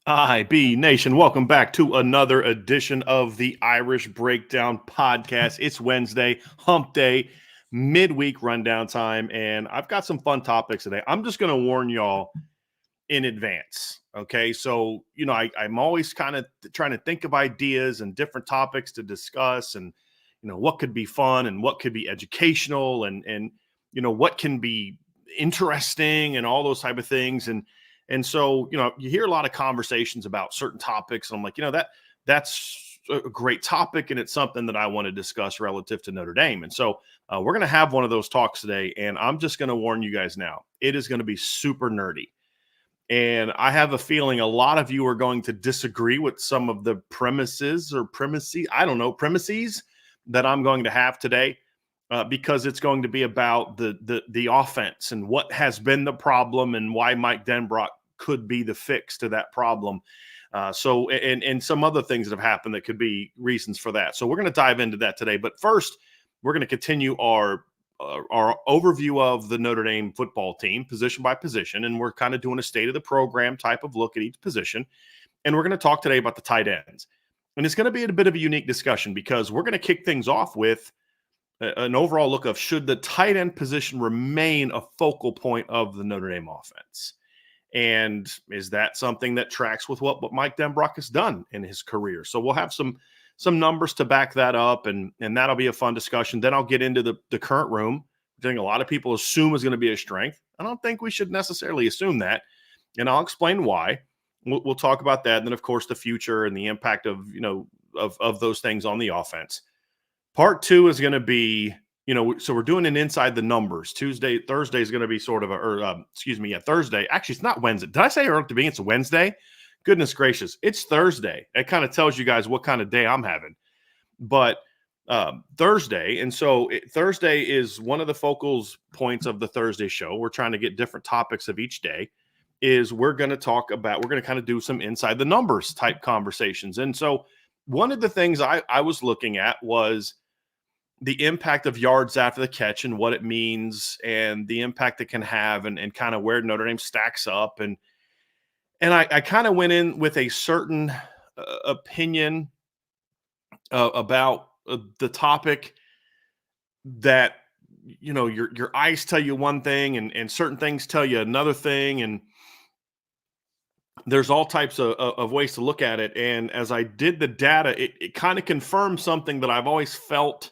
IB Nation, welcome back to another edition of the Irish Breakdown Podcast. It's Wednesday, hump day, midweek rundown time, and I've got some fun topics today. I'm just going to warn y'all in advance, okay? So, I'm always kind of trying to think of ideas and different topics to discuss and, what could be fun and what could be educational and what can be interesting and all those type of things. And so, you hear a lot of conversations about certain topics. And I'm like, that's a great topic. And it's something that I want to discuss relative to Notre Dame. And so we're going to have one of those talks today. And I'm just going to warn you guys now, it is going to be super nerdy. And I have a feeling a lot of you are going to disagree with some of the premises that I'm going to have today. Because it's going to be about the offense and what has been the problem and why Mike Denbrock could be the fix to that problem. And some other things that have happened that could be reasons for that. So we're going to dive into that today. But first, we're going to continue our overview of the Notre Dame football team, position by position, and we're kind of doing a state of the program type of look at each position. And we're going to talk today about the tight ends. And it's going to be a bit of a unique discussion because we're going to kick things off with an overall look of should the tight end position remain a focal point of the Notre Dame offense? And is that something that tracks with what Mike Denbrock has done in his career? So we'll have some numbers to back that up, and that'll be a fun discussion. Then I'll get into the current room. I think a lot of people assume is going to be a strength. I don't think we should necessarily assume that, and I'll explain why. We'll talk about that, and then, of course, the future and the impact of of those things on the offense. Part two is going to be, so we're doing an inside the numbers. Thursday is going to be sort of Thursday. Actually, it's not Wednesday. Did I say earlier at the beginning it's Wednesday? Goodness gracious. It's Thursday. It kind of tells you guys what kind of day I'm having. But Thursday, and so Thursday is one of the focal points of the Thursday show. We're trying to get different topics of each day. We're going to kind of do some inside the numbers type conversations. And so one of the things I was looking at was the impact of yards after the catch and what it means and the impact it can have and kind of where Notre Dame stacks up. And I kind of went in with a certain opinion about the topic that, your eyes tell you one thing and certain things tell you another thing. And there's all types of ways to look at it. And as I did the data, it kind of confirmed something that I've always felt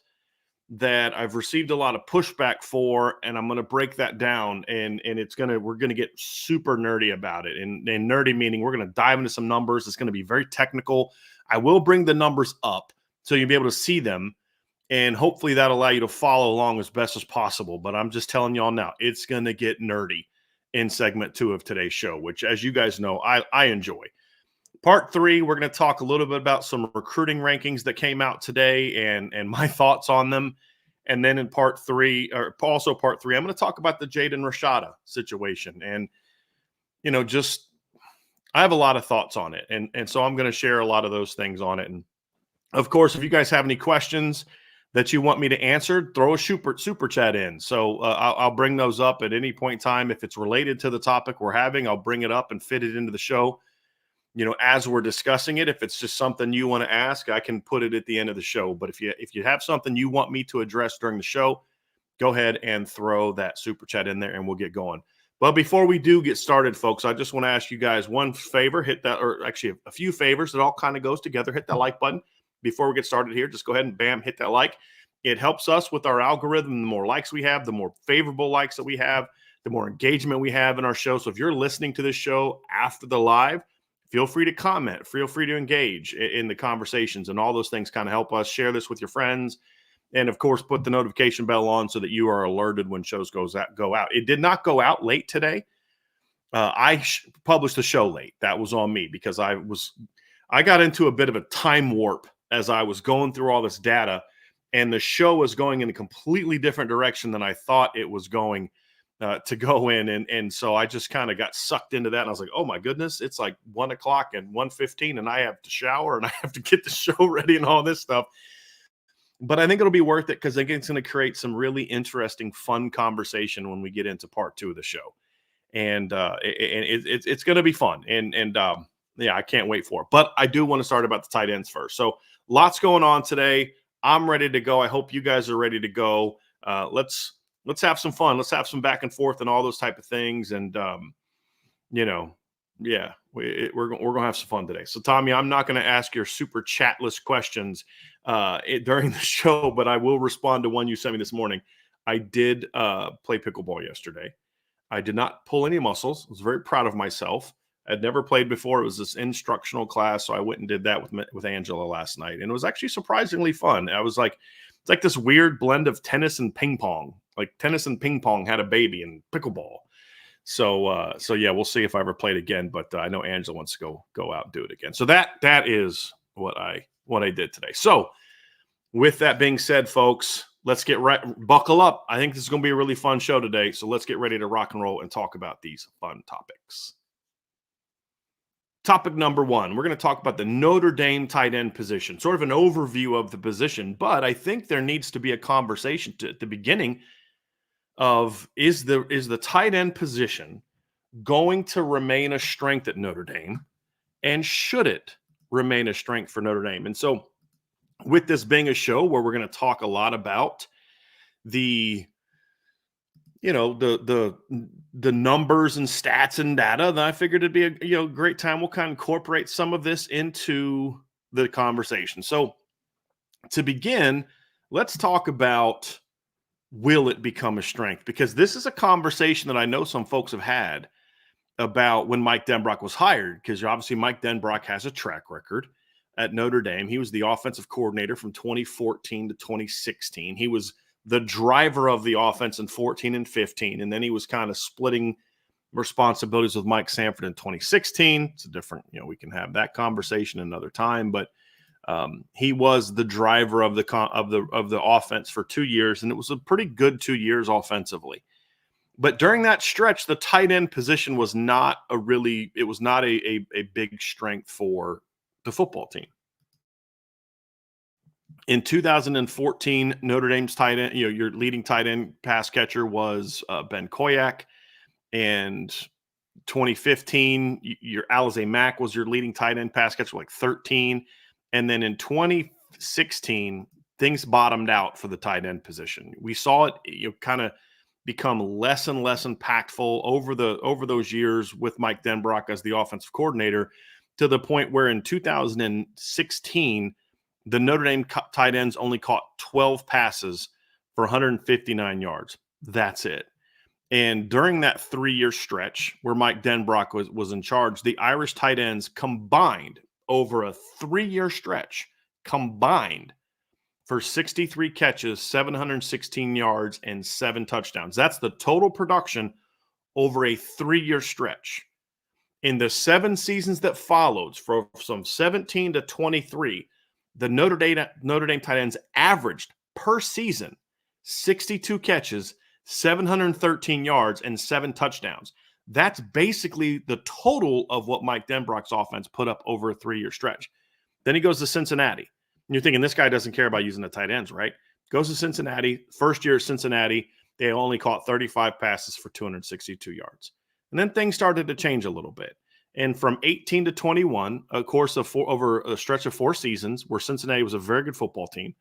that I've received a lot of pushback for, and I'm going to break that down. And we're going to get super nerdy about it. And nerdy meaning we're going to dive into some numbers. It's going to be very technical. I will bring the numbers up so you'll be able to see them. And hopefully that'll allow you to follow along as best as possible. But I'm just telling y'all now, it's going to get nerdy in segment 2 of today's show, which, as you guys know, I enjoy. Part 3, we're going to talk a little bit about some recruiting rankings that came out today and my thoughts on them. And then in part 3, I'm going to talk about the Jaden Rashada situation. And, I have a lot of thoughts on it. And so I'm going to share a lot of those things on it. And, of course, if you guys have any questions that you want me to answer, throw a super chat in. So I'll bring those up at any point in time. If it's related to the topic we're having, I'll bring it up and fit it into the show, as we're discussing it. If it's just something you want to ask, I can put it at the end of the show. But if you have something you want me to address during the show, go ahead and throw that super chat in there and we'll get going. But before we do get started, folks, I just want to ask you guys one favor, a few favors. It all kind of goes together. Hit that like button. Before we get started here, just go ahead and bam, hit that like. It helps us with our algorithm. The more likes we have, the more favorable likes that we have, the more engagement we have in our show. So if you're listening to this show after the live, feel free to comment, feel free to engage in the conversations, and all those things kind of help us share this with your friends. And of course, put the notification bell on so that you are alerted when shows go out. It did not go out late today. I published the show late. That was on me because I got into a bit of a time warp as I was going through all this data, and the show was going in a completely different direction than I thought it was going to go in. And so I just kind of got sucked into that. And I was like, oh my goodness, it's like 1 o'clock and 1:15 and I have to shower and I have to get the show ready and all this stuff. But I think it'll be worth it because I think it's going to create some really interesting, fun conversation when we get into part 2 of the show. And it's going to be fun. And I can't wait for it. But I do want to start about the tight ends first. So lots going on today. I'm ready to go. I hope you guys are ready to go. Let's have some fun. Let's have some back and forth and all those type of things. And yeah, we're gonna have some fun today. So Tommy, I'm not going to ask your super chatless questions during the show, but I will respond to one you sent me this morning. I did play pickleball yesterday. I did not pull any muscles. I was very proud of myself. I'd never played before. It was this instructional class, so I went and did that with Angela last night, and it was actually surprisingly fun. I was like, it's like this weird blend of tennis and ping pong. Like tennis and ping pong had a baby in pickleball. So yeah, we'll see if I ever play it again. But I know Angela wants to go out and do it again. So that is what I did today. So with that being said, folks, let's get right. Buckle up. I think this is going to be a really fun show today. So let's get ready to rock and roll and talk about these fun topics. Topic number one, we're going to talk about the Notre Dame tight end position, sort of an overview of the position, but I think there needs to be a conversation at the beginning of is the tight end position going to remain a strength at Notre Dame, and should it remain a strength for Notre Dame? And so with this being a show where we're going to talk a lot about the numbers and stats and data, then I figured it'd be a great time. We'll kind of incorporate some of this into the conversation. So to begin, let's talk about, will it become a strength? Because this is a conversation that I know some folks have had about when Mike Denbrock was hired, because obviously Mike Denbrock has a track record at Notre Dame. He was the offensive coordinator from 2014 to 2016. He was the driver of the offense in 14 and 15. And then he was kind of splitting responsibilities with Mike Sanford in 2016. It's a different, we can have that conversation another time, but he was the driver of the offense for 2 years. And it was a pretty good 2 years offensively. But during that stretch, the tight end position was not a big strength for the football team. In 2014, Notre Dame's tight end, your leading tight end pass catcher was Ben Koyak. And 2015, your Alize Mack was your leading tight end pass catcher, like 13. And then in 2016, things bottomed out for the tight end position. We saw it kind of become less and less impactful over those years with Mike Denbrock as the offensive coordinator, to the point where in 2016, the Notre Dame tight ends only caught 12 passes for 159 yards. That's it. And during that 3-year stretch where Mike Denbrock was in charge, the Irish tight ends combined over a 3-year stretch combined for 63 catches, 716 yards, and 7 touchdowns. That's the total production over a 3-year stretch. In the 7 seasons that followed, from 17 to 23, the Notre Dame tight ends averaged per season 62 catches, 713 yards, and 7 touchdowns. That's basically the total of what Mike Denbrock's offense put up over a 3-year stretch. Then he goes to Cincinnati. And you're thinking, this guy doesn't care about using the tight ends, right? Goes to Cincinnati. First year at Cincinnati, they only caught 35 passes for 262 yards. And then things started to change a little bit. And from 18 to 21, a course of over a stretch of 4 seasons, where Cincinnati was a very good football team,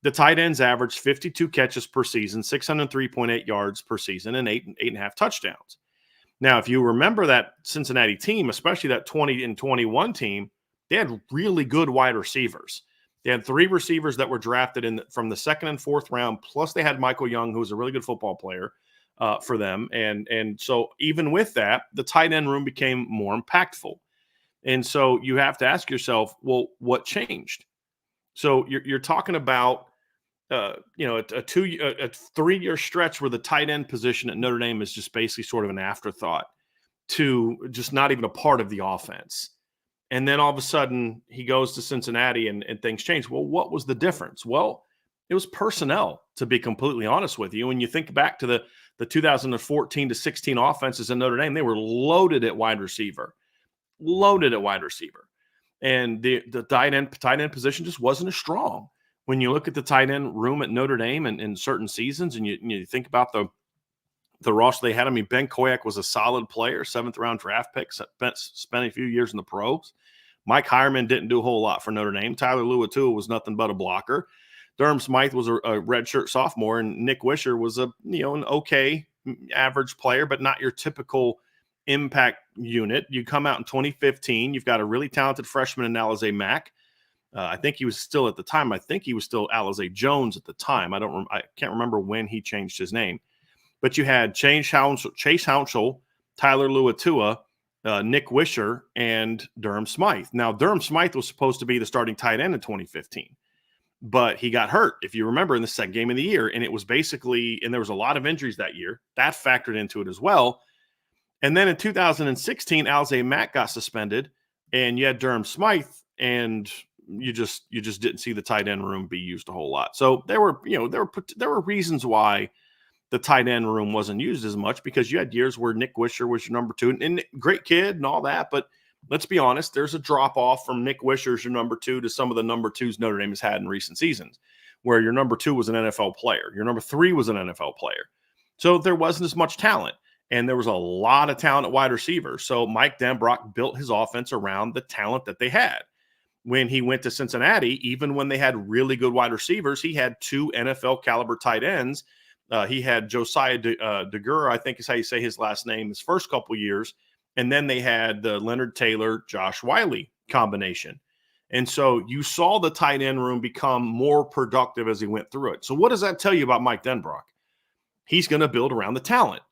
the tight ends averaged 52 catches per season, 603.8 yards per season, and 8.5 touchdowns. Now, if you remember that Cincinnati team, especially that 20 and 21 team, they had really good wide receivers. They had 3 receivers that were drafted from the 2nd and 4th round, plus they had Michael Young, who was a really good football player for them. And so even with that, the tight end room became more impactful. And so you have to ask yourself, well, what changed? So you're talking about a 3-year stretch where the tight end position at Notre Dame is just basically sort of an afterthought, to just not even a part of the offense. And then all of a sudden he goes to Cincinnati and things change. Well, what was the difference? Well, it was personnel, to be completely honest with you. When you think back to the 2014 to 16 offenses in Notre Dame, they were loaded at wide receiver. And the tight end position just wasn't as strong. When you look at the tight end room at Notre Dame in certain seasons, and you think about the roster they had. I mean, Ben Koyak was a solid player, 7th-round draft pick, spent a few years in the pros. Mike Hireman didn't do a whole lot for Notre Dame. Tyler Luatua was nothing but a blocker. Durham Smythe was a redshirt sophomore, and Nick Wisher was an okay average player, but not your typical impact unit. You come out in 2015, you've got a really talented freshman in Alize Mack. I think he was still at the time. I think he was still Alize Jones at the time. I can't remember when he changed his name. But you had Chase Hounsell, Tyler Luatua, Nick Wisher, and Durham Smythe. Now, Durham Smythe was supposed to be the starting tight end in 2015, but he got hurt, if you remember, in the second game of the year. And it was basically, and there was a lot of injuries that year. That factored into it as well. And then in 2016, Alize Mack got suspended, and you had Durham Smythe, and you just didn't see the tight end room be used a whole lot. So there were reasons why the tight end room wasn't used as much, because you had years where Nick Wisher was your number 2, and great kid and all that. But let's be honest, there's a drop off from Nick Wisher as your number 2 to some of the number 2s Notre Dame has had in recent seasons, where your number 2 was an NFL player. Your number 3 was an NFL player. So there wasn't as much talent, and there was a lot of talent at wide receiver. So Mike Denbrock built his offense around the talent that they had. When he went to Cincinnati, even when they had really good wide receivers, he had 2 NFL caliber tight ends. He had Josiah DeGura, I think is how you say his last name, his first couple years. And then they had the Leonard Taylor, Josh Wiley combination. And so you saw the tight end room become more productive as he went through it. So what does that tell you about Mike Denbrock? He's going to build around the talent.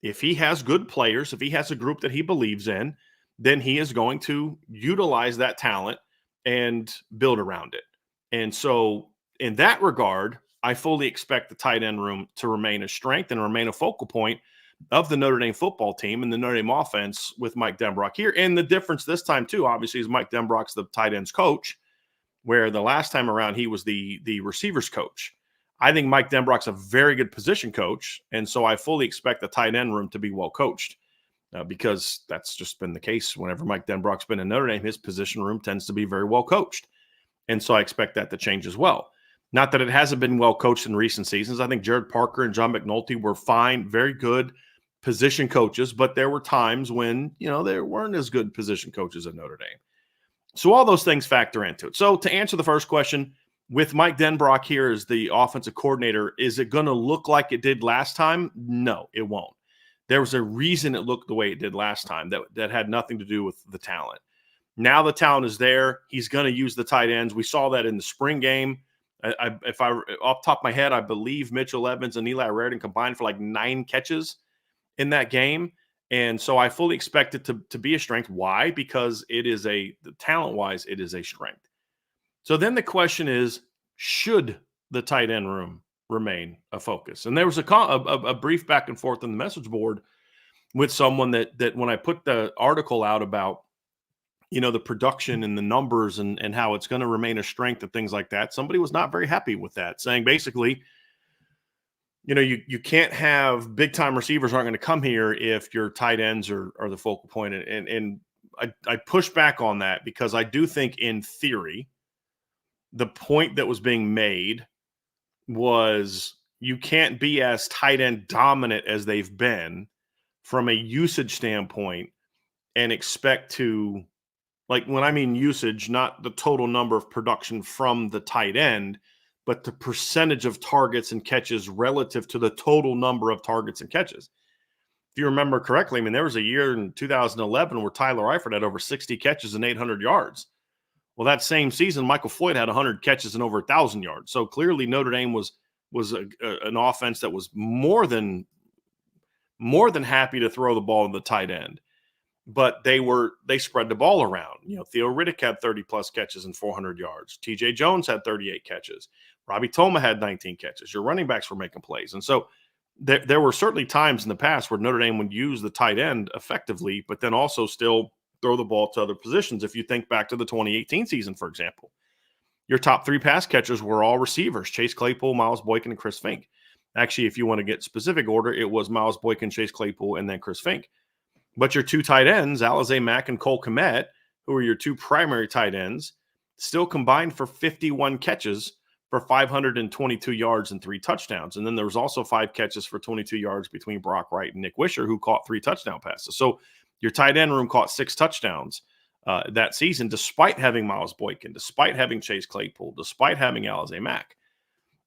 If he has good players, if he has a group that he believes in, then he is going to utilize that talent and build around it. And so in that regard, I fully expect the tight end room to remain a strength and remain a focal point of the Notre Dame football team and the Notre Dame offense with Mike Denbrock here. And the difference this time, too, obviously, is Mike Denbrock's the tight ends coach, where the last time around he was the receivers coach. I think Mike Denbrock's a very good position coach, and so I fully expect the tight end room to be well coached, because that's just been the case. Whenever Mike Denbrock's been in Notre Dame, his position room tends to be very well coached. And so I expect that to change as well. Not that it hasn't been well coached in recent seasons. I think Jared Parker and John McNulty were fine, very good position coaches, but there were times when, there weren't as good position coaches at Notre Dame. So all those things factor into it. So to answer the first question, with Mike Denbrock here as the offensive coordinator, is it going to look like it did last time? No, it won't. There was a reason it looked the way it did last time that had nothing to do with the talent. Now the talent is there. He's going to use the tight ends. We saw that in the spring game. If I off the top of my head, I believe Mitchell Evans and Eli Raritan combined for like 9 catches in that game. And so I fully expect it to be a strength. Why? Because talent-wise, it is a strength. So then the question is, should the tight end room remain a focus? And there was a brief back and forth on the message board with someone that when I put the article out about, the production and the numbers and how it's going to remain a strength and things like that, somebody was not very happy with that, saying basically, you can't have big-time receivers aren't going to come here if your tight ends are the focal point. And I push back on that, because I do think in theory, the point that was being made was you can't be as tight end dominant as they've been from a usage standpoint and expect to, like, when I mean usage, not the total number of production from the tight end, but the percentage of targets and catches relative to the total number of targets and catches. If you remember correctly, there was a year in 2011 where Tyler Eifert had over 60 catches and 800 yards. Well, that same season, Michael Floyd had 100 catches and over 1,000 yards. So clearly Notre Dame was an offense that was more than happy to throw the ball to the tight end. But they spread the ball around. Theo Riddick had 30-plus catches and 400 yards. TJ Jones had 38 catches. Robbie Toma had 19 catches. Your running backs were making plays. And so there were certainly times in the past where Notre Dame would use the tight end effectively, but then also still throw the ball to other positions. If you think back to the 2018 season, for example, your top 3 pass catchers were all receivers: Chase Claypool, Miles Boykin, and Chris Fink. Actually, if you want to get specific order, it was Miles Boykin, Chase Claypool, and then Chris Fink. But your 2 tight ends, Alize Mack and Cole Kmet, who are your 2 primary tight ends, still combined for 51 catches for 522 yards and 3 touchdowns. And then there was also 5 catches for 22 yards between Brock Wright and Nick Wisher, who caught 3 touchdown passes. So your tight end room caught 6 touchdowns that season, despite having Miles Boykin, despite having Chase Claypool, despite having Alize Mack.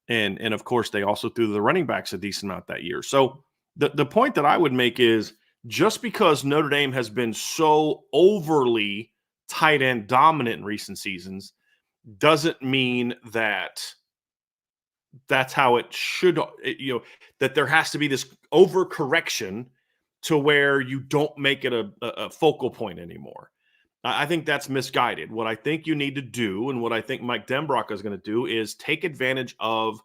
And of course, they also threw the running backs a decent amount that year. So the point that I would make is, just because Notre Dame has been so overly tight end dominant in recent seasons doesn't mean that that's how it should, that there has to be this overcorrection to where you don't make it a focal point anymore. I think that's misguided. What I think you need to do, and what I think Mike Denbrock is going to do, is take advantage of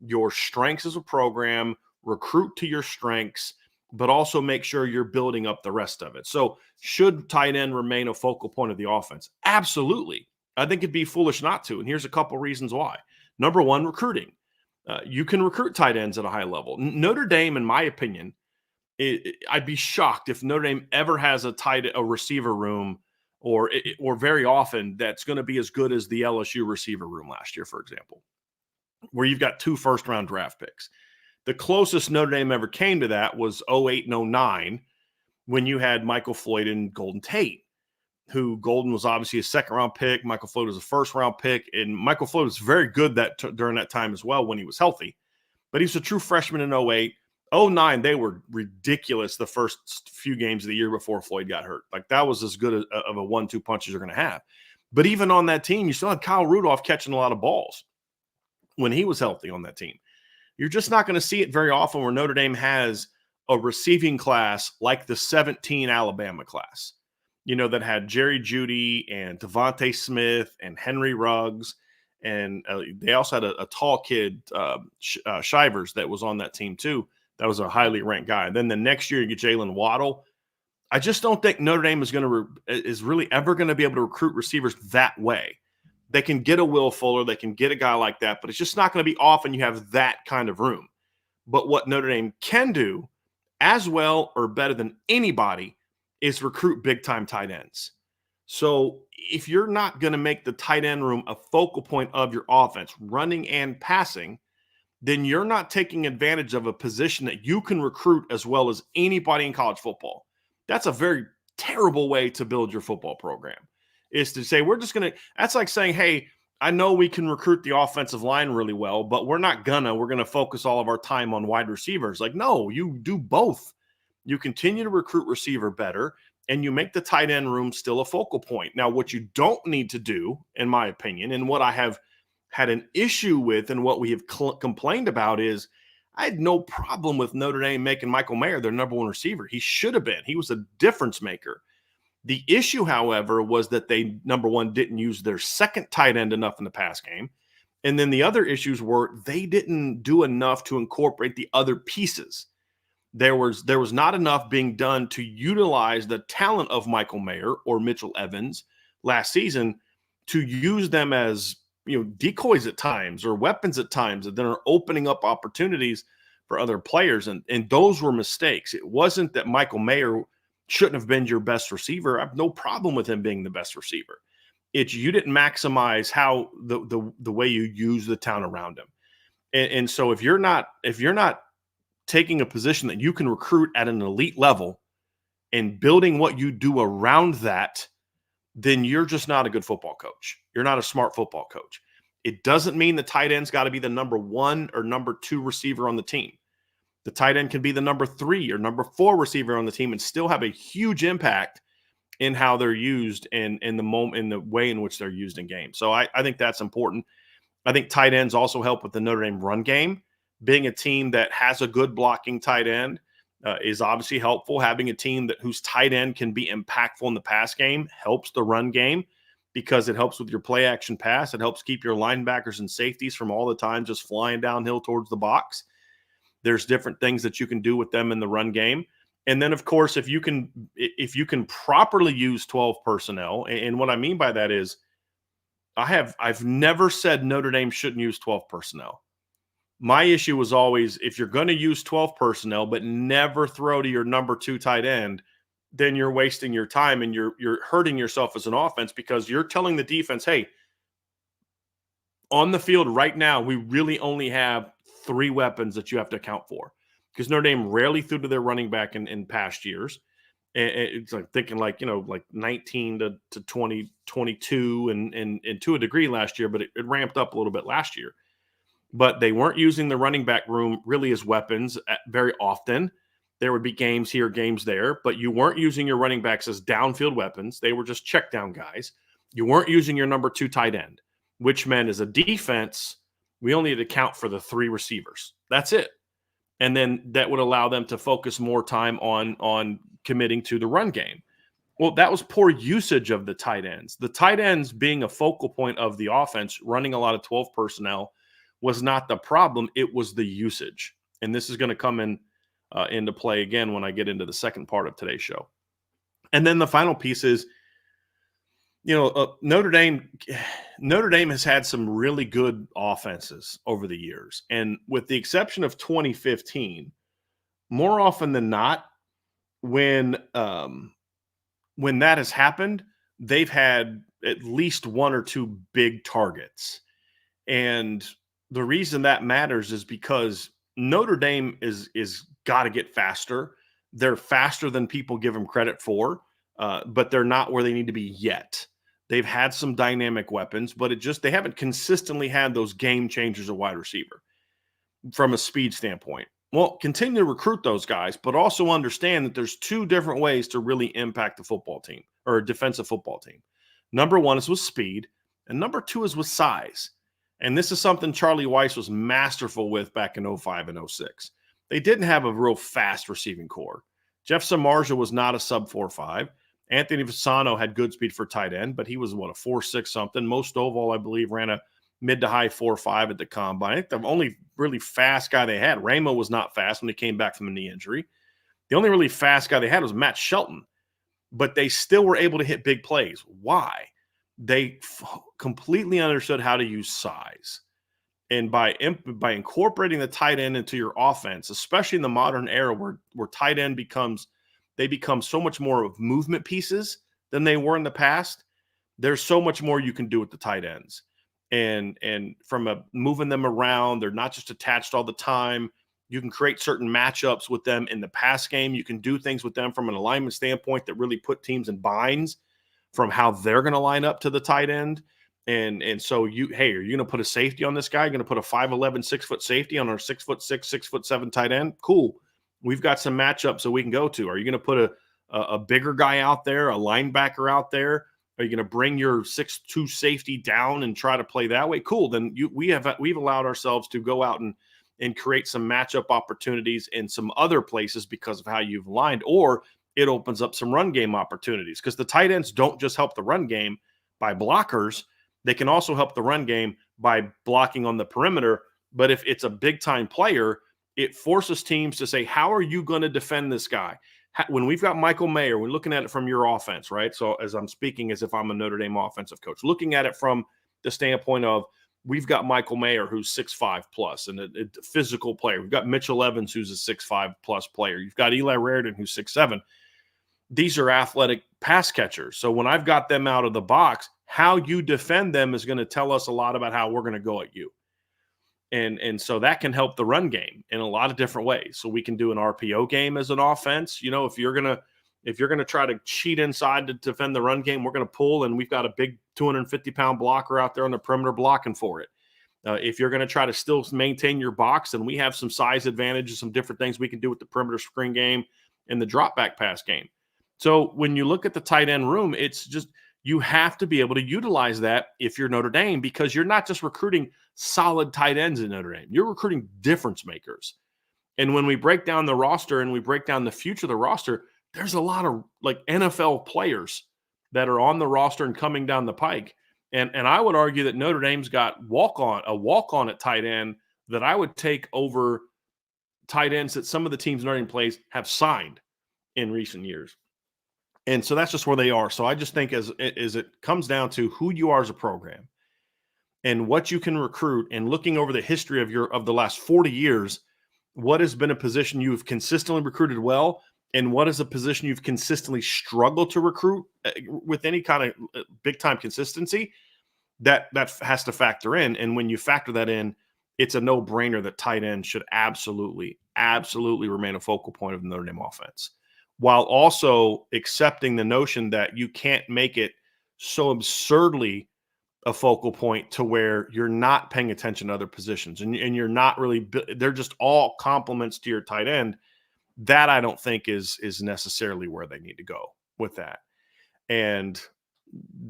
your strengths as a program, recruit to your strengths, but also make sure you're building up the rest of it. So should tight end remain a focal point of the offense? Absolutely. I think it'd be foolish not to. And here's a couple reasons why. Number one, recruiting. You can recruit tight ends at a high level. Notre Dame, in my opinion, I'd be shocked if Notre Dame ever has a receiver room or very often that's going to be as good as the LSU receiver room last year, for example, where you've got 2 first-round draft picks. The closest Notre Dame ever came to that was 08 and 09 when you had Michael Floyd and Golden Tate, who Golden was obviously a second-round pick. Michael Floyd was a first-round pick, and Michael Floyd was very good during that time as well when he was healthy. But he was a true freshman in 08. 09, they were ridiculous the first few games of the year before Floyd got hurt. Like, that was as good of a 1-2 punch as you're going to have. But even on that team, you still had Kyle Rudolph catching a lot of balls when he was healthy on that team. You're just not going to see it very often where Notre Dame has a receiving class like the 17 Alabama class, that had Jerry Jeudy and Devontae Smith and Henry Ruggs. And they also had a tall kid, Shivers, that was on that team too. That was a highly ranked guy. And then the next year you get Jalen Waddle. I just don't think Notre Dame is really ever going to be able to recruit receivers that way. They can get a Will Fuller, they can get a guy like that, but it's just not going to be often you have that kind of room. But what Notre Dame can do as well or better than anybody is recruit big-time tight ends. So if you're not going to make the tight end room a focal point of your offense, running and passing, then you're not taking advantage of a position that you can recruit as well as anybody in college football. That's a very terrible way to build your football program, is to say, that's like saying, hey, I know we can recruit the offensive line really well, but we're going to focus all of our time on wide receivers. Like, no, you do both. You continue to recruit receiver better, and you make the tight end room still a focal point. Now, what you don't need to do, in my opinion, and what I have had an issue with and what we have complained about is, I had no problem with Notre Dame making Michael Mayer their number 1 receiver. He should have been. He was a difference maker. The issue, however, was that they, number one, didn't use their second tight end enough in the pass game. And then the other issues were they didn't do enough to incorporate the other pieces. There was not enough being done to utilize the talent of Michael Mayer or Mitchell Evans last season, to use them as decoys at times or weapons at times that then are opening up opportunities for other players. And those were mistakes. It wasn't that Michael Mayer shouldn't have been your best receiver. I have no problem with him being the best receiver. It's you didn't maximize how the way you use the talent around him. And so if you're not taking a position that you can recruit at an elite level and building what you do around that, then you're just not a good football coach. You're not a smart football coach. It doesn't mean the tight end's got to be the number 1 or number 2 receiver on the team. The tight end can be the number 3 or number 4 receiver on the team and still have a huge impact in how they're used and in the way in which they're used in games. So I think that's important. I think tight ends also help with the Notre Dame run game. Being a team that has a good blocking tight end is obviously helpful. Having a team whose tight end can be impactful in the pass game helps the run game, because it helps with your play action pass. It helps keep your linebackers and safeties from all the time just flying downhill towards the box. There's different things that you can do with them in the run game. And then, of course, if you can properly use 12 personnel, and what I mean by that is I've never said Notre Dame shouldn't use 12 personnel. My issue was always, if you're going to use 12 personnel but never throw to your number 2 tight end, then you're wasting your time and you're hurting yourself as an offense, because you're telling the defense, hey, On the field right now, we really only have 3 weapons that you have to account for, because Notre Dame rarely threw to their running back in past years. It's like thinking like 19 to 2022 and to a degree last year, but it ramped up a little bit last year. But they weren't using the running back room really as weapons very often. There would be games here, games there, but you weren't using your running backs as downfield weapons. They were just check down guys. You weren't using your number 2 tight end, which meant as a defense, we only had to count for the 3 receivers. That's it. And then that would allow them to focus more time on committing to the run game. Well, that was poor usage of the tight ends. The tight ends being a focal point of the offense, running a lot of 12 personnel, was not the problem. It was the usage. And this is going to come into play again when I get into the second part of today's show. And then the final piece is, Notre Dame has had some really good offenses over the years. And with the exception of 2015, more often than not, when that has happened, they've had at least 1 or 2 big targets. And the reason that matters is because Notre Dame is got to get faster. They're faster than people give them credit for, but they're not where they need to be yet. They've had some dynamic weapons, but they haven't consistently had those game changers at wide receiver from a speed standpoint. Well, continue to recruit those guys, but also understand that there's 2 different ways to really impact the football team or a defensive football team. Number 1 is with speed, and number 2 is with size. And this is something Charlie Weiss was masterful with back in 05 and 06. They didn't have a real fast receiving core. Jeff Samardzija was not a sub 4.5. Anthony Fasano had good speed for tight end, but he was, a 4.6 something. Mo Stovall, I believe, ran a mid to high 4.5 at the combine. I think the only really fast guy they had, Ramo was not fast when he came back from a knee injury. The only really fast guy they had was Matt Shelton, but they still were able to hit big plays. Why? They completely understood how to use size. And by incorporating the tight end into your offense, especially in the modern era where tight end become so much more of movement pieces than they were in the past, there's so much more you can do with the tight ends. And from moving them around, they're not just attached all the time. You can create certain matchups with them in the pass game. You can do things with them from an alignment standpoint that really put teams in binds from how they're going to line up to the tight end. And so are you going to put a safety on this guy? You're going to put a 5'11", 6-foot safety on our 6'6", 6'7" tight end? Cool. We've got some matchups that we can go to. Are you going to put a bigger guy out there, a linebacker out there? Are you going to bring your 6'2" safety down and try to play that way? Cool. Then we've allowed ourselves to go out and create some matchup opportunities in some other places because of how you've aligned, or it opens up some run game opportunities, because the tight ends don't just help the run game by blockers. They can also help the run game by blocking on the perimeter. But if it's a big-time player, it forces teams to say, how are you going to defend this guy? When we've got Michael Mayer, we're looking at it from your offense, right? So as I'm speaking as if I'm a Notre Dame offensive coach, looking at it from the standpoint of we've got Michael Mayer, who's 6'5 plus and a physical player. We've got Mitchell Evans, who's a 6'5 plus player. You've got Eli Raridan, who's 6'7. These are athletic pass catchers. So when I've got them out of the box, how you defend them is going to tell us a lot about how we're going to go at you. And so that can help the run game in a lot of different ways. So we can do an RPO game as an offense. If you're going to try to cheat inside to defend the run game, we're going to pull, and we've got a big 250-pound blocker out there on the perimeter blocking for it. If you're going to try to still maintain your box, then we have some size advantages, some different things we can do with the perimeter screen game and the drop back pass game. So when you look at the tight end room, it's just you have to be able to utilize that if you're Notre Dame, because you're not just recruiting solid tight ends in Notre Dame. You're recruiting difference makers. And when we break down the roster and we break down the future of the roster, there's a lot of like NFL players that are on the roster and coming down the pike. And I would argue that Notre Dame's got a walk-on at tight end that I would take over tight ends that some of the teams Notre Dame plays have signed in recent years. And so that's just where they are. So I just think as it comes down to who you are as a program and what you can recruit, and looking over the history of the last 40 years, what has been a position you've consistently recruited well, and what is a position you've consistently struggled to recruit with any kind of big-time consistency, that has to factor in. And when you factor that in, it's a no-brainer that tight end should absolutely, absolutely remain a focal point of the Notre Dame offense, while also accepting the notion that you can't make it so absurdly a focal point to where you're not paying attention to other positions and you're not really – they're just all complements to your tight end. That I don't think is necessarily where they need to go with that. And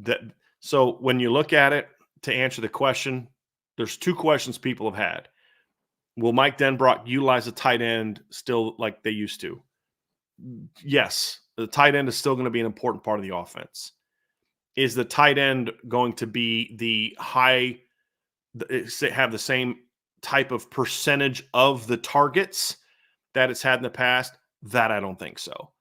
that – so when you look at it, to answer the question, there's two questions people have had. Will Mike Denbrock utilize a tight end still like they used to? Yes, the tight end is still going to be an important part of the offense. Is the tight end going to be the have the same type of percentage of the targets that it's had in the past? That I don't think so.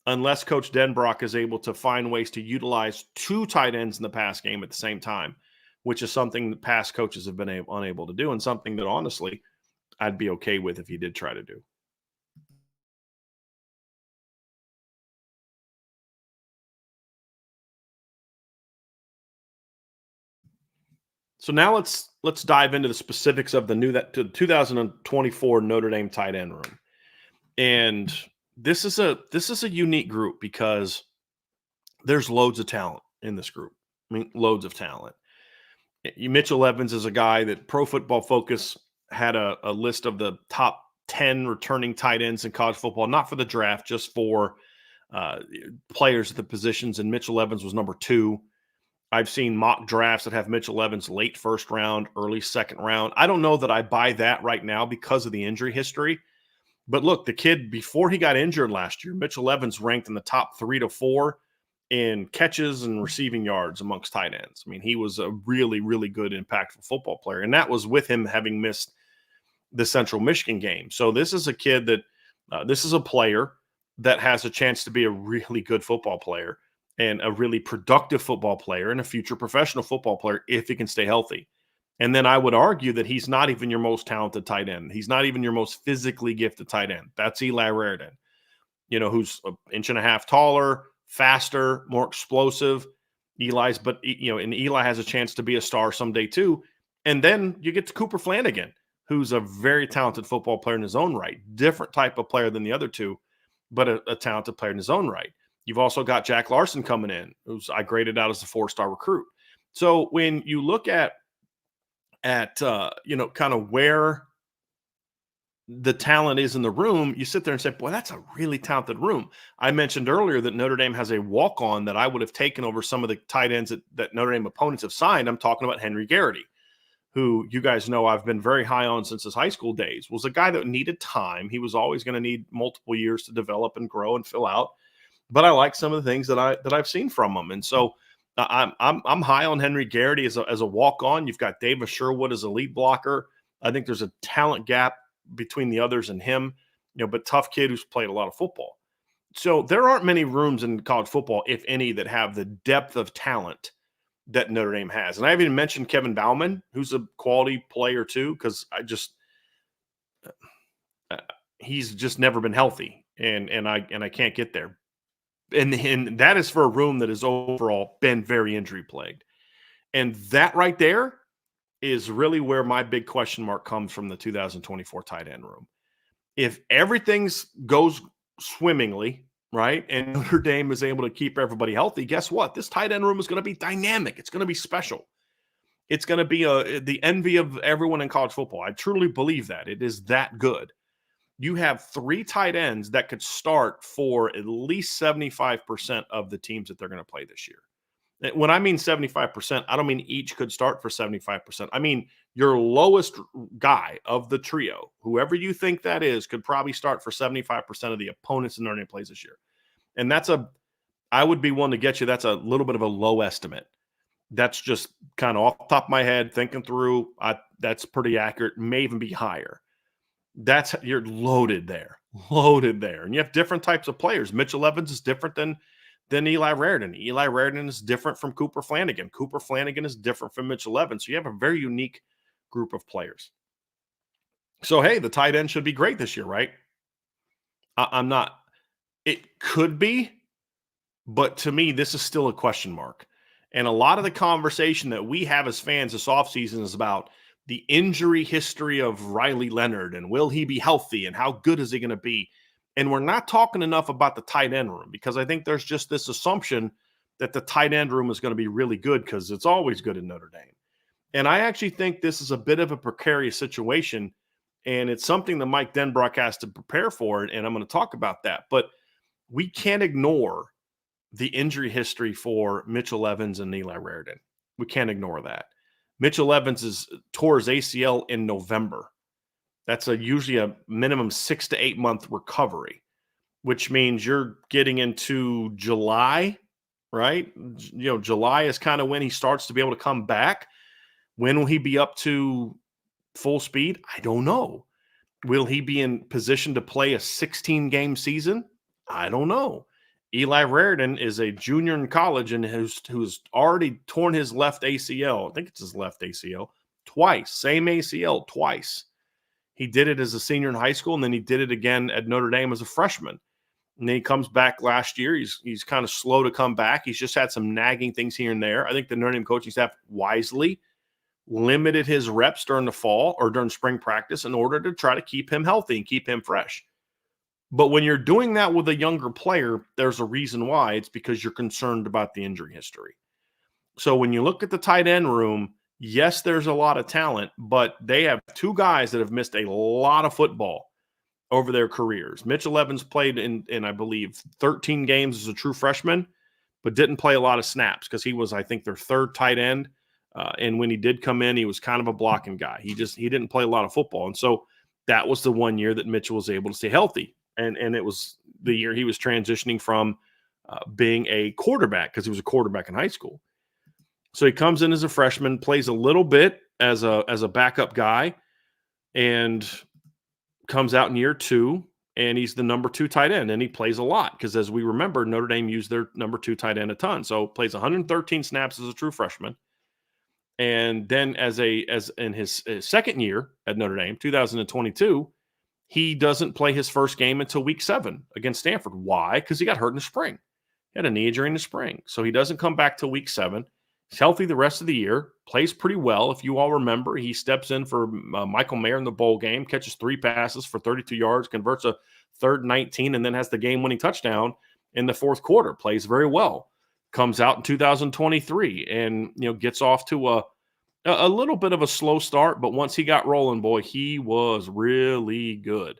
Unless Coach Denbrock is able to find ways to utilize two tight ends in the pass game at the same time, which is something that past coaches have been unable to do, and something that honestly I'd be okay with if he did try to do. So now let's dive into the specifics of the 2024 Notre Dame tight end room. And this is a unique group because there's loads of talent in this group. I mean, loads of talent. Mitchell Evans is a guy that Pro Football Focus had a list of the top 10 returning tight ends in college football, not for the draft, just for players at the positions. And Mitchell Evans was number 2. I've seen mock drafts that have Mitchell Evans late first round, early second round. I don't know that I buy that right now because of the injury history. But look, the kid, before he got injured last year, Mitchell Evans ranked in the top 3 to 4 in catches and receiving yards amongst tight ends. I mean, he was a really, really good, impactful football player. And that was with him having missed the Central Michigan game. So this is a kid that this is a player that has a chance to be a really good football player and a really productive football player and a future professional football player if he can stay healthy. And then I would argue that he's not even your most talented tight end. He's not even your most physically gifted tight end. That's Eli Raridon, who's an inch and a half taller, faster, more explosive. And Eli has a chance to be a star someday too. And then you get to Cooper Flanagan, who's a very talented football player in his own right. Different type of player than the other two, but a talented player in his own right. You've also got Jack Larson coming in, who's I graded out as a 4-star recruit. So when you look at kind of where the talent is in the room, you sit there and say, boy, that's a really talented room. I mentioned earlier that Notre Dame has a walk-on that I would have taken over some of the tight ends that Notre Dame opponents have signed. I'm talking about Henry Garrity, who you guys know I've been very high on since his high school days. Was a guy that needed time. He was always going to need multiple years to develop and grow and fill out. But I like some of the things that I've seen from him. And so I'm high on Henry Garrity as a walk-on. You've got Davis Sherwood as a lead blocker. I think there's a talent gap between the others and him, but tough kid who's played a lot of football. So there aren't many rooms in college football, if any, that have the depth of talent that Notre Dame has. And I haven't even mentioned Kevin Bauman, who's a quality player too, because he's just never been healthy, and I can't get there. And that is for a room that has overall been very injury plagued. And that right there is really where my big question mark comes from the 2024 tight end room. If everything goes swimmingly, right, and Notre Dame is able to keep everybody healthy, guess what? This tight end room is going to be dynamic. It's going to be special. It's going to be the envy of everyone in college football. I truly believe that. It is that good. You have 3 tight ends that could start for at least 75% of the teams that they're going to play this year. When I mean 75%, I don't mean each could start for 75%. I mean your lowest guy of the trio, whoever you think that is, could probably start for 75% of the opponents in Notre Dame plays this year. And I would be one to get you, that's a little bit of a low estimate. That's just kind of off the top of my head, thinking through. That's pretty accurate, may even be higher. You're loaded there. And you have different types of players. Mitchell Evans is different than Eli Raridon. Eli Raridon is different from Cooper Flanagan. Cooper Flanagan is different from Mitchell Evans. So you have a very unique group of players. So, hey, the tight end should be great this year, right? I'm not. It could be, but to me, this is still a question mark. And a lot of the conversation that we have as fans this offseason is about the injury history of Riley Leonard and will he be healthy and how good is he going to be? And we're not talking enough about the tight end room, because I think there's just this assumption that the tight end room is going to be really good because it's always good in Notre Dame. And I actually think this is a bit of a precarious situation, and it's something that Mike Denbrock has to prepare for, and I'm going to talk about that. But we can't ignore the injury history for Mitchell Evans and Eli Raridan. We can't ignore that. Mitchell Evans tore his ACL in November. That's usually a minimum 6 to 8 month recovery, which means you're getting into July, right? July is kind of when he starts to be able to come back. When will he be up to full speed? I don't know. Will he be in position to play a 16-game season? I don't know. Eli Raridan is a junior in college and who's already torn his left ACL. I think it's his left ACL twice. Same ACL twice. He did it as a senior in high school, and then he did it again at Notre Dame as a freshman. And then he comes back last year. He's kind of slow to come back. He's just had some nagging things here and there. I think the Notre Dame coaching staff wisely limited his reps during the fall or during spring practice in order to try to keep him healthy and keep him fresh. But when you're doing that with a younger player, there's a reason why. It's because you're concerned about the injury history. So when you look at the tight end room, yes, there's a lot of talent, but they have two guys that have missed a lot of football over their careers. Mitchell Evans played in I believe, 13 games as a true freshman, but didn't play a lot of snaps because he was, I think, their third tight end. And when he did come in, he was kind of a blocking guy. He didn't play a lot of football. And so that was the one year that Mitchell was able to stay healthy. And it was the year he was transitioning from being a quarterback, because he was a quarterback in high school. So he comes in as a freshman, plays a little bit as a backup guy, and comes out in year two, and he's the number 2 tight end, and he plays a lot because, as we remember, Notre Dame used their number 2 tight end a ton. So plays 113 snaps as a true freshman. And then as in his second year at Notre Dame, 2022, he doesn't play his first game until week 7 against Stanford. Why? Because he got hurt in the spring. He had a knee injury in the spring. So he doesn't come back till week 7. He's healthy the rest of the year, plays pretty well. If you all remember, he steps in for Michael Mayer in the bowl game, catches 3 passes for 32 yards, converts a 3rd and 19, and then has the game-winning touchdown in the fourth quarter. Plays very well. Comes out in 2023 and gets off to a little bit of a slow start, but once he got rolling, boy, he was really good.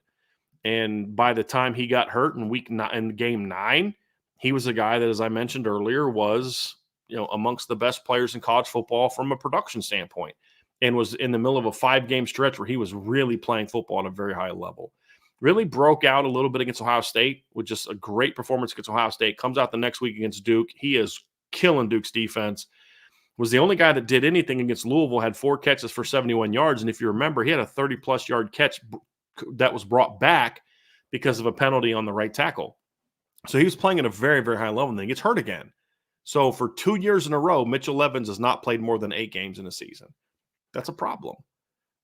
And by the time he got hurt in game 9, he was a guy that, as I mentioned earlier, was amongst the best players in college football from a production standpoint, and was in the middle of a 5-game stretch where he was really playing football at a very high level. Really broke out a little bit against Ohio State with just a great performance against Ohio State. Comes out the next week against Duke. He is killing Duke's defense. Was the only guy that did anything against Louisville, had 4 catches for 71 yards. And if you remember, he had a 30-plus yard catch that was brought back because of a penalty on the right tackle. So he was playing at a very, very high level, and then he gets hurt again. So for 2 years in a row, Mitchell Evans has not played more than 8 games in a season. That's a problem.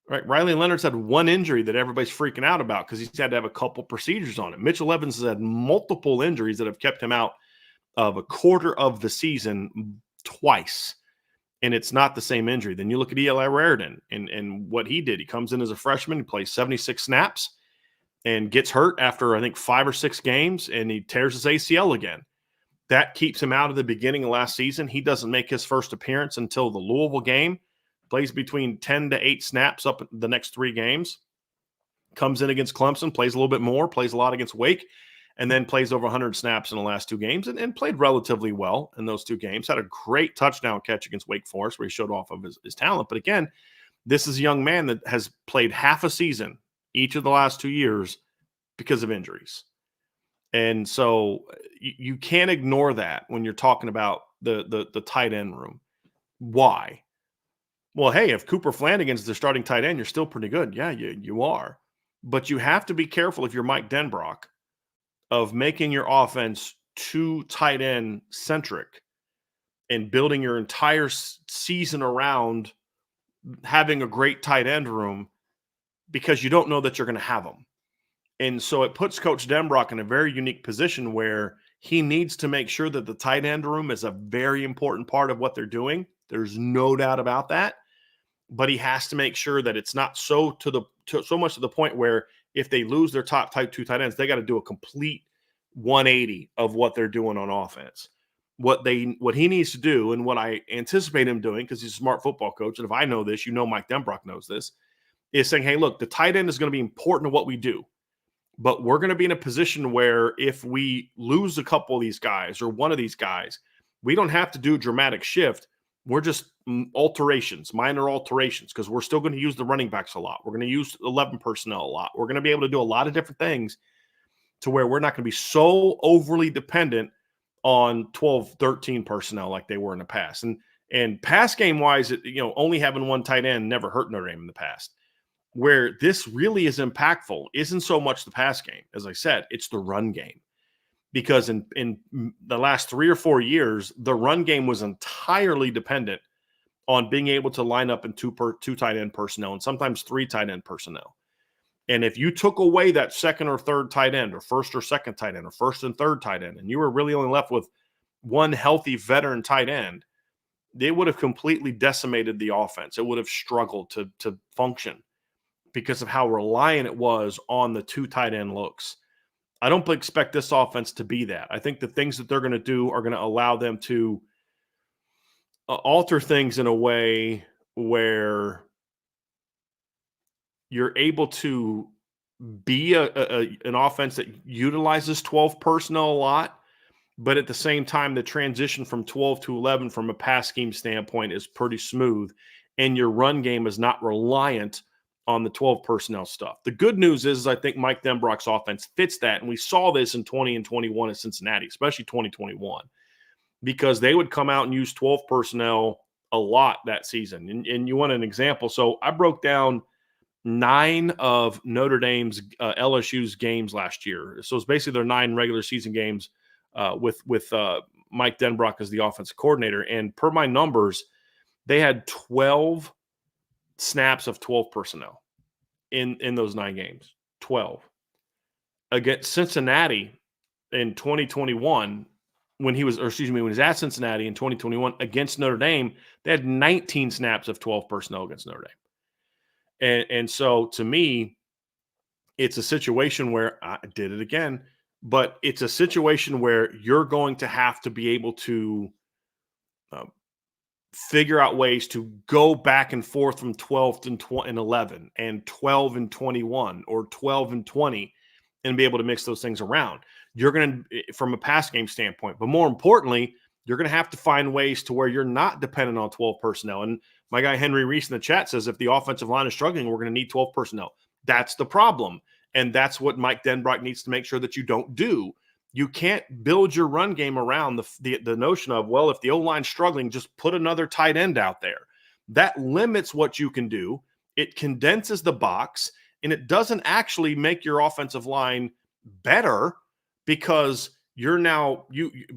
Right? Riley Leonard's had 1 injury that everybody's freaking out about because he's had to have a couple procedures on it. Mitchell Evans has had multiple injuries that have kept him out of a quarter of the season twice. And it's not the same injury. Then you look at Eli Raridan and what he did. He comes in as a freshman, he plays 76 snaps and gets hurt after, I think, 5 or 6 games, and he tears his ACL again. That keeps him out of the beginning of last season. He doesn't make his first appearance until the Louisville game, plays between 10 to 8 snaps up the next 3 games, comes in against Clemson, plays a little bit more, plays a lot against Wake, and then plays over 100 snaps in the last 2 games and played relatively well in those 2 games. Had a great touchdown catch against Wake Forest where he showed off of his talent. But again, this is a young man that has played half a season each of the last 2 years because of injuries. And so you can't ignore that when you're talking about the tight end room. Why? Well, hey, if Cooper Flanagan's the starting tight end, you're still pretty good. Yeah, you are. But you have to be careful if you're Mike Denbrock of making your offense too tight end centric and building your entire season around having a great tight end room because you don't know that you're going to have them. And so it puts Coach Denbrock in a very unique position where he needs to make sure that the tight end room is a very important part of what they're doing. There's no doubt about that. But he has to make sure that it's not so much to the point where if they lose their top two tight ends, they got to do a complete 180 of what they're doing on offense. What he needs to do, and what I anticipate him doing, because he's a smart football coach, and if I know this, Mike Denbrock knows this, is saying, hey, look, the tight end is going to be important to what we do. But we're going to be in a position where if we lose a couple of these guys or one of these guys, we don't have to do a dramatic shift. We're just alterations, minor alterations, because we're still going to use the running backs a lot. We're going to use 11 personnel a lot. We're going to be able to do a lot of different things to where we're not going to be so overly dependent on 12, 13 personnel like they were in the past. And pass game wise, only having one tight end never hurt Notre Dame in the past. Where this really is impactful isn't so much the pass game. As I said, it's the run game. Because in the last 3 or 4 years, the run game was entirely dependent on being able to line up in two tight end personnel and sometimes 3 tight end personnel. And if you took away that second or third tight end or first or second tight end or first and third tight end, and you were really only left with one healthy veteran tight end, they would have completely decimated the offense. It would have struggled to function because of how reliant it was on the 2 tight end looks. I don't expect this offense to be that. I think the things that they're going to do are going to allow them to alter things in a way where you're able to be an offense that utilizes 12 personnel a lot, but at the same time, the transition from 12 to 11 from a pass scheme standpoint is pretty smooth, and your run game is not reliant on the 12 personnel stuff. The good news is I think Mike Denbrock's offense fits that, and we saw this in 20 and 21 in Cincinnati, especially 2021, because they would come out and use 12 personnel a lot that season. And you want an example? So I broke down 9 of Notre Dame's LSU's games last year. So it's basically their 9 regular season games with Mike Denbrock as the offensive coordinator. And per my numbers, they had 12 snaps of 12 personnel in those 9 games. 12. Against Cincinnati in 2021, when he was at Cincinnati in 2021 against Notre Dame, they had 19 snaps of 12 personnel against Notre Dame. And so to me, it's a situation where I did it again, but it's a situation where you're going to have to be able to figure out ways to go back and forth from 12 and 11 and 12 and 21 or 12 and 20 and be able to mix those things around. You're going to, from a pass game standpoint, but more importantly, you're going to have to find ways to where you're not dependent on 12 personnel. And my guy Henry Reese in the chat says if the offensive line is struggling, we're going to need 12 personnel. That's the problem. And that's what Mike Denbrock needs to make sure that you don't do. You can't build your run game around the notion of, well, if the O-line's struggling, just put another tight end out there. That limits what you can do. It condenses the box, and it doesn't actually make your offensive line better because you're now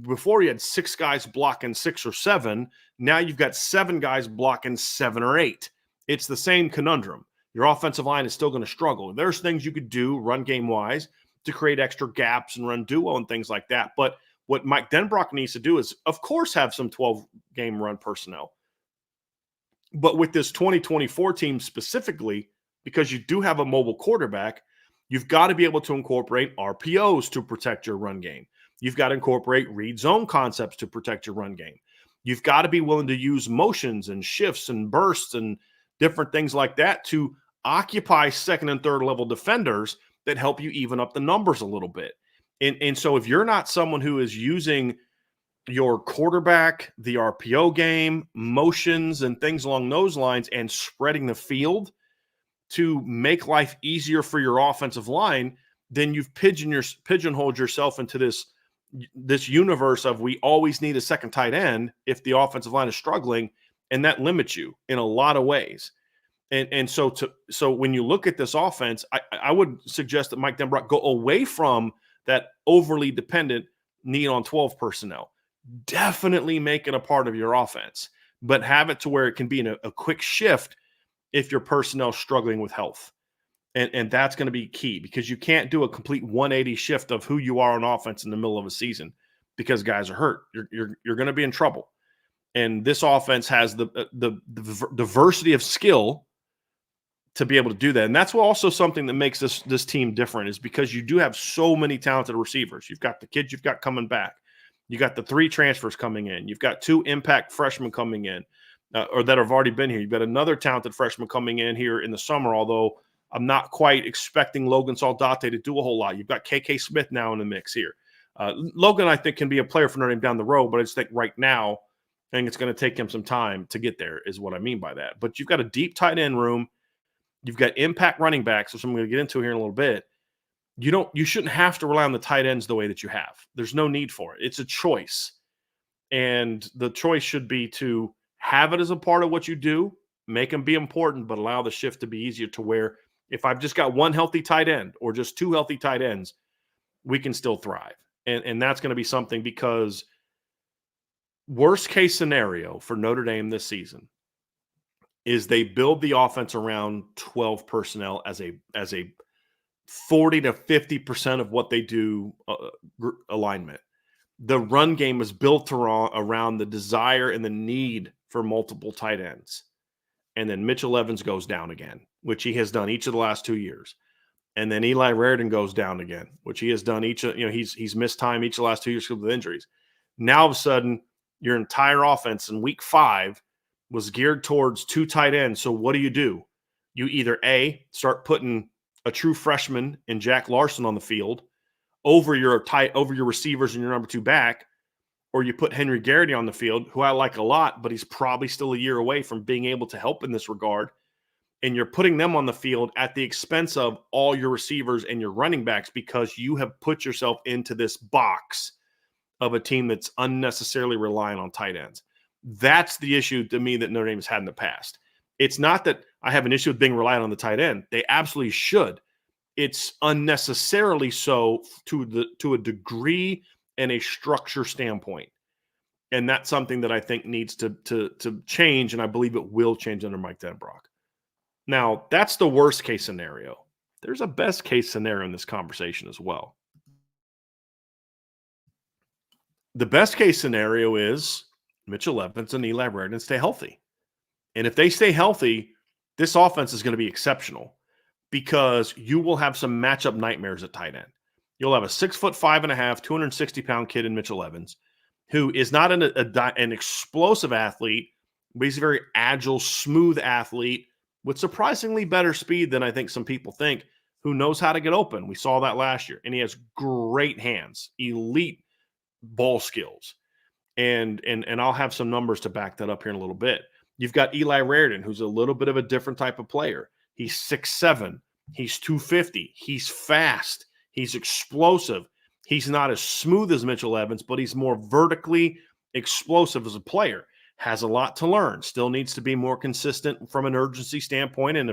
before you had 6 guys blocking 6 or 7. Now you've got 7 guys blocking 7 or 8. It's the same conundrum. Your offensive line is still going to struggle. There's things you could do run game wise to create extra gaps and run duo and things like that. But what Mike Denbrock needs to do is, of course, have some 12-game run personnel. But with this 2024 team specifically, because you do have a mobile quarterback, you've got to be able to incorporate RPOs to protect your run game. You've got to incorporate read zone concepts to protect your run game. You've got to be willing to use motions and shifts and bursts and different things like that to occupy second and third level defenders that help you even up the numbers a little bit. And so if you're not someone who is using your quarterback, the RPO game, motions and things along those lines and spreading the field to make life easier for your offensive line, then you've pigeonholed yourself into this universe of we always need a second tight end if the offensive line is struggling, and that limits you in a lot of ways. And so when you look at this offense, I would suggest that Mike Denbrock go away from that overly dependent need on 12 personnel. Definitely make it a part of your offense, but have it to where it can be in a quick shift if your personnel struggling with health. And that's going to be key because you can't do a complete 180 shift of who you are on offense in the middle of a season. because guys are hurt. You're going to be in trouble. And this offense has the diversity of skill to be able to do that. And that's also something that makes this team different, is because you do have so many talented receivers. You've got the kids you've got coming back. You got the 3 transfers coming in. You've got 2 impact freshmen coming in, or that have already been here. You've got another talented freshman coming in here in the summer, although I'm not quite expecting Logan Saldate to do a whole lot. You've got KK Smith now in the mix here. Logan, I think, can be a player for Notre Dame down the road, but I just think right now, I think it's going to take him some time to get there, is what I mean by that. But you've got a deep tight end room. You've got impact running backs, which I'm going to get into here in a little bit. You shouldn't have to rely on the tight ends the way that you have. There's no need for it. It's a choice. And the choice should be to have it as a part of what you do, make them be important, but allow the shift to be easier, to where if I've just got 1 healthy tight end or just 2 healthy tight ends, we can still thrive. And that's going to be something, because worst case scenario for Notre Dame this season is they build the offense around 12 personnel as a 40 to 50% of what they do alignment. The run game is built around the desire and the need for multiple tight ends. And then Mitchell Evans goes down again, which he has done each of the last 2 years. And then Eli Raridan goes down again, which he has done he's missed time each of the last 2 years because of injuries. Now, all of a sudden, your entire offense in week 5 was geared towards 2 tight ends. So what do? You either A, start putting a true freshman in Jack Larson on the field over your receivers and your number 2 back, or you put Henry Garrity on the field, who I like a lot, but he's probably still a year away from being able to help in this regard. And you're putting them on the field at the expense of all your receivers and your running backs, because you have put yourself into this box of a team that's unnecessarily relying on tight ends. That's the issue to me that Notre Dame has had in the past. It's not that I have an issue with being reliant on the tight end. They absolutely should. It's unnecessarily so to a degree and a structure standpoint. And that's something that I think needs to change, and I believe it will change under Mike Denbrock. Now, that's the worst case scenario. There's a best case scenario in this conversation as well. The best case scenario is Mitchell Evans and Eli Raridan stay healthy. And if they stay healthy, this offense is going to be exceptional, because you will have some matchup nightmares at tight end. You'll have a 6'5.5", 260-pound kid in Mitchell Evans, who is not an explosive athlete, but he's a very agile, smooth athlete with surprisingly better speed than I think some people think, who knows how to get open. We saw that last year. And he has great hands, elite ball skills. And I'll have some numbers to back that up here in a little bit. You've got Eli Raridan, who's a little bit of a different type of player. He's 6'7". He's 250. He's fast. He's explosive. He's not as smooth as Mitchell Evans, but he's more vertically explosive as a player. Has a lot to learn. Still needs to be more consistent from an urgency standpoint and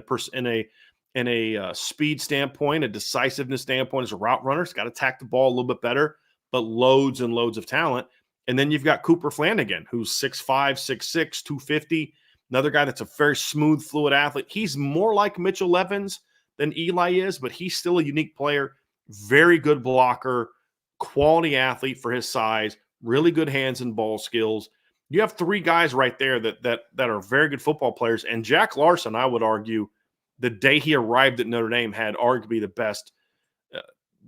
a speed standpoint, a decisiveness standpoint as a route runner. He's got to attack the ball a little bit better, but loads and loads of talent. And then you've got Cooper Flanagan, who's 6'5", 6'6", 250, another guy that's a very smooth, fluid athlete. He's more like Mitchell Evans than Eli is, but he's still a unique player, very good blocker, quality athlete for his size, really good hands and ball skills. You have 3 guys right there that are very good football players. And Jack Larson, I would argue, the day he arrived at Notre Dame, had arguably the best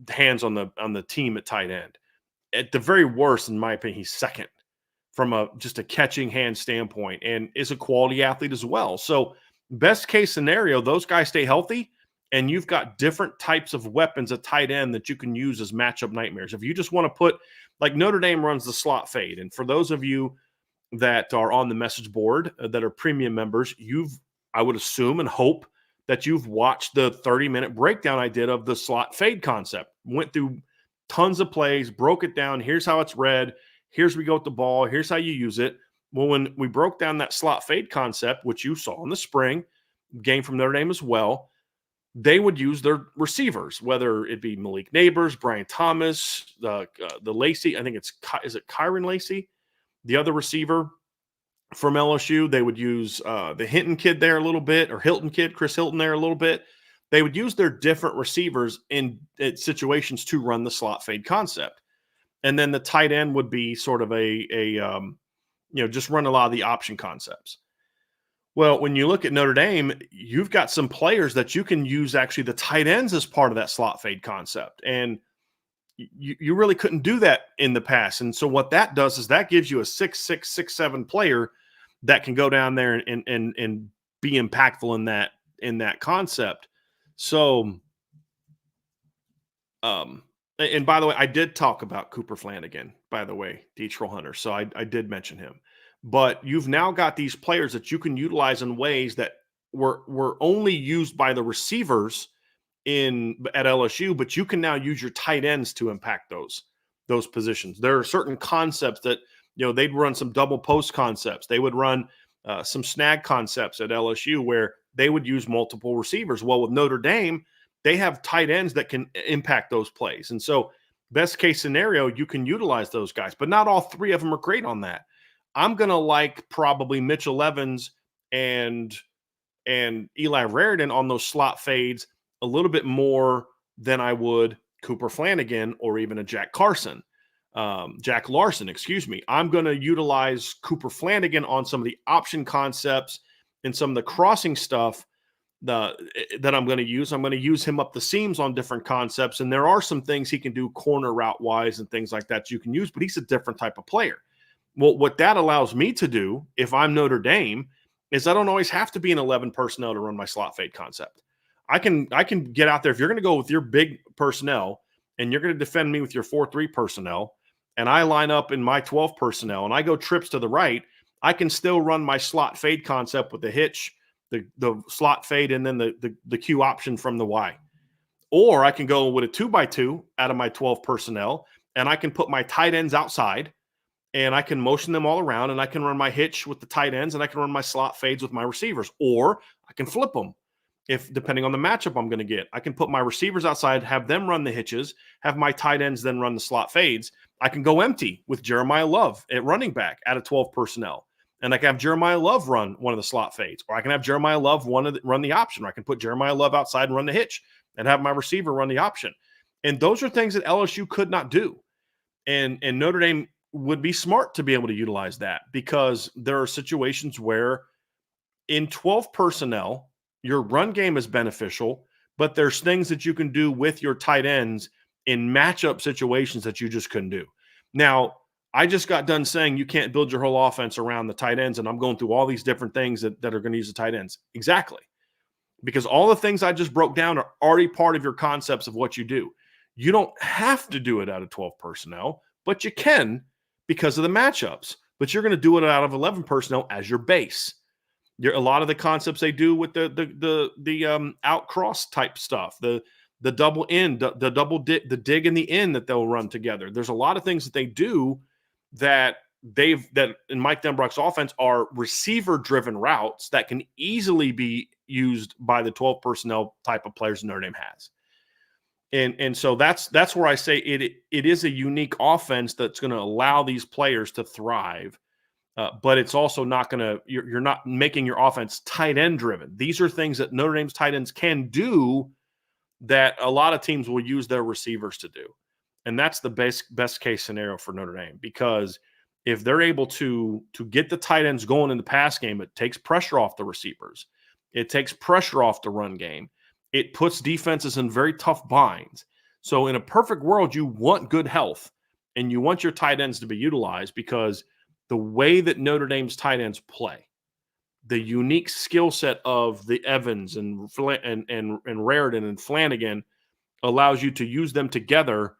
hands on the team at tight end. At the very worst, in my opinion, he's second from just a catching hand standpoint, and is a quality athlete as well. So best case scenario, those guys stay healthy, and you've got different types of weapons at tight end that you can use as matchup nightmares. If you just want to put, like Notre Dame runs the slot fade, and for those of you that are on the message board that are premium members, I would assume and hope that you've watched the 30-minute breakdown I did of the slot fade concept. Went through tons of plays, broke it down. Here's how it's read. Here's where we go with the ball. Here's how you use it. Well, when we broke down that slot fade concept, which you saw in the spring game from Notre Dame as well, they would use their receivers, whether it be Malik Neighbors, Bryan Thomas, the Lacey. I think is it Kyron Lacey, the other receiver from LSU. They would use the Hinton kid there a little bit, or Hilton kid, Chris Hilton there a little bit. They would use their different receivers in situations to run the slot fade concept. And then the tight end would be sort of just run a lot of the option concepts. Well, when you look at Notre Dame, you've got some players that you can use actually the tight ends as part of that slot fade concept. And you really couldn't do that in the past. And so what that does is that gives you a 6'6", 6'7" player that can go down there and be impactful in that concept. So, and by the way, I did talk about Cooper Flanagan, by the way, the Troll Hunter. So I did mention him. But you've now got these players that you can utilize in ways that were only used by the receivers at LSU, but you can now use your tight ends to impact those positions. There are certain concepts that, they'd run some double post concepts. They would run some snag concepts at LSU where they would use multiple receivers. Well, with Notre Dame, they have tight ends that can impact those plays. And so best case scenario, you can utilize those guys, but not all three of them are great on that. I'm going to like probably Mitchell Evans and Eli Raridan on those slot fades a little bit more than I would Cooper Flanagan or even a Jack Larson, excuse me. I'm going to utilize Cooper Flanagan on some of the option concepts and some of the crossing stuff that I'm going to use. I'm going to use him up the seams on different concepts. And there are some things he can do corner route wise and things like that you can use, but he's a different type of player. Well, what that allows me to do if I'm Notre Dame is I don't always have to be an 11 personnel to run my slot fade concept. I can get out there. If you're going to go with your big personnel and you're going to defend me with your 4-3 personnel, and I line up in my 12 personnel and I go trips to the right, I can still run my slot fade concept with the hitch, the slot fade, and then the Q option from the Y. Or I can go with a 2x2 out of my 12 personnel, and I can put my tight ends outside, and I can motion them all around, and I can run my hitch with the tight ends, and I can run my slot fades with my receivers. Or I can flip them. Depending on the matchup I'm going to get, I can put my receivers outside, have them run the hitches, have my tight ends then run the slot fades. I can go empty with Jeremiah Love at running back out of 12 personnel. And I can have Jeremiah Love run one of the slot fades, or I can have Jeremiah Love run the option, or I can put Jeremiah Love outside and run the hitch and have my receiver run the option. And those are things that LSU could not do. And Notre Dame would be smart to be able to utilize that, because there are situations where in 12 personnel, your run game is beneficial, but there's things that you can do with your tight ends in matchup situations that you just couldn't do. Now, I just got done saying you can't build your whole offense around the tight ends, and I'm going through all these different things that are going to use the tight ends. Exactly. Because all the things I just broke down are already part of your concepts of what you do. You don't have to do it out of 12 personnel, but you can because of the matchups. But you're going to do it out of 11 personnel as your base. A lot of the concepts they do with the out cross type stuff, the double in, the dig in the in that they'll run together. There's a lot of things that they do that in Mike Denbrock's offense are receiver driven routes that can easily be used by the 12 personnel type of players Notre Dame has. And so that's where I say it is a unique offense that's going to allow these players to thrive. But it's also not going to, you're not making your offense tight end driven. These are things that Notre Dame's tight ends can do that a lot of teams will use their receivers to do. And that's the best case scenario for Notre Dame, because if they're able to get the tight ends going in the pass game, it takes pressure off the receivers. It takes pressure off the run game. It puts defenses in very tough binds. So in a perfect world, you want good health and you want your tight ends to be utilized, because the way that Notre Dame's tight ends play, the unique skill set of the Evans and Raridan and Flanagan allows you to use them together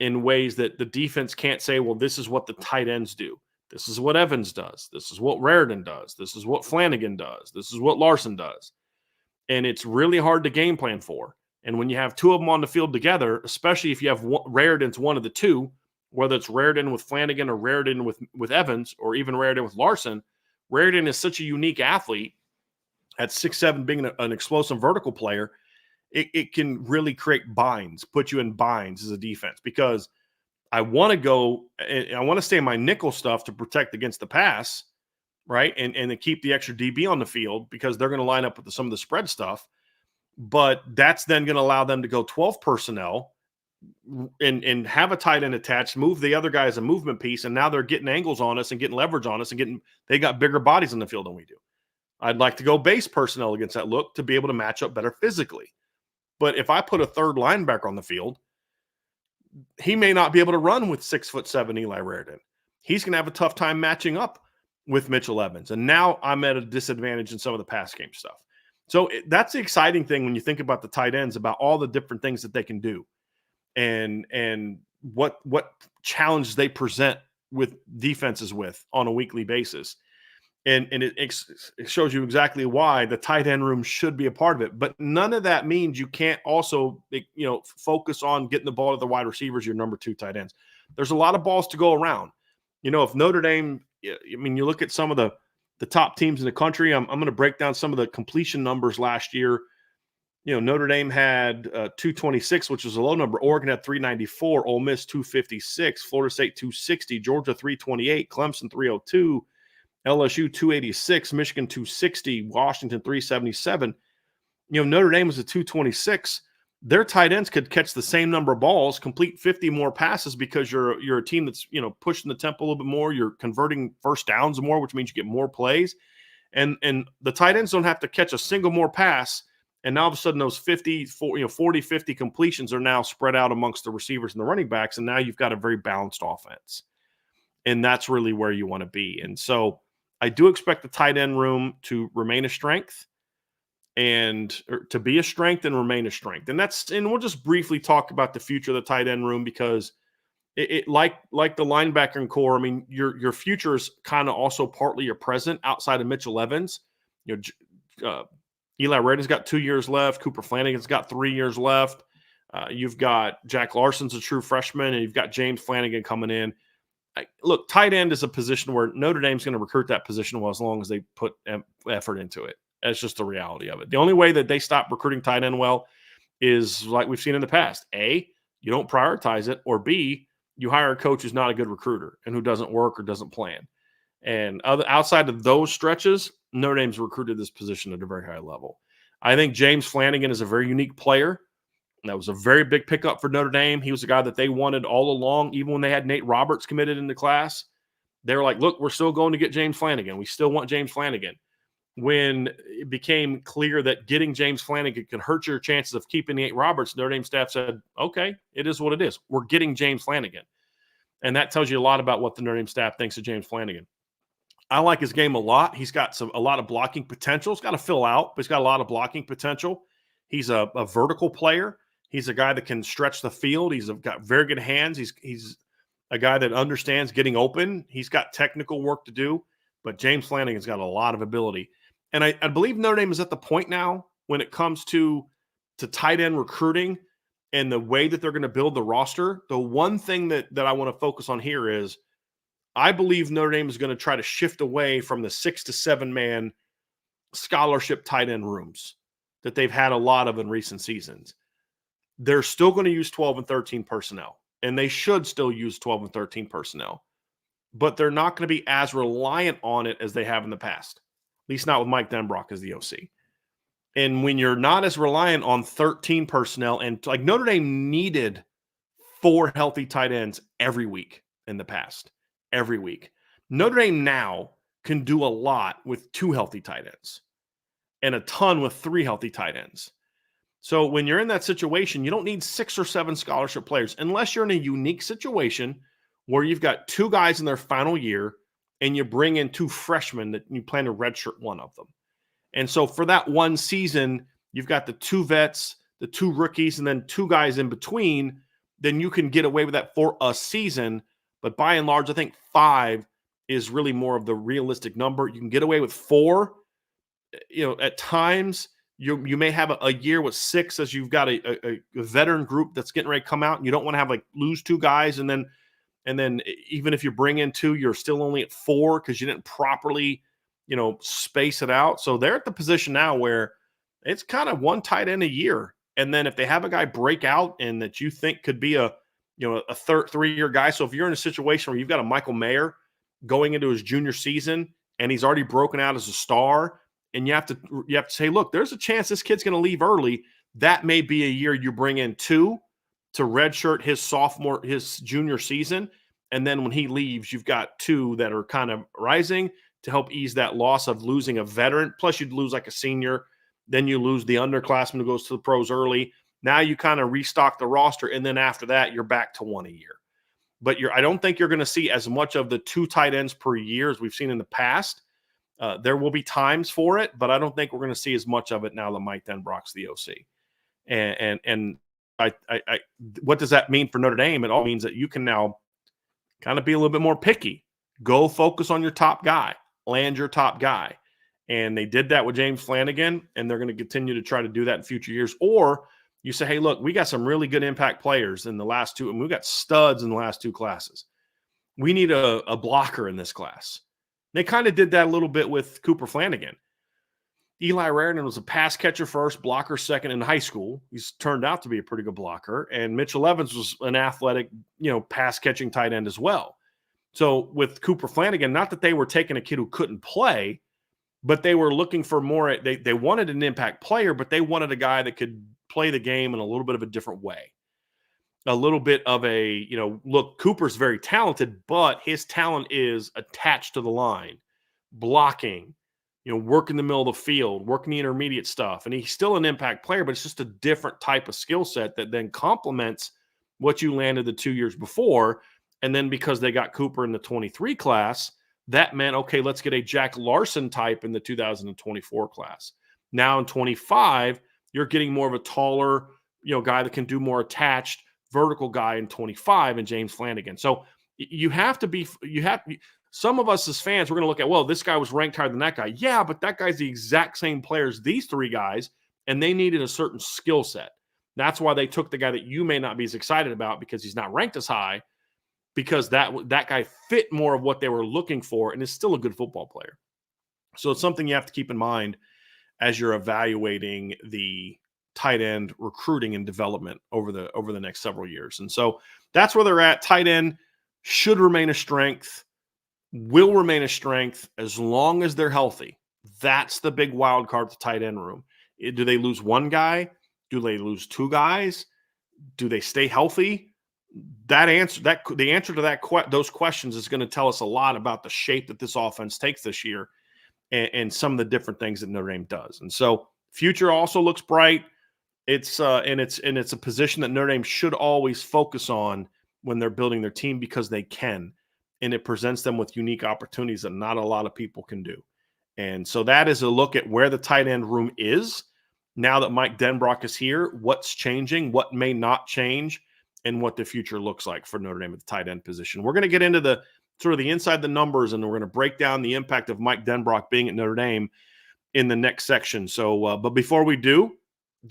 in ways that the defense can't say, well, this is what the tight ends do. This is what Evans does. This is what Raridan does. This is what Flanagan does. This is what Larson does. And it's really hard to game plan for. And when you have two of them on the field together, especially if you have Raridan's one of the two, whether it's Raridan with Flanagan or Raridan with Evans or even Raridan with Larson, Raridan is such a unique athlete at 6'7", being an explosive vertical player. It can really create binds, put you in binds as a defense, because I want to stay in my nickel stuff to protect against the pass, right? And to keep the extra DB on the field, because they're going to line up with some of the spread stuff. But that's then going to allow them to go 12 personnel, and have a tight end attached, move the other guy as a movement piece, and now they're getting angles on us and getting leverage on us and they got bigger bodies in the field than we do. I'd like to go base personnel against that look to be able to match up better physically. But if I put a third linebacker on the field, he may not be able to run with 6'7" Eli Raridon. He's going to have a tough time matching up with Mitchell Evans. And now I'm at a disadvantage in some of the pass game stuff. So that's the exciting thing when you think about the tight ends, about all the different things that they can do and what challenges they present with defenses with on a weekly basis. And it shows you exactly why the tight end room should be a part of it. But none of that means you can't also, focus on getting the ball to the wide receivers, your number 2 tight ends. There's a lot of balls to go around. If Notre Dame, you look at some of the top teams in the country, I'm going to break down some of the completion numbers last year. Notre Dame had 226, which was a low number. Oregon had 394, Ole Miss 256, Florida State 260, Georgia 328, Clemson 302, LSU 286, Michigan 260, Washington 377. Notre Dame was at 226. Their tight ends could catch the same number of balls, complete 50 more passes because you're a team that's pushing the tempo a little bit more. You're converting first downs more, which means you get more plays. And the tight ends don't have to catch a single more pass. And now all of a sudden those 40, 50 completions are now spread out amongst the receivers and the running backs. And now you've got a very balanced offense. And that's really where you want to be. And so I do expect the tight end room to remain a strength and to be a strength and remain a strength. And we'll just briefly talk about the future of the tight end room because it like the linebacker core. I mean, your future is kind of also partly your present outside of Mitchell Evans. Eli Raridon's got 2 years left. Cooper Flanagan's got 3 years left. You've got Jack Larson's a true freshman, and you've got James Flanagan coming in. Look, tight end is a position where Notre Dame's going to recruit that position well as long as they put effort into it. That's just the reality of it. The only way that they stop recruiting tight end well is like we've seen in the past. A, you don't prioritize it, or B, you hire a coach who's not a good recruiter and who doesn't work or doesn't plan. And outside of those stretches, Notre Dame's recruited this position at a very high level. I think James Flanagan is a very unique player. That was a very big pickup for Notre Dame. He was a guy that they wanted all along, even when they had Nate Roberts committed into class. They were like, look, we're still going to get James Flanagan. We still want James Flanagan. When it became clear that getting James Flanagan can hurt your chances of keeping Nate Roberts, Notre Dame staff said, okay, it is what it is. We're getting James Flanagan. And that tells you a lot about what the Notre Dame staff thinks of James Flanagan. I like his game a lot. He's got a lot of blocking potential. He's got to fill out, but he's got a lot of blocking potential. He's a vertical player. He's a guy that can stretch the field. He's got very good hands. He's a guy that understands getting open. He's got technical work to do, but James Flanagan's got a lot of ability. And I believe Notre Dame is at the point now when it comes to tight end recruiting and the way that they're going to build the roster. The one thing that I want to focus on here is I believe Notre Dame is going to try to shift away from the 6 to 7 man scholarship tight end rooms that they've had a lot of in recent seasons. They're still going to use 12 and 13 personnel, and they should still use 12 and 13 personnel, but they're not going to be as reliant on it as they have in the past, at least not with Mike Denbrock as the OC. And when you're not as reliant on 13 personnel, and like Notre Dame needed 4 healthy tight ends every week in the past, every week. Notre Dame now can do a lot with 2 healthy tight ends and a ton with 3 healthy tight ends. So when you're in that situation, you don't need 6 or 7 scholarship players unless you're in a unique situation where you've got 2 guys in their final year and you bring in 2 freshmen that you plan to redshirt one of them. And so for that one season, you've got the 2 vets, the 2 rookies, and then 2 guys in between. Then you can get away with that for a season. But by and large, I think 5 is really more of the realistic number. You can get away with 4. At times you may have a year with 6 as you've got a veteran group that's getting ready to come out, and you don't want to have lose 2 guys, and then even if you bring in 2, you're still only at 4 because you didn't properly space it out. So they're at the position now where it's kind of 1 tight end a year, and then if they have a guy break out and that you think could be a 3-year guy. So if you're in a situation where you've got a Michael Mayer going into his junior season and he's already broken out as a star, and you have to say, look, there's a chance this kid's going to leave early. That may be a year you bring in 2 to redshirt his junior season. And then when he leaves, you've got 2 that are kind of rising to help ease that loss of losing a veteran. Plus, you'd lose like a senior. Then you lose the underclassman who goes to the pros early. Now you kind of restock the roster. And then after that, you're back to 1 a year. But I don't think you're going to see as much of the 2 tight ends per year as we've seen in the past. There will be times for it, but I don't think we're going to see as much of it now that Mike Denbrock's the OC. And I what does that mean for Notre Dame? It all means that you can now kind of be a little bit more picky. Go focus on your top guy, land your top guy. And they did that with James Flanagan, and they're going to continue to try to do that in future years. Or you say, hey, look, we got some really good impact players in the last 2, and we've got studs in the last 2 classes. We need a blocker in this class. They kind of did that a little bit with Cooper Flanagan. Eli Raritan was a pass catcher first, blocker second in high school. He's turned out to be a pretty good blocker. And Mitchell Evans was an athletic, pass catching tight end as well. So with Cooper Flanagan, not that they were taking a kid who couldn't play, but they were looking for more. They wanted an impact player, but they wanted a guy that could play the game in a little bit of a different way. A little bit of a, look, Cooper's very talented, but his talent is attached to the line, blocking, work in the middle of the field, working the intermediate stuff. And he's still an impact player, but it's just a different type of skill set that then complements what you landed the 2 years before. And then because they got Cooper in the 23 class, that meant, okay, let's get a Jack Larson type in the 2024 class. Now in 25, you're getting more of a taller, guy that can do more attached, vertical guy in 25 and James Flanagan. So some of us as fans, we're going to look at, well, this guy was ranked higher than that guy. Yeah, but that guy's the exact same player as these 3 guys, and they needed a certain skill set. That's why they took the guy that you may not be as excited about because he's not ranked as high, because that guy fit more of what they were looking for and is still a good football player. So it's something you have to keep in mind as you're evaluating the tight end recruiting and development over the next several years. And so that's where they're at. Tight end should remain a strength, will remain a strength as long as they're healthy. That's the big wild card at the tight end room. Do they lose 1 guy? Do they lose 2 guys? Do they stay healthy? The answer to those questions is going to tell us a lot about the shape that this offense takes this year and some of the different things that Notre Dame does. And so future also looks bright. It's a position that Notre Dame should always focus on when they're building their team because they can, and it presents them with unique opportunities that not a lot of people can do. And so that is a look at where the tight end room is now that Mike Denbrock is here, what's changing, what may not change, and what the future looks like for Notre Dame at the tight end position. We're going to get into the sort of the inside the numbers, and we're going to break down the impact of Mike Denbrock being at Notre Dame in the next section. So, but before we do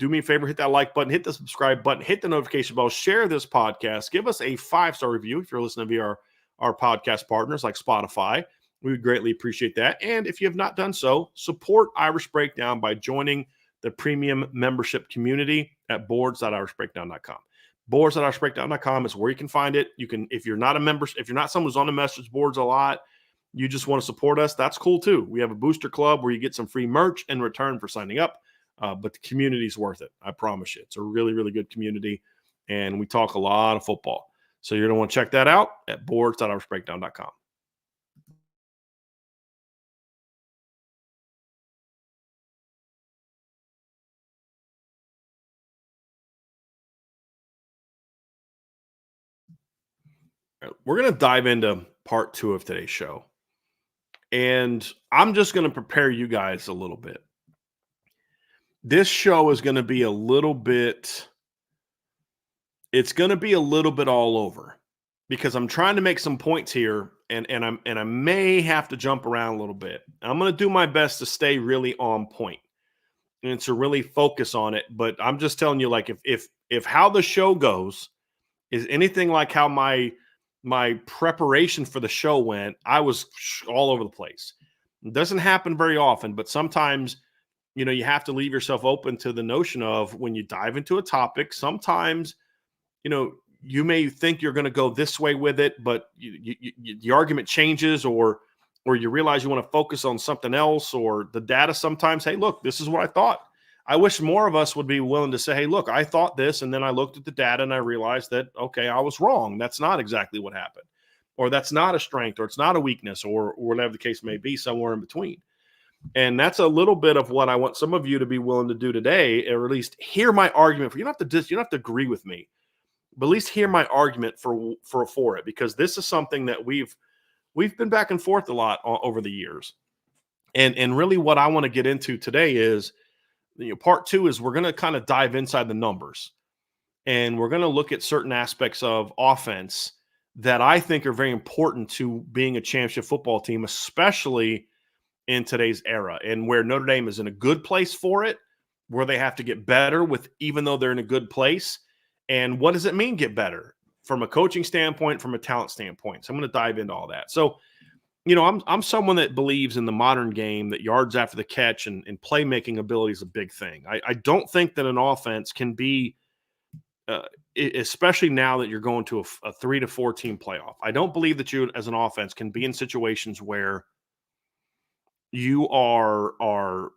me a favor, hit that like button, hit the subscribe button, hit the notification bell, share this podcast, give us a 5-star review if you're listening via our podcast partners like Spotify. We would greatly appreciate that. And if you have not done so, support Irish Breakdown by joining the premium membership community at boards.irishbreakdown.com. Boards.irishbreakdown.com is where you can find it. You can, if you're not a member, if you're not someone who's on the message boards a lot, you just want to support us, that's cool too. We have a booster club where you get some free merch in return for signing up. But the community's worth it. I promise you. It's a really, really good community. And we talk a lot of football. So you're going to want to check that out at boards.irishbreakdown.com. We're going to dive into part 2 of today's show. And I'm just going to prepare you guys a little bit. This show is going to be a little bit all over because I'm trying to make some points here and I may have to jump around a little bit. I'm going to do my best to stay really on point and to really focus on it. But I'm just telling you, like, if how the show goes is anything like how my preparation for the show went, I was all over the place. It doesn't happen very often, but sometimes, you have to leave yourself open to the notion of when you dive into a topic, sometimes, you may think you're going to go this way with it, but the argument changes or you realize you want to focus on something else or the data sometimes, hey, look, this is what I thought. I wish more of us would be willing to say, hey, look, I thought this, and then I looked at the data and I realized that, okay, I was wrong. That's not exactly what happened, or that's not a strength, or it's not a weakness, or whatever the case may be, somewhere in between. And that's a little bit of what I want some of you to be willing to do today, or at least hear my argument for. You don't have to agree with me, but at least hear my argument for it, because this is something that we've been back and forth a lot over the years. And really what I want to get into today is, part two is we're going to kind of dive inside the numbers, and we're going to look at certain aspects of offense that I think are very important to being a championship football team, especially in today's era, and where Notre Dame is in a good place for it, where they have to get better with, even though they're in a good place. And what does it mean get better from a coaching standpoint, from a talent standpoint? So I'm going to dive into all that. So, I'm someone that believes in the modern game that yards after the catch and playmaking ability is a big thing. I don't think that an offense can be, especially now that you're going to a 3 to 4 team playoff. I don't believe that you as an offense can be in situations where you are I'm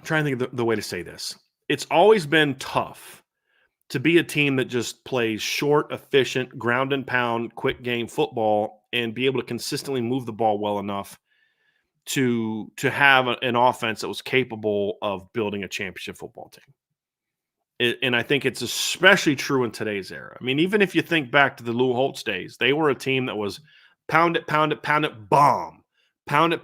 trying to think of the way to say this. It's always been tough to be a team that just plays short, efficient, ground and pound, quick game football and be able to consistently move the ball well enough to have an offense that was capable of building a championship football team. And I think it's especially true in today's era. I mean, even if you think back to the Lou Holtz days, they were a team that was pound it, bomb. Pound it,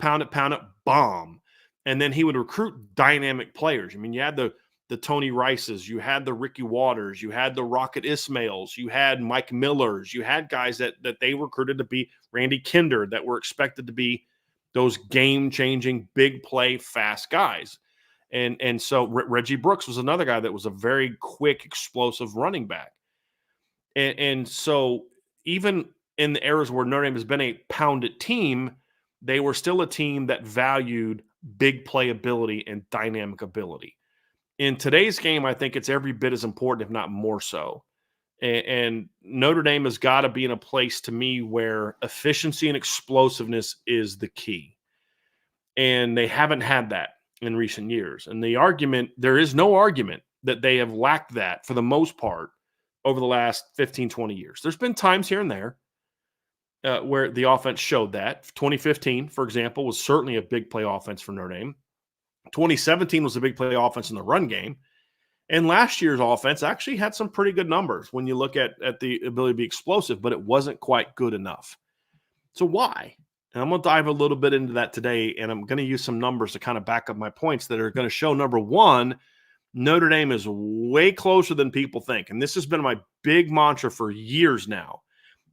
bomb. And then he would recruit dynamic players. I mean, you had the Tony Rices, you had the Ricky Waters, you had the Rocket Ismails, you had Mike Millers, you had guys that they recruited to be Randy Kinder, that were expected to be those game-changing, big play, fast guys. And so Reggie Brooks was another guy that was a very quick, explosive running back. And so even in the eras where Notre Dame has been a pounded team, they were still a team that valued big playability and dynamic ability. In today's game, I think it's every bit as important, if not more so. And Notre Dame has got to be in a place, to me, where efficiency and explosiveness is the key. And they haven't had that in recent years. And there is no argument that they have lacked that for the most part over the last 15, 20 years. There's been times here and there where the offense showed that. 2015, for example, was certainly a big play offense for Notre Dame. 2017 was a big play offense in the run game. And last year's offense actually had some pretty good numbers when you look at the ability to be explosive, but it wasn't quite good enough. So why? And I'm going to dive a little bit into that today, and I'm going to use some numbers to kind of back up my points that are going to show, number one, Notre Dame is way closer than people think. And this has been my big mantra for years now,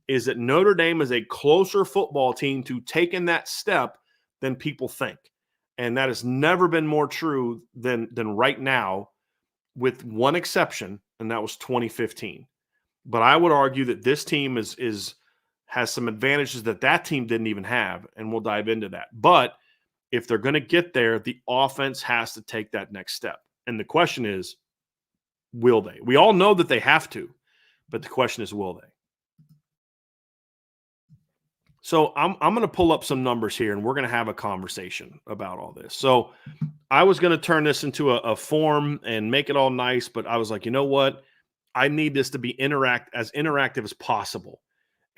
is that Notre Dame is a closer football team to taking that step than people think. And that has never been more true than right now, with one exception, and that was 2015. But I would argue that this team has some advantages that team didn't even have, and we'll dive into that. But if they're going to get there, the offense has to take that next step. And the question is, will they? We all know that they have to, but the question is, will they? So I'm going to pull up some numbers here, and we're going to have a conversation about all this. So I was going to turn this into a form and make it all nice, but I was like, you know what? I need this to be as interactive as possible.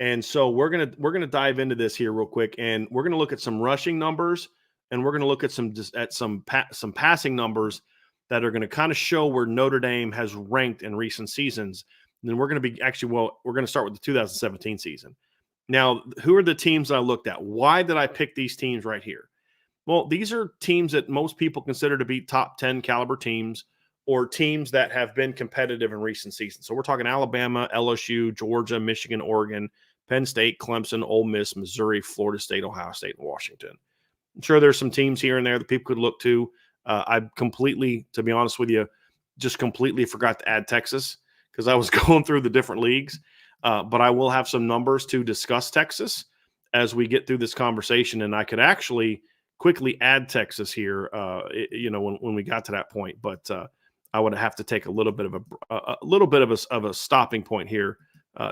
And so we're gonna dive into this here real quick, and we're gonna look at some rushing numbers, and we're gonna look at some passing numbers that are gonna kind of show where Notre Dame has ranked in recent seasons. And then we're gonna start with the 2017 season. Now, who are the teams I looked at? Why did I pick these teams right here? Well, these are teams that most people consider to be top 10 caliber teams, or teams that have been competitive in recent seasons. So we're talking Alabama, LSU, Georgia, Michigan, Oregon, Penn State, Clemson, Ole Miss, Missouri, Florida State, Ohio State, and Washington. I'm sure there's some teams here and there that people could look to. I completely, to be honest with you, just completely forgot to add Texas because I was going through the different leagues. But I will have some numbers to discuss Texas as we get through this conversation, and I could actually quickly add Texas here, when we got to that point. But I would have to take a little bit of a stopping point here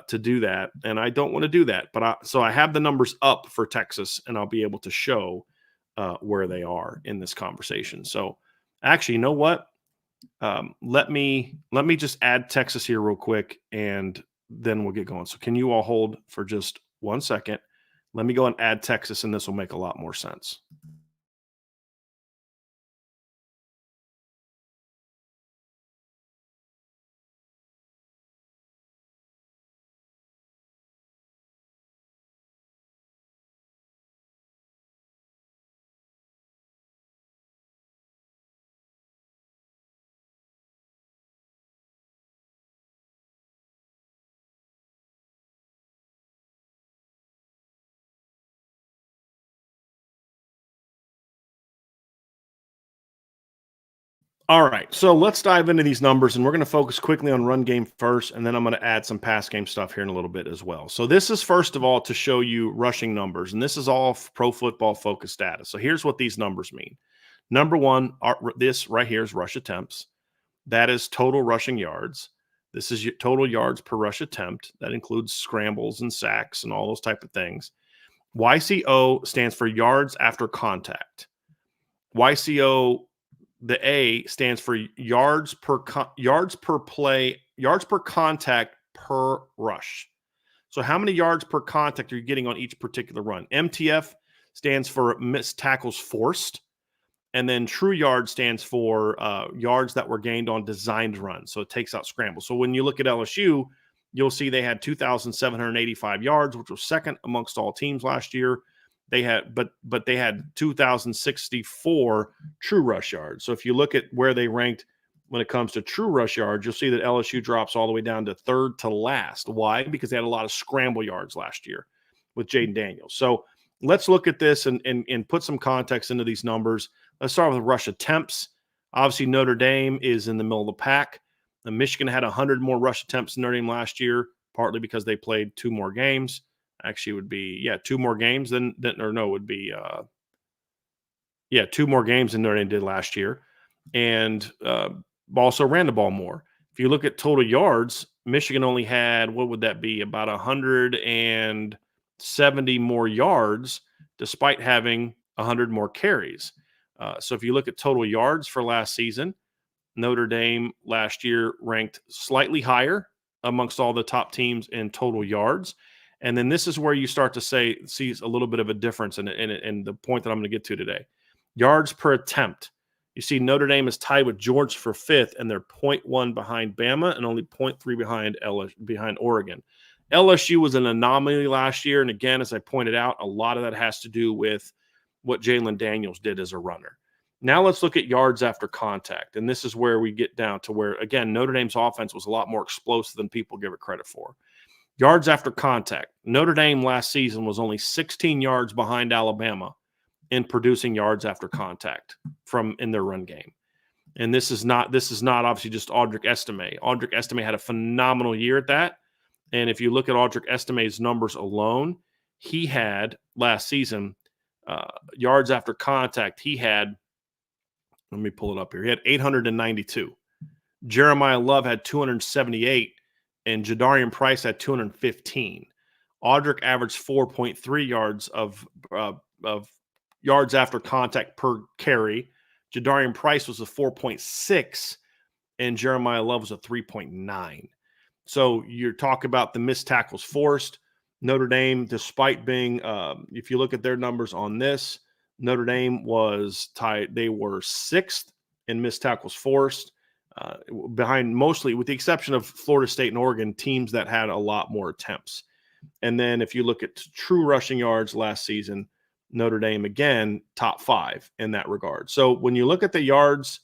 to do that, and I don't want to do that. But so I have the numbers up for Texas, and I'll be able to show where they are in this conversation. So actually, you know what? Let me just add Texas here real quick, and then we'll get going. So can you all hold for just 1 second? Let me go and add Texas, and this will make a lot more sense. All right, so let's dive into these numbers, and we're going to focus quickly on run game first, and then I'm going to add some pass game stuff here in a little bit as well. So this is first of all to show you rushing numbers, and this is all Pro Football Focus data. So here's what these numbers mean. Number one, this right here is rush attempts. That is total rushing yards. This is your total yards per rush attempt. That includes scrambles and sacks and all those type of things. YCO stands for yards after contact. YCO, the A stands for yards per contact per rush. So how many yards per contact are you getting on each particular run? MTF stands for missed tackles forced. And then true yard stands for yards that were gained on designed runs. So it takes out scrambles. So when you look at LSU, you'll see they had 2,785 yards, which was second amongst all teams last year. They had, but they had 2,064 true rush yards. So if you look at where they ranked when it comes to true rush yards, you'll see that LSU drops all the way down to third to last. Why? Because they had a lot of scramble yards last year with Jaden Daniels. So let's look at this and put some context into these numbers. Let's start with rush attempts. Obviously, Notre Dame is in the middle of the pack. Michigan had 100 more rush attempts than Notre Dame last year, partly because they played 2 more games. Actually, it would be, 2 more games than 2 more games than Notre Dame did last year. And also ran the ball more. If you look at total yards, Michigan only had, what would that be, about 170 more yards, despite having 100 more carries. So if you look at total yards for last season, Notre Dame last year ranked slightly higher amongst all the top teams in total yards. And then this is where you start to see a little bit of a difference in the point that I'm going to get to today. Yards per attempt. You see Notre Dame is tied with Georgia for 5th, and they're 0.1 behind Bama and only 0.3 behind Oregon. LSU was an anomaly last year, and again, as I pointed out, a lot of that has to do with what Jalen Daniels did as a runner. Now let's look at yards after contact, and this is where we get down to where, again, Notre Dame's offense was a lot more explosive than people give it credit for. Yards after contact. Notre Dame last season was only 16 yards behind Alabama in producing yards after contact in their run game. And this is not obviously just Audric Estime. Audric Estime had a phenomenal year at that. And if you look at Audric Estime's numbers alone, he had last season yards after contact. He had, let me pull it up here. He had 892. Jeremiah Love had 278. And Jadarian Price had 215. Audric averaged 4.3 yards of yards after contact per carry. Jadarian Price was a 4.6, and Jeremiah Love was a 3.9. So you're talking about the missed tackles forced. Notre Dame, despite being, if you look at their numbers on this, Notre Dame was tied. They were 6th in missed tackles forced. Behind mostly, with the exception of Florida State and Oregon, teams that had a lot more attempts. And then if you look at true rushing yards last season, Notre Dame, again, top 5 in that regard. So when you look at the yards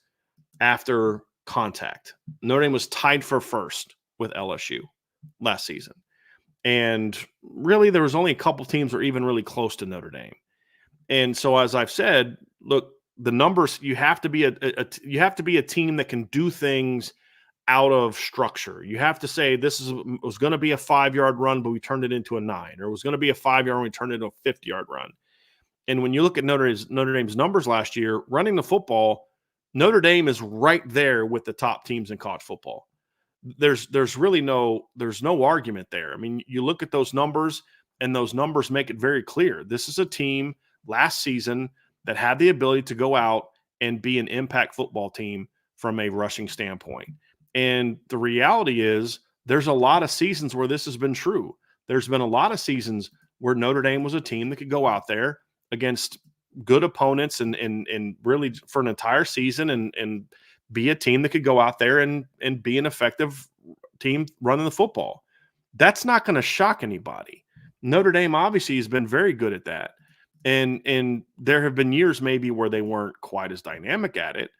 after contact, Notre Dame was tied for 1st with LSU last season. And really, there was only a couple teams that were even really close to Notre Dame. And so, as I've said, look, the numbers, you have to be a team that can do things out of structure. You have to say was going to be a 5-yard run, but we turned it into a 9, or it was going to be a 5-yard run, we turned it into a 50-yard run. And when you look at Notre Dame's numbers last year, running the football, Notre Dame is right there with the top teams in college football. There's no argument there. I mean, you look at those numbers, and those numbers make it very clear. This is a team last season that have the ability to go out and be an impact football team from a rushing standpoint. And the reality is there's a lot of seasons where this has been true. There's been a lot of seasons where Notre Dame was a team that could go out there against good opponents and really for an entire season and be a team that could go out there and be an effective team running the football. That's not going to shock anybody. Notre Dame obviously has been very good at that. And there have been years maybe where they weren't quite as dynamic at it,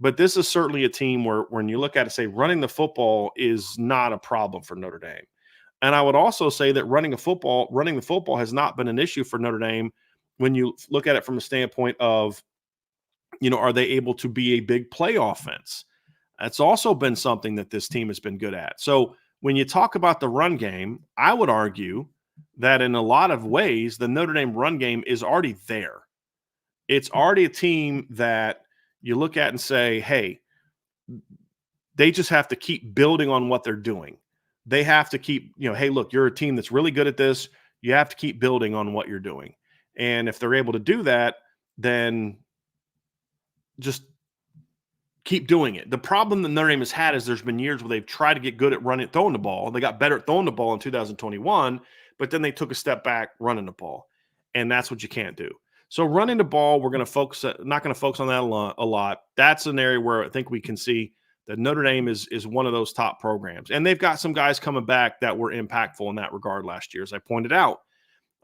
but this is certainly a team where when you look at it, say running the football is not a problem for Notre Dame. And I would also say that running the football has not been an issue for Notre Dame when you look at it from a standpoint of, are they able to be a big play offense? That's also been something that this team has been good at. So when you talk about the run game, I would argue that in a lot of ways, the Notre Dame run game is already there. It's already a team that you look at and say, hey, they just have to keep building on what they're doing. They have to keep, hey, look, you're a team that's really good at this. You have to keep building on what you're doing. And if they're able to do that, then just keep doing it. The problem that Notre Dame has had is there's been years where they've tried to get good at throwing the ball. They got better at throwing the ball in 2021, but then they took a step back running the ball. And that's what you can't do. So running the ball, we're going to not going to focus on that a lot. That's an area where I think we can see that Notre Dame is one of those top programs. And they've got some guys coming back that were impactful in that regard last year. As I pointed out,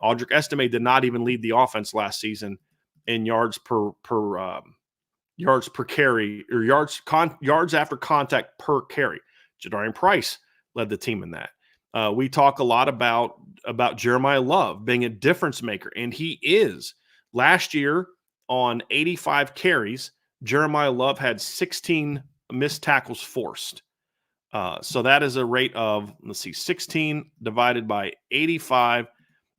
Audric Estime did not even lead the offense last season in yards per carry or yards after contact per carry. Jadarian Price led the team in that. We talk a lot about Jeremiah Love being a difference maker, and he is. Last year on 85 carries, Jeremiah Love had 16 missed tackles forced. So that is a rate of, 16 divided by 85.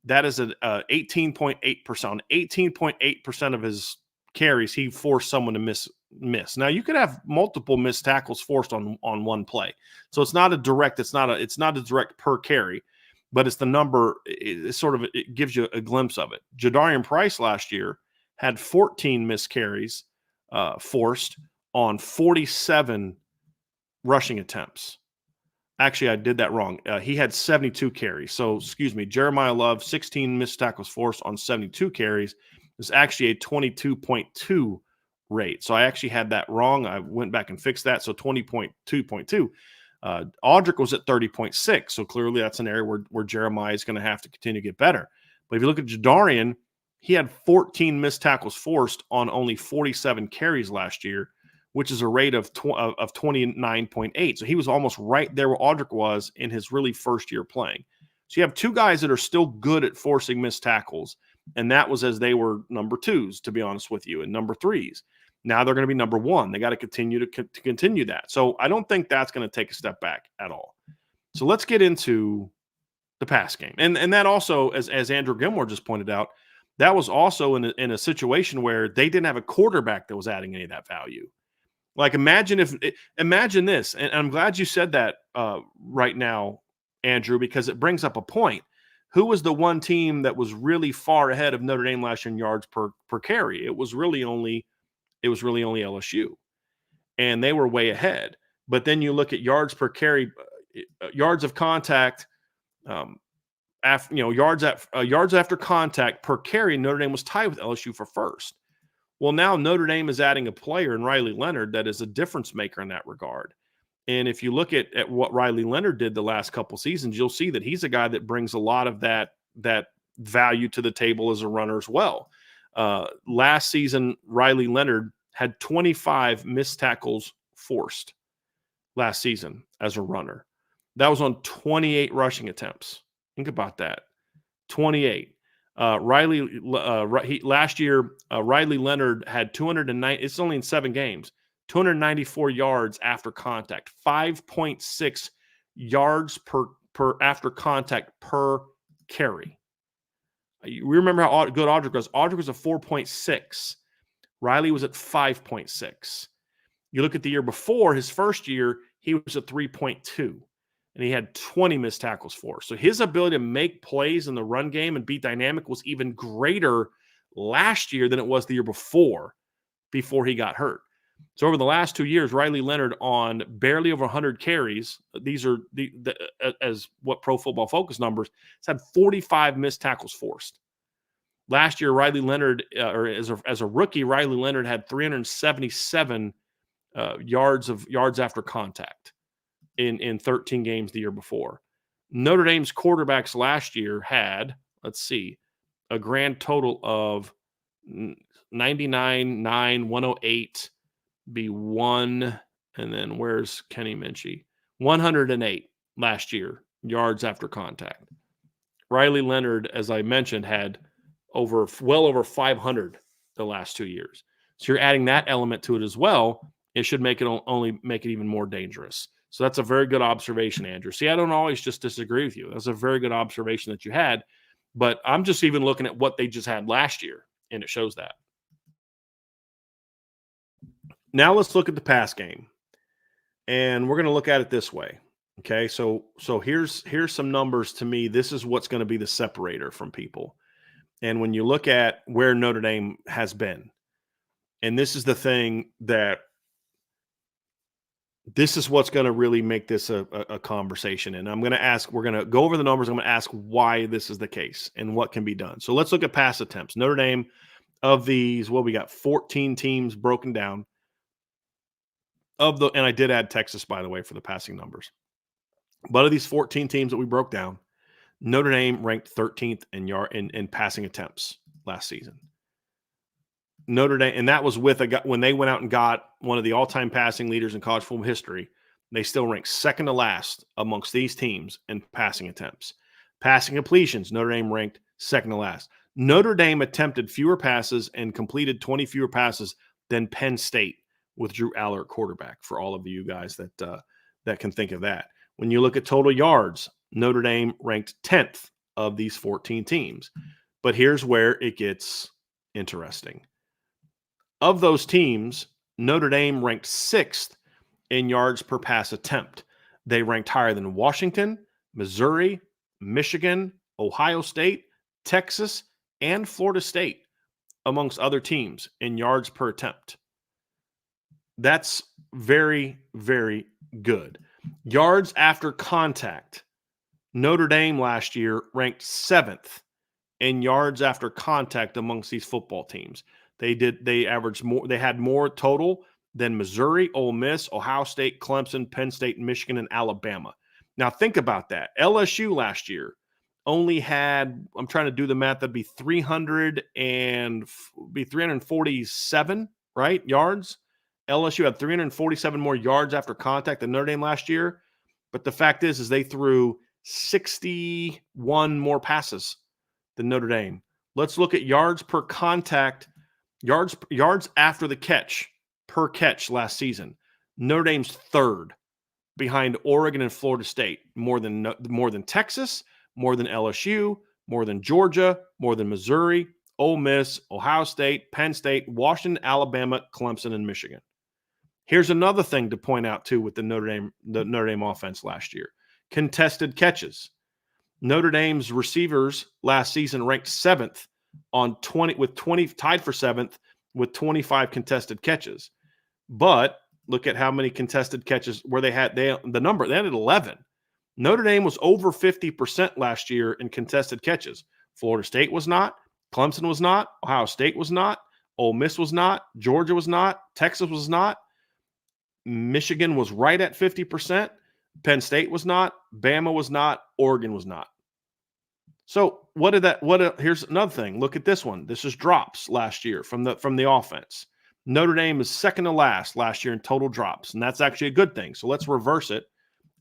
That is an 18.8%. On 18.8% of his carries, he forced someone to miss. Now you could have multiple missed tackles forced on one play. So it's not a direct per carry, but it's the number. It gives you a glimpse of it. Jadarian Price last year had 14 missed carries forced on 47 rushing attempts. Actually, I did that wrong. He had 72 carries. So, excuse me, Jeremiah Love, 16 missed tackles forced on 72 carries. Is actually a 22.2 rate. So I actually had that wrong. I went back and fixed that. So 20.2.2. Audric was at 30.6. So clearly that's an area where Jeremiah is going to have to continue to get better. But if you look at Jadarian, he had 14 missed tackles forced on only 47 carries last year, which is a rate of 29.8. So he was almost right there where Audric was in his really first year playing. So you have two guys that are still good at forcing missed tackles. And that was as they were number twos, to be honest with you, and number threes. Now they're going to be number one. They got to continue to continue that. So I don't think that's going to take a step back at all. So let's get into the pass game. And that also, as Andrew Gilmore just pointed out, that was also in a situation where they didn't have a quarterback that was adding any of that value. Like imagine this, and I'm glad you said that right now, Andrew, because it brings up a point. Who was the one team that was really far ahead of Notre Dame last year in yards per carry? It was really only LSU, and they were way ahead. But then you look at yards per carry, yards of contact, yards after contact per carry. Notre Dame was tied with LSU for first. Well, now Notre Dame is adding a player in Riley Leonard that is a difference maker in that regard. And if you look at what Riley Leonard did the last couple seasons, you'll see that he's a guy that brings a lot of that value to the table as a runner as well. Last season, Riley Leonard had 25 missed tackles forced last season as a runner. That was on 28 rushing attempts. Think about that. 28. Last year, Riley Leonard had 209. It's only in 7 games. 294 yards after contact, 5.6 yards per after contact per carry. We remember how good Audric was. Audric was a 4.6. Riley was at 5.6. You look at the year before, his first year, he was at 3.2, and he had 20 missed tackles for. So his ability to make plays in the run game and be dynamic was even greater last year than it was the year before he got hurt. So over the last 2 years, Riley Leonard on barely over 100 carries, these are as what Pro Football Focus numbers, has had 45 missed tackles forced. Last year, Riley Leonard, or as a rookie, Riley Leonard had 377 yards after contact in 13 games the year before. Notre Dame's quarterbacks last year had, let's see, a grand total of 99, 9, 108, be 1, and then where's Kenny Minchie? 108 last year, yards after contact. Riley Leonard, as I mentioned, had well over 500 the last 2 years. So you're adding that element to it as well. It should only make it even more dangerous. So that's a very good observation, Andrew. See, I don't always just disagree with you. That's a very good observation that you had. But I'm just even looking at what they just had last year, and it shows that. Now let's look at the pass game. And we're going to look at it this way. Okay, so here's some numbers to me. This is what's going to be the separator from people. And when you look at where Notre Dame has been, and this is the thing that this is what's going to really make this a conversation. And we're going to go over the numbers. I'm going to ask why this is the case and what can be done. So let's look at pass attempts. Notre Dame, of these, we got 14 teams broken down. And I did add Texas, by the way, for the passing numbers. But of these 14 teams that we broke down, Notre Dame ranked 13th in passing attempts last season. Notre Dame, and that was when they went out and got one of the all-time passing leaders in college football history. They still ranked second to last amongst these teams in passing attempts. Passing completions, Notre Dame ranked second to last. Notre Dame attempted fewer passes and completed 20 fewer passes than Penn State with Drew Aller at quarterback, for all of you guys that can think of that. When you look at total yards, Notre Dame ranked 10th of these 14 teams. But here's where it gets interesting. Of those teams, Notre Dame ranked 6th in yards per pass attempt. They ranked higher than Washington, Missouri, Michigan, Ohio State, Texas, and Florida State, amongst other teams, in yards per attempt. That's very, very good. Yards after contact, Notre Dame last year ranked 7th in yards after contact amongst these football teams. They averaged more. They had more total than Missouri, Ole Miss, Ohio State, Clemson, Penn State, Michigan, and Alabama. Now think about that. LSU last year only had, I'm trying to do the math, that'd be 347, right? Yards. LSU had 347 more yards after contact than Notre Dame last year. But the fact is they threw 61 more passes than Notre Dame. Let's look at yards per contact, yards after the catch per catch last season. Notre Dame's third behind Oregon and Florida State, more than Texas, more than LSU, more than Georgia, more than Missouri, Ole Miss, Ohio State, Penn State, Washington, Alabama, Clemson, and Michigan. Here's another thing to point out too with the Notre Dame offense last year. Contested catches. Notre Dame's receivers last season ranked 7th on 20, tied for 7th with 25 contested catches. But look at how many contested catches where they had 11. Notre Dame was over 50% last year in contested catches. Florida State was not, Clemson was not, Ohio State was not, Ole Miss was not, Georgia was not, Texas was not, Michigan was right at 50%, Penn State was not, Bama was not, Oregon was not. So here's another thing. Look at this one. This is drops last year from the offense. Notre Dame is second to last year in total drops, and that's actually a good thing. So let's reverse it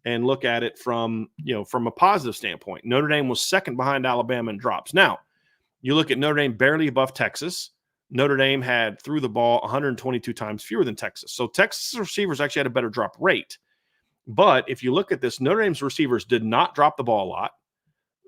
and look at it from a positive standpoint. Notre Dame was second behind Alabama in drops. Now, you look at Notre Dame barely above Texas. Notre Dame had threw the ball 122 times fewer than Texas. So Texas receivers actually had a better drop rate. But if you look at this, Notre Dame's receivers did not drop the ball a lot.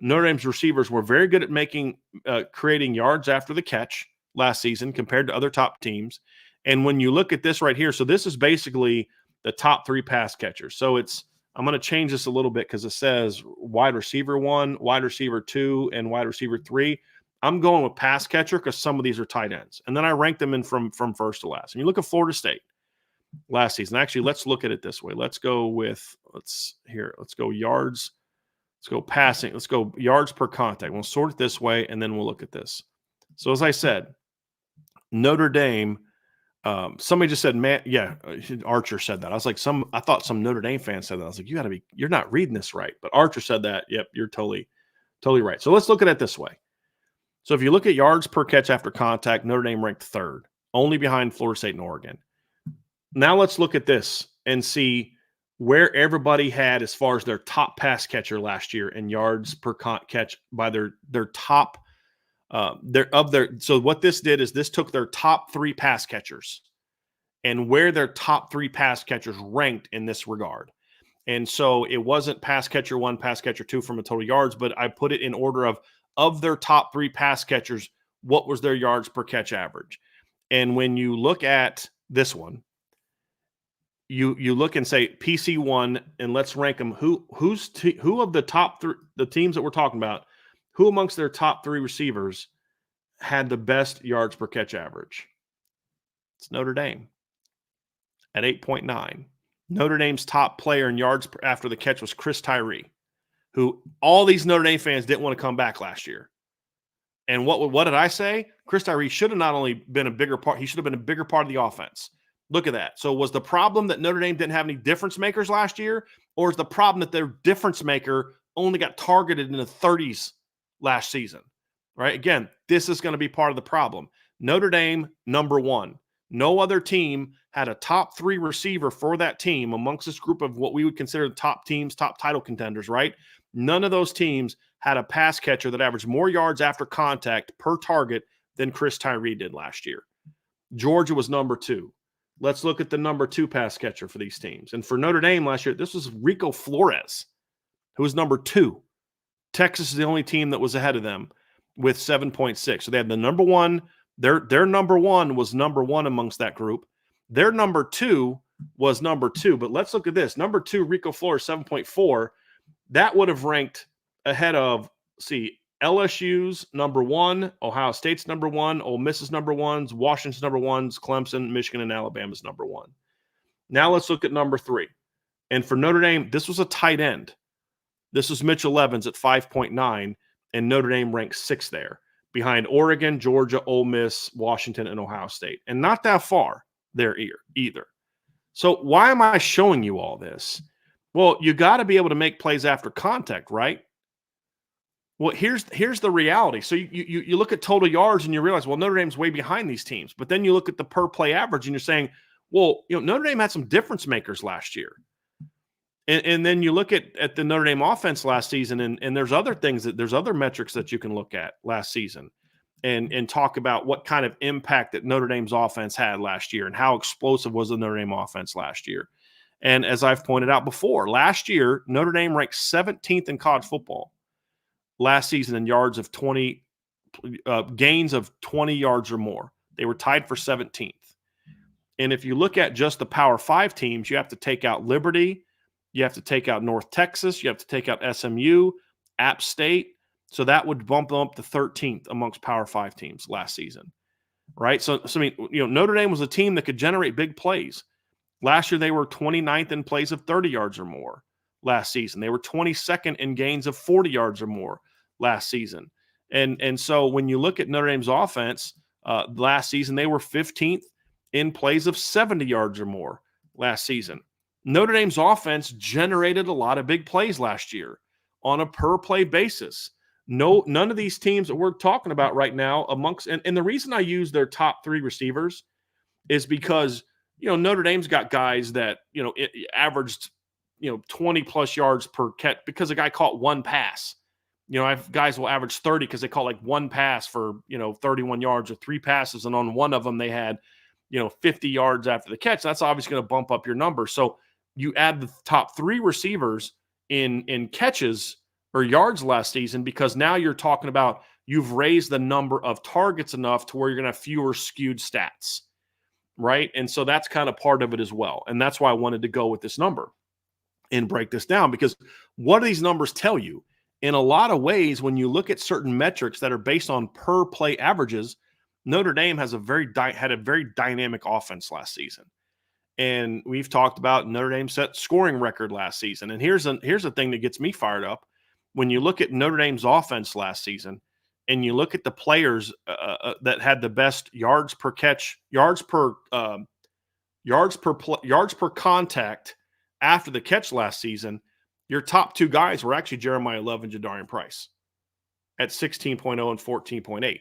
Notre Dame's receivers were very good at creating yards after the catch last season compared to other top teams. And when you look at this right here, so this is basically the top 3 pass catchers. So I'm going to change this a little bit because it says wide receiver 1, wide receiver 2, and wide receiver 3. I'm going with pass catcher because some of these are tight ends. And then I rank them in from first to last. And you look at Florida State last season. Actually, let's look at it this way. Let's go yards. Let's go passing. Let's go yards per contact. We'll sort it this way, and then we'll look at this. So as I said, Notre Dame, somebody just said, man, yeah, Archer said that. I was like, I thought some Notre Dame fan said that. I was like, you're not reading this right. But Archer said that. Yep, you're totally right. So let's look at it this way. So if you look at yards per catch after contact, Notre Dame ranked third, only behind Florida State and Oregon. Now let's look at this and see where everybody had as far as their top pass catcher last year in yards per catch by their top so what this did is this took their top 3 pass catchers and where their top 3 pass catchers ranked in this regard. And so it wasn't pass catcher 1, pass catcher 2 from a total yards, but I put it in order of their top 3 pass catchers, what was their yards per catch average? And when you look at this one, you look and say PC1, and let's rank them. Who of the top 3, the teams that we're talking about, who amongst their top 3 receivers had the best yards per catch average? It's Notre Dame at 8.9. Notre Dame's top player in yards after the catch was Chris Tyree, who all these Notre Dame fans didn't want to come back last year. And what did I say? Chris Tyree should have not only been a bigger part, he should have been a bigger part of the offense. Look at that. So was the problem that Notre Dame didn't have any difference makers last year, or is the problem that their difference maker only got targeted in the 30s last season? Right? Again, this is going to be part of the problem. Notre Dame, number 1. No other team had a top 3 receiver for that team amongst this group of what we would consider the top teams, top title contenders, right? None of those teams had a pass catcher that averaged more yards after contact per target than Chris Tyree did last year. Georgia was number 2. Let's look at the number 2 pass catcher for these teams. And for Notre Dame last year, this was Rico Flores, who was number 2. Texas is the only team that was ahead of them with 7.6. So they had the number 1. Their number 1 was number 1 amongst that group. Their number 2 was number 2. But let's look at this. Number 2, Rico Flores, 7.4. That would have ranked ahead of, LSU's number 1, Ohio State's number 1, Ole Miss's number 1s, Washington's number 1s, Clemson, Michigan, and Alabama's number 1. Now let's look at number 3. And for Notre Dame, this was a tight end. This was Mitchell Evans at 5.9, and Notre Dame ranks 6th there, behind Oregon, Georgia, Ole Miss, Washington, and Ohio State. And not that far there either. So why am I showing you all this? Well, you got to be able to make plays after contact, right? Well, here's the reality. So you look at total yards and you realize, well, Notre Dame's way behind these teams. But then you look at the per play average and you're saying, well, Notre Dame had some difference makers last year. And then you look at the Notre Dame offense last season, and there's other things there's other metrics that you can look at last season and talk about what kind of impact that Notre Dame's offense had last year and how explosive was the Notre Dame offense last year. And as I've pointed out before, last year, Notre Dame ranked 17th in college football last season in yards of 20, gains of 20 yards or more. They were tied for 17th. And if you look at just the Power 5 teams, you have to take out Liberty, you have to take out North Texas, you have to take out SMU, App State. So that would bump them up to 13th amongst Power 5 teams last season, right? So I mean, Notre Dame was a team that could generate big plays. Last year, they were 29th in plays of 30 yards or more last season. They were 22nd in gains of 40 yards or more last season. And so when you look at Notre Dame's offense last season, they were 15th in plays of 70 yards or more last season. Notre Dame's offense generated a lot of big plays last year on a per play basis. None of these teams that we're talking about right now and the reason I use their top 3 receivers is because Notre Dame's got guys that it averaged 20 plus yards per catch because a guy caught one pass. I have guys will average 30 because they caught like one pass for 31 yards or 3 passes, and on one of them they had 50 yards after the catch. That's obviously going to bump up your number. So you add the top 3 receivers in catches or yards last season because now you're talking about you've raised the number of targets enough to where you're going to have fewer skewed stats, right? And so that's kind of part of it as well. And that's why I wanted to go with this number and break this down, because what do these numbers tell you? in a lot of ways, when you look at certain metrics that are based on per play averages, Notre Dame has had a very dynamic offense last season. And we've talked about Notre Dame set scoring record last season. And here's a thing that gets me fired up. When you look at Notre Dame's offense last season, and you look at the players that had the best yards per catch, yards per contact after the catch last season, your top two guys were actually Jeremiah Love and Jadarian Price at 16.0 and 14.8.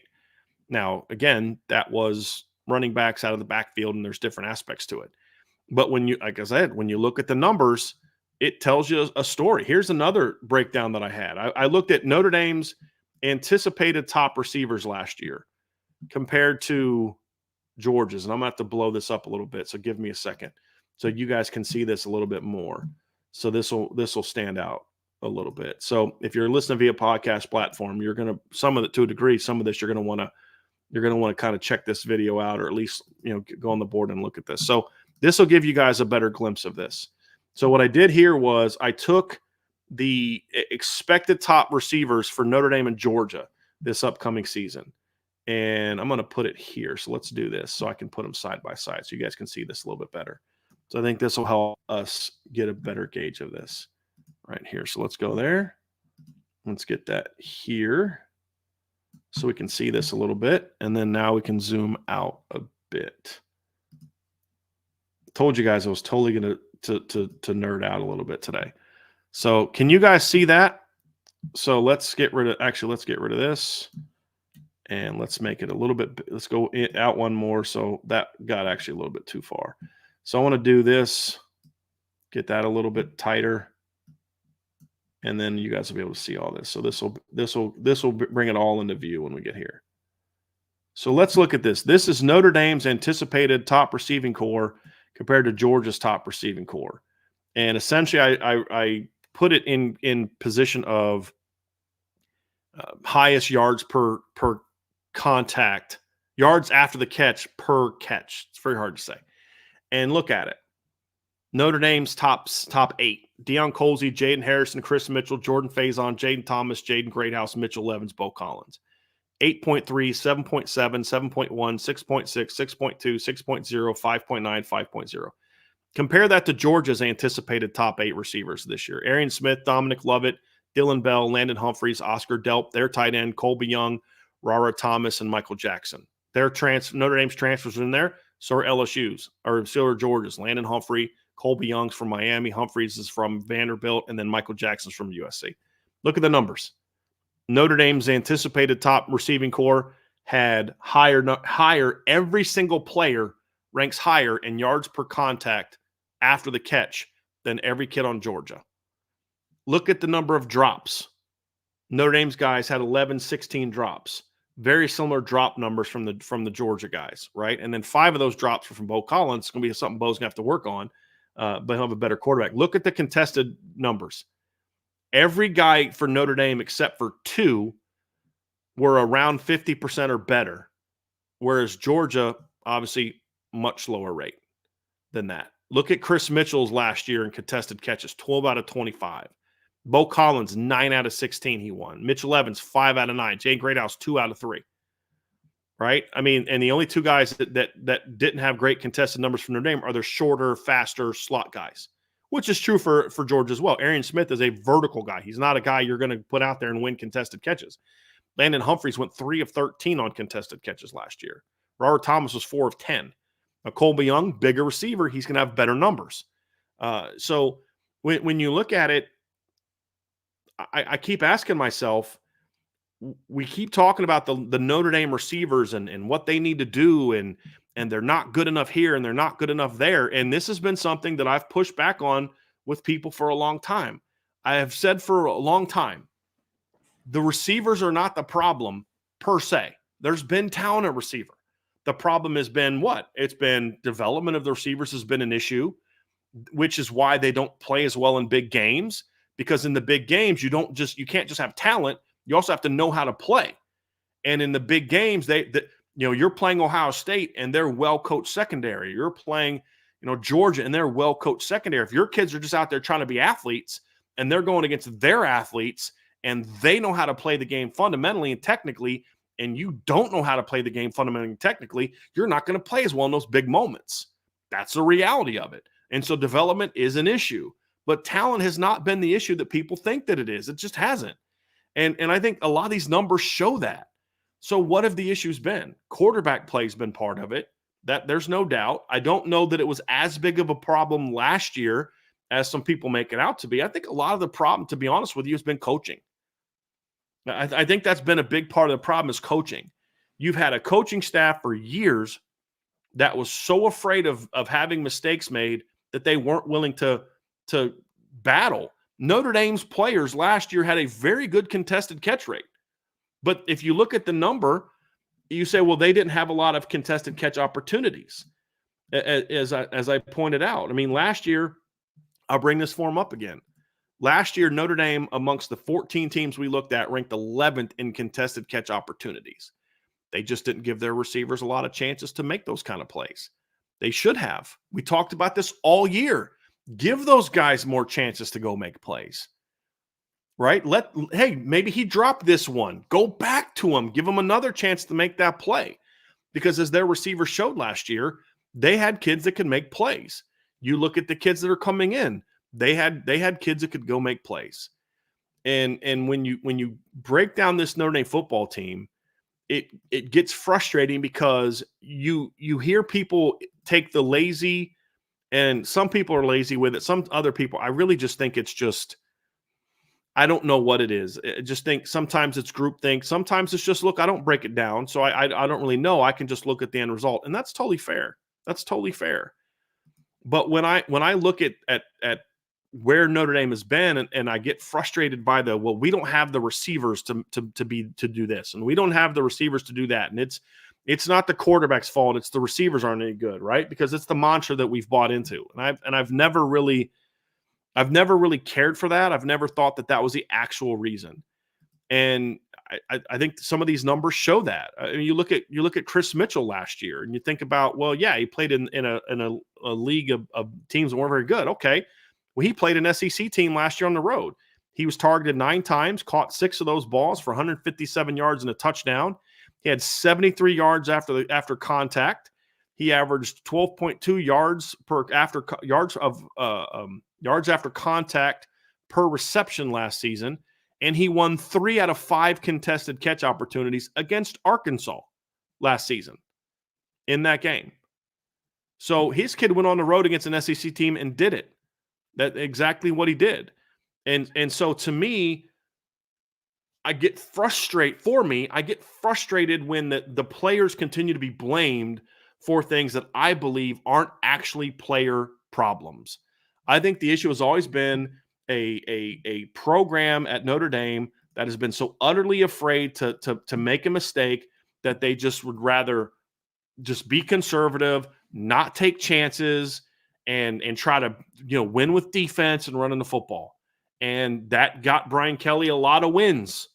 Now, again, that was running backs out of the backfield, and there's different aspects to it. But when you, like I said, when you look at the numbers, it tells you a story. Here's another breakdown that I had. I looked at Notre Dame's anticipated top receivers last year compared to Georgia's, and I'm going to have to blow this up a little bit, so give me a second so you guys can see this a little bit more. So this will stand out a little bit. So if you're listening via podcast platform, you're going to, to a degree, some of this you're going to want to kind of check this video out, or at least, go on the board and look at this. So this will give you guys a better glimpse of this. So what I did here was I took the expected top receivers for Notre Dame and Georgia this upcoming season, and I'm going to put it here. So let's do this so I can put them side by side so you guys can see this a little bit better. So I think this will help us get a better gauge of this right here. So let's go there. Let's get that here so we can see this a little bit. And then now we can zoom out a bit. Told you guys I was totally going to nerd out a little bit today. So can you guys see that? So let's get rid of this. And let's make it a little bit, let's go out one more. So that got actually a little bit too far. So I want to do this, get that a little bit tighter, and then you guys will be able to see all this. So this will bring it all into view when we get here. So let's look at this. This is Notre Dame's anticipated top receiving core compared to Georgia's top receiving core, and essentially I put it in position of highest yards per contact, yards after the catch per catch. It's very hard to say. And look at it. Notre Dame's top 8. Deion Colsey, Jaden Harrison, Chris Mitchell, Jordan Faison, Jaden Thomas, Jaden Greathouse, Mitchell Evans, Bo Collins. 8.3, 7.7, 7.1, 6.6, 6.2, 6.0, 5.9, 5.0. Compare that to Georgia's anticipated top 8 receivers this year. Arian Smith, Dominic Lovett, Dylan Bell, Landon Humphreys, Oscar Delp, their tight end, Colby Young, Rara Thomas, and Michael Jackson. Notre Dame's transfers are in there. So are LSU's, or so are Georgia's. Landon Humphrey, Colby Young's from Miami, Humphreys is from Vanderbilt, and then Michael Jackson's from USC. Look at the numbers. Notre Dame's anticipated top receiving core had higher. Every single player ranks higher in yards per contact after the catch than every kid on Georgia. Look at the number of drops. Notre Dame's guys had 11, 16 drops. Very similar drop numbers from the Georgia guys, right? And then 5 of those drops were from Bo Collins. It's going to be something Bo's going to have to work on, but he'll have a better quarterback. Look at the contested numbers. Every guy for Notre Dame except for 2 were around 50% or better, whereas Georgia, obviously, much lower rate than that. Look at Chris Mitchell's last year in contested catches, 12 out of 25. Bo Collins, 9 out of 16 he won. Mitchell Evans, 5 out of 9. Jay Greathouse, 2 out of 3. Right? I mean, and the only 2 guys that didn't have great contested numbers from Notre Dame are the shorter, faster slot guys, which is true for Georgia as well. Arian Smith is a vertical guy. He's not a guy you're going to put out there and win contested catches. Landon Humphreys went 3 of 13 on contested catches last year. Robert Thomas was 4 of 10. Now, Colby Young, bigger receiver, he's going to have better numbers. So when you look at it, I keep asking myself, we keep talking about the Notre Dame receivers and what they need to do, and they're not good enough here and they're not good enough there. And this has been something that I've pushed back on with people for a long time. I have said for a long time, the receivers are not the problem per se. There's been talent at receiver. The problem has been what? It's been development of the receivers has been an issue, which is why they don't play as well in big games. Because in the big games, you can't just have talent. You also have to know how to play. And in the big games, you're playing Ohio State and they're well-coached secondary. You're playing, Georgia and they're well-coached secondary. If your kids are just out there trying to be athletes and they're going against their athletes and they know how to play the game fundamentally and technically, and you don't know how to play the game fundamentally and technically, you're not going to play as well in those big moments. That's the reality of it. And so development is an issue, but talent has not been the issue that people think that it is. It just hasn't. And I think a lot of these numbers show that. So what have the issues been? Quarterback play has been part of it. That there's no doubt. I don't know that it was as big of a problem last year as some people make it out to be. I think a lot of the problem, to be honest with you, has been coaching. I think that's been a big part of the problem is coaching. You've had a coaching staff for years that was so afraid of having mistakes made that they weren't willing to battle. Notre Dame's players last year had a very good contested catch rate. But if you look at the number, you say, well, they didn't have a lot of contested catch opportunities, as I pointed out. I mean, last year, I'll bring this form up again. Last year, Notre Dame, amongst the 14 teams we looked at, ranked 11th in contested catch opportunities. They just didn't give their receivers a lot of chances to make those kind of plays. They should have. We talked about this all year. Give those guys more chances to go make plays. Right? Hey, maybe he dropped this one. Go back to him. Give him another chance to make that play. Because as their receivers showed last year, they had kids that could make plays. You look at the kids that are coming in. They had kids that could go make plays. And when you break down this Notre Dame football team, it gets frustrating because you hear people take the lazy, and some people are lazy with it. Some other people, I really just think it's just, I don't know what it is. I just think sometimes it's groupthink. Sometimes it's just, look, I don't break it down, so I don't really know. I can just look at the end result, and that's totally fair. That's totally fair. But when I look at where Notre Dame has been, and I get frustrated by we don't have the receivers to do this, and we don't have the receivers to do that, and it's not the quarterback's fault. It's the receivers aren't any good, right? Because it's the mantra that we've bought into, and I've never really cared for that. I've never thought that was the actual reason. And I think some of these numbers show that. I mean, you look at Chris Mitchell last year, and you think about, well, yeah, he played in a league of teams that weren't very good. Okay, well, he played an SEC team last year on the road. He was targeted 9 times, caught 6 of those balls for 157 yards and a touchdown. He had 73 yards after contact. He averaged 12.2 yards after contact per reception last season, and he won 3 out of 5 contested catch opportunities against Arkansas last season in that game. So his kid went on the road against an SEC team and did it. That's exactly what he did. And so to me, I get frustrated when the players continue to be blamed for things that I believe aren't actually player problems. I think the issue has always been a program at Notre Dame that has been so utterly afraid to make a mistake that they just would rather just be conservative, not take chances, and try to win with defense and running the football. And that got Brian Kelly a lot of wins,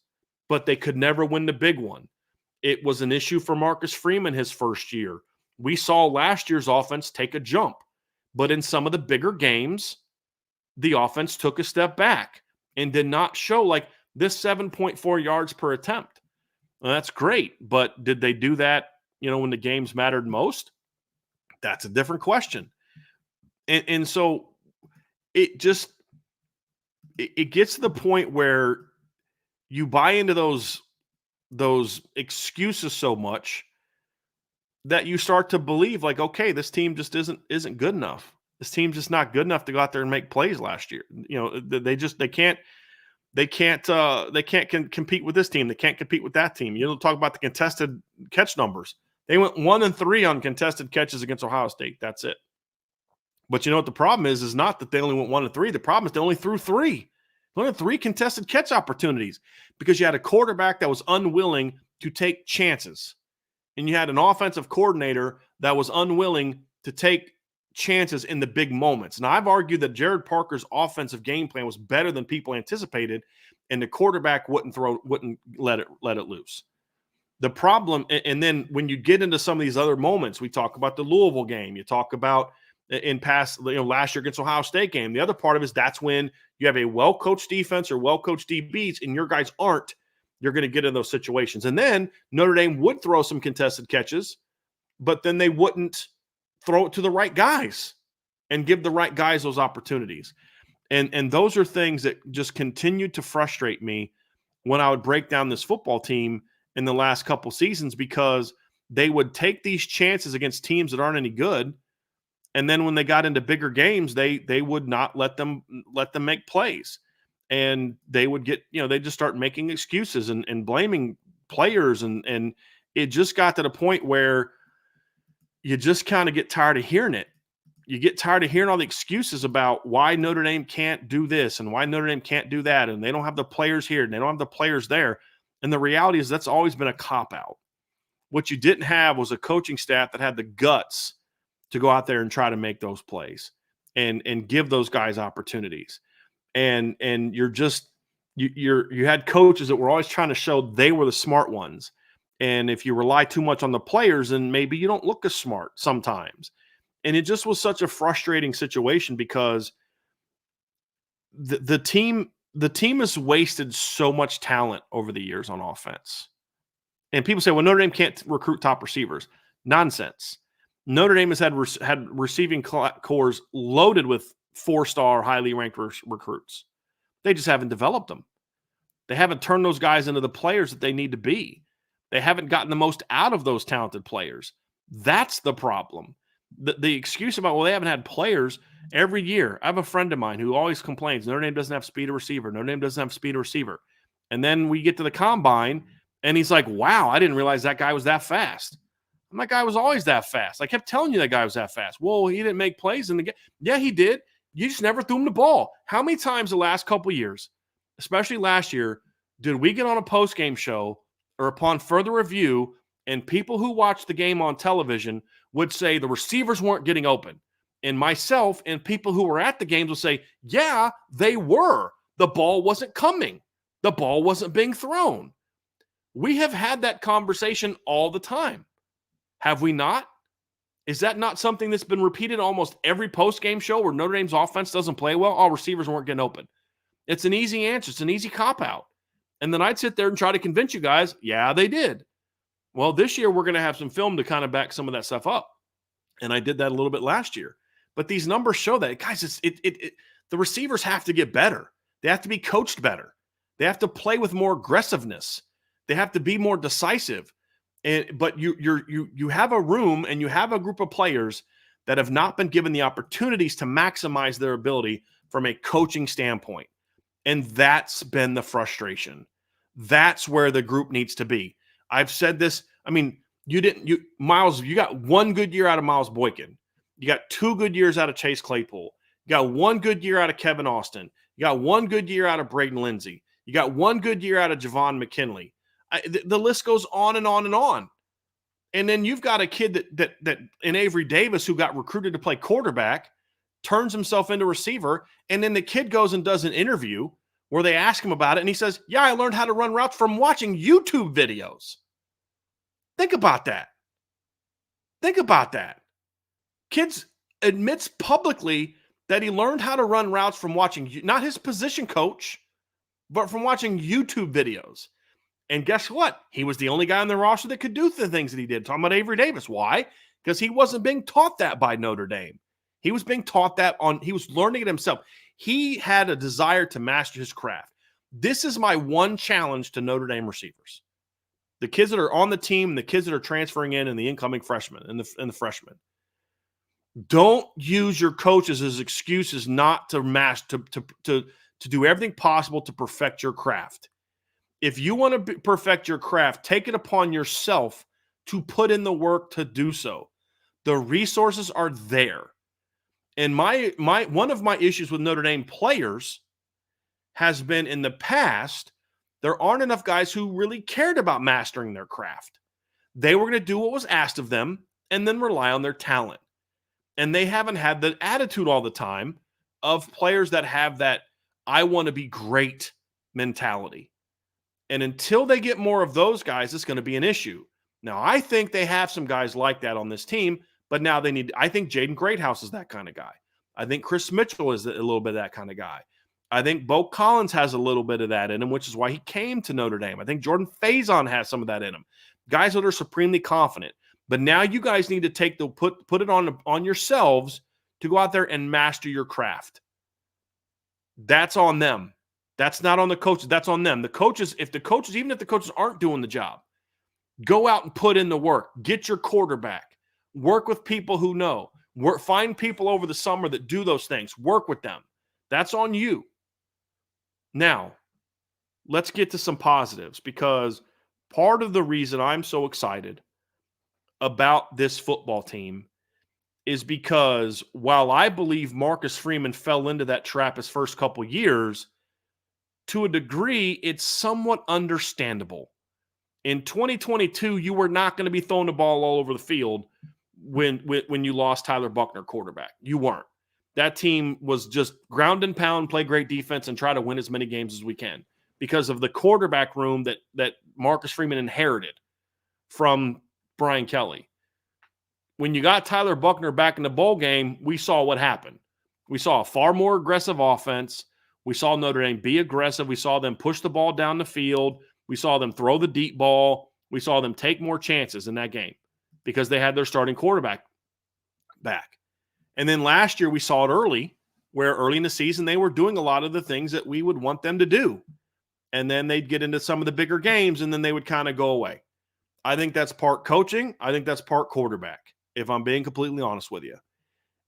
but they could never win the big one. It was an issue for Marcus Freeman his first year. We saw last year's offense take a jump, but in some of the bigger games, the offense took a step back and did not show like this 7.4 yards per attempt. Well, that's great, but did they do that, when the games mattered most? That's a different question. And so it gets to the point where you buy into those excuses so much that you start to believe like, okay, this team just isn't good enough. This team's just not good enough to go out there and make plays last year. They can't compete with this team. They can't compete with that team. Talk about the contested catch numbers. They went 1-3 on contested catches against Ohio State. That's it. But what the problem is not that they only went 1-3. The problem is they only threw 3. They only had 3 contested catch opportunities because you had a quarterback that was unwilling to take chances. And you had an offensive coordinator that was unwilling to take chances in the big moments. Now, I've argued that Jared Parker's offensive game plan was better than people anticipated, and the quarterback wouldn't let it loose. The problem, and then when you get into some of these other moments, we talk about the Louisville game, you talk about in past, last year against Ohio State game. The other part of it is that's when you have a well-coached defense or well-coached DBs and your guys aren't, you're going to get in those situations. And then Notre Dame would throw some contested catches, but then they wouldn't throw it to the right guys and give the right guys those opportunities. And those are things that just continued to frustrate me when I would break down this football team in the last couple seasons, because they would take these chances against teams that aren't any good. And then when they got into bigger games, they would not let them make plays. And they would get, they just start making excuses and blaming players. And it just got to the point where you just kind of get tired of hearing it. You get tired of hearing all the excuses about why Notre Dame can't do this and why Notre Dame can't do that. And they don't have the players here and they don't have the players there. And the reality is that's always been a cop-out. What you didn't have was a coaching staff that had the guts to go out there and try to make those plays and give those guys opportunities. And you had coaches that were always trying to show they were the smart ones. And if you rely too much on the players, then maybe you don't look as smart sometimes. And it just was such a frustrating situation because the team has wasted so much talent over the years on offense. And people say, well, Notre Dame can't recruit top receivers. Nonsense. Notre Dame has had receiving cores loaded with 4-star, highly ranked recruits. They just haven't developed them. They haven't turned those guys into the players that they need to be. They haven't gotten the most out of those talented players. That's the problem. The excuse about, well, they haven't had players every year. I have a friend of mine who always complains, Notre Dame doesn't have speed of receiver. Notre Dame doesn't have speed of receiver. And then we get to the combine, and he's like, wow, I didn't realize that guy was that fast. And that guy was always that fast. I kept telling you that guy was that fast. Well, he didn't make plays in the game. Yeah, he did. You just never threw him the ball. How many times the last couple of years, especially last year, did we get on a post-game show or upon further review, and people who watched the game on television would say the receivers weren't getting open? And myself and people who were at the games would say, yeah, they were. The ball wasn't coming. The ball wasn't being thrown. We have had that conversation all the time. Have we not? Is that not something that's been repeated almost every post-game show where Notre Dame's offense doesn't play well? All receivers weren't getting open. It's an easy answer. It's an easy cop-out. And then I'd sit there and try to convince you guys, yeah, they did. Well, this year we're going to have some film to kind of back some of that stuff up. And I did that a little bit last year. But these numbers show that. Guys, the receivers have to get better. They have to be coached better. They have to play with more aggressiveness. They have to be more decisive. But you have a room and you have a group of players that have not been given the opportunities to maximize their ability from a coaching standpoint. And that's been the frustration. That's where the group needs to be. I've said this. I mean, Miles, you got one good year out of Miles Boykin. You got 2 good years out of Chase Claypool. You got 1 good year out of Kevin Austin. You got 1 good year out of Braden Lindsey. You got 1 good year out of Javon McKinley. The list goes on and on and on. And then you've got a kid that in Avery Davis who got recruited to play quarterback, turns himself into receiver, and then the kid goes and does an interview where they ask him about it, and he says, yeah, I learned how to run routes from watching YouTube videos. Think about that. Think about that. Kids admits publicly that he learned how to run routes from watching, not his position coach, but from watching YouTube videos. And guess what? He was the only guy on the roster that could do the things that he did. Talking about Avery Davis. Why? Because he wasn't being taught that by Notre Dame. He was being taught that he was learning it himself. He had a desire to master his craft. This is my one challenge to Notre Dame receivers. The kids that are on the team, the kids that are transferring in, and the incoming freshmen and the freshmen. Don't use your coaches as excuses not to to do everything possible to perfect your craft. If you want to perfect your craft, take it upon yourself to put in the work to do so. The resources are there. And one of my issues with Notre Dame players has been in the past, there aren't enough guys who really cared about mastering their craft. They were going to do what was asked of them and then rely on their talent. And they haven't had the attitude all the time of players that have that I want to be great mentality. And until they get more of those guys, it's going to be an issue. Now, I think they have some guys like that on this team, But now they need – I think Jaden Greathouse is that kind of guy. I think Chris Mitchell is a little bit of that kind of guy. I think Bo Collins has a little bit of that in him, which is why he came to Notre Dame. I think Jordan Faison has some of that in him. Guys that are supremely confident. But now you guys need to take the put it on yourselves to go out there and master your craft. That's on them. That's not on the coaches. That's on them. The coaches, even if the coaches aren't doing the job, go out and put in the work. Get your quarterback. Work with people who know. Find people over the summer that do those things. Work with them. That's on you. Now, let's get to some positives, because part of the reason I'm so excited about this football team is because while I believe Marcus Freeman fell into that trap his first couple years, to a degree, it's somewhat understandable. In 2022, you were not going to be throwing the ball all over the field when you lost Tyler Buchner, quarterback. You weren't. That team was just ground and pound, play great defense, and try to win as many games as we can because of the quarterback room that Marcus Freeman inherited from Brian Kelly. When you got Tyler Buchner back in the bowl game, we saw what happened. We saw a far more aggressive offense. We saw Notre Dame be aggressive. We saw them push the ball down the field. We saw them throw the deep ball. We saw them take more chances in that game because they had their starting quarterback back. And then last year we saw it early, where early in the season they were doing a lot of the things that we would want them to do. And then they'd get into some of the bigger games, and then they would kind of go away. I think that's part coaching. I think that's part quarterback, if I'm being completely honest with you.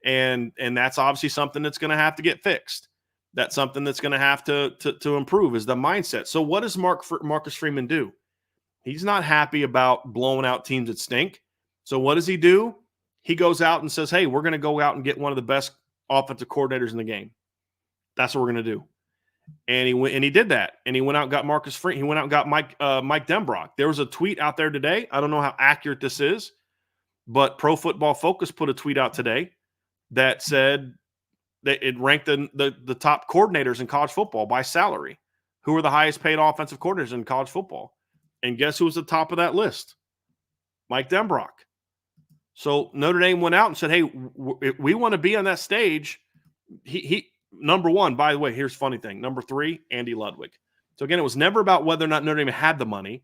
And that's obviously something that's going to have to get fixed. That's something that's going to have to improve, is the mindset. So what does Marcus Freeman do? He's not happy about blowing out teams that stink. So what does he do? He goes out and says, hey, we're going to go out and get one of the best offensive coordinators in the game. That's what we're going to do. And he did that. And he went out and got Marcus Freeman. He went out and got Mike Denbrock. There was a tweet out there today. I don't know how accurate this is, but Pro Football Focus put a tweet out today that said that it ranked the top coordinators in college football by salary. Who are the highest paid offensive coordinators in college football? And guess who was at the top of that list? Mike Denbrock. So Notre Dame went out and said, hey, we want to be on that stage. He number one, by the way, here's a funny thing. Number 3, Andy Ludwig. So again, it was never about whether or not Notre Dame had the money.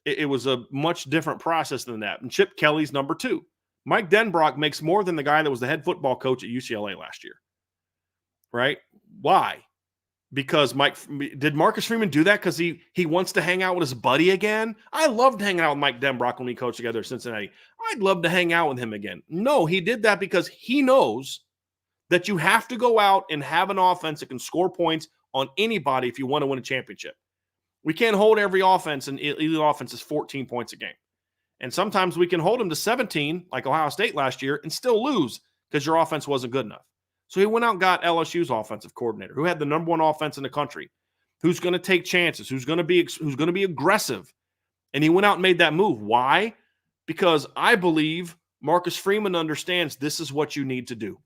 It was a much different process than that. And Chip Kelly's number 2. Mike Denbrock makes more than the guy that was the head football coach at UCLA last year. Right? Why? Because did Marcus Freeman do that because he wants to hang out with his buddy again? I loved hanging out with Mike Denbrock when we coached together at Cincinnati. I'd love to hang out with him again. No, he did that because he knows that you have to go out and have an offense that can score points on anybody if you want to win a championship. We can't hold every offense, and elite offense is 14 points a game. And sometimes we can hold them to 17, like Ohio State last year, and still lose because your offense wasn't good enough. So he went out and got LSU's offensive coordinator, who had the number 1 offense in the country, who's going to take chances, who's going to be aggressive. And he went out and made that move. Why? Because I believe Marcus Freeman understands this is what you need to do.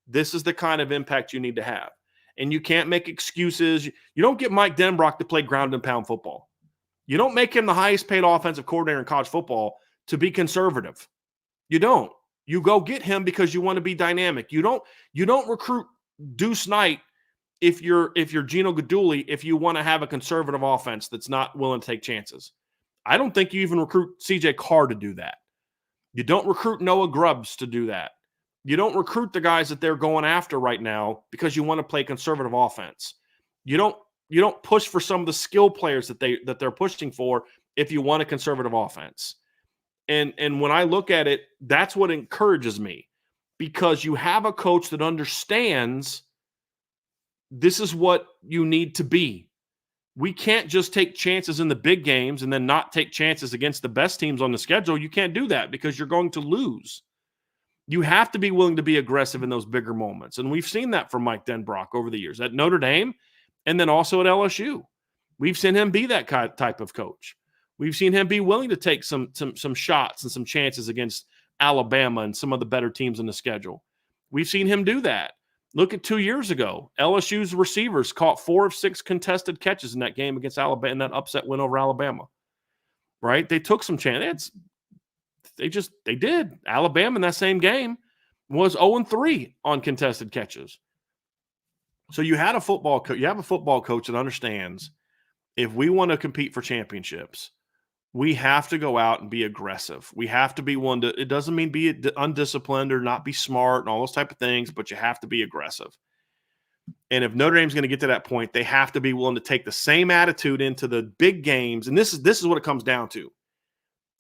This is the kind of impact you need to have. And you can't make excuses. You don't get Mike Denbrock to play ground and pound football. You don't make him the highest paid offensive coordinator in college football to be conservative. You don't. You go get him because you want to be dynamic. You don't recruit Deuce Knight if you're Gino Guidugli if you want to have a conservative offense that's not willing to take chances. I don't think you even recruit CJ Carr to do that. You don't recruit Noah Grubbs to do that. You don't recruit the guys that they're going after right now because you want to play conservative offense. You don't push for some of the skill players that they're pushing for if you want a conservative offense. And when I look at it, that's what encourages me, because you have a coach that understands this is what you need to be. We can't just take chances in the big games and then not take chances against the best teams on the schedule. You can't do that because you're going to lose. You have to be willing to be aggressive in those bigger moments. And we've seen that from Mike Denbrock over the years at Notre Dame and then also at LSU. We've seen him be that type of coach. We've seen him be willing to take some shots and some chances against Alabama and some of the better teams in the schedule. We've seen him do that. Look at 2 years ago. LSU's receivers caught 4 of 6 contested catches in that game against Alabama, in that upset win over Alabama. Right? They took some chance. They did. Alabama in that same game was 0-3 on contested catches. So you have a football coach that understands if we want to compete for championships, we have to go out and be aggressive. We have to be one to, it doesn't mean be undisciplined or not be smart and all those type of things, but you have to be aggressive. And if Notre Dame's going to get to that point, they have to be willing to take the same attitude into the big games. And this is what it comes down to.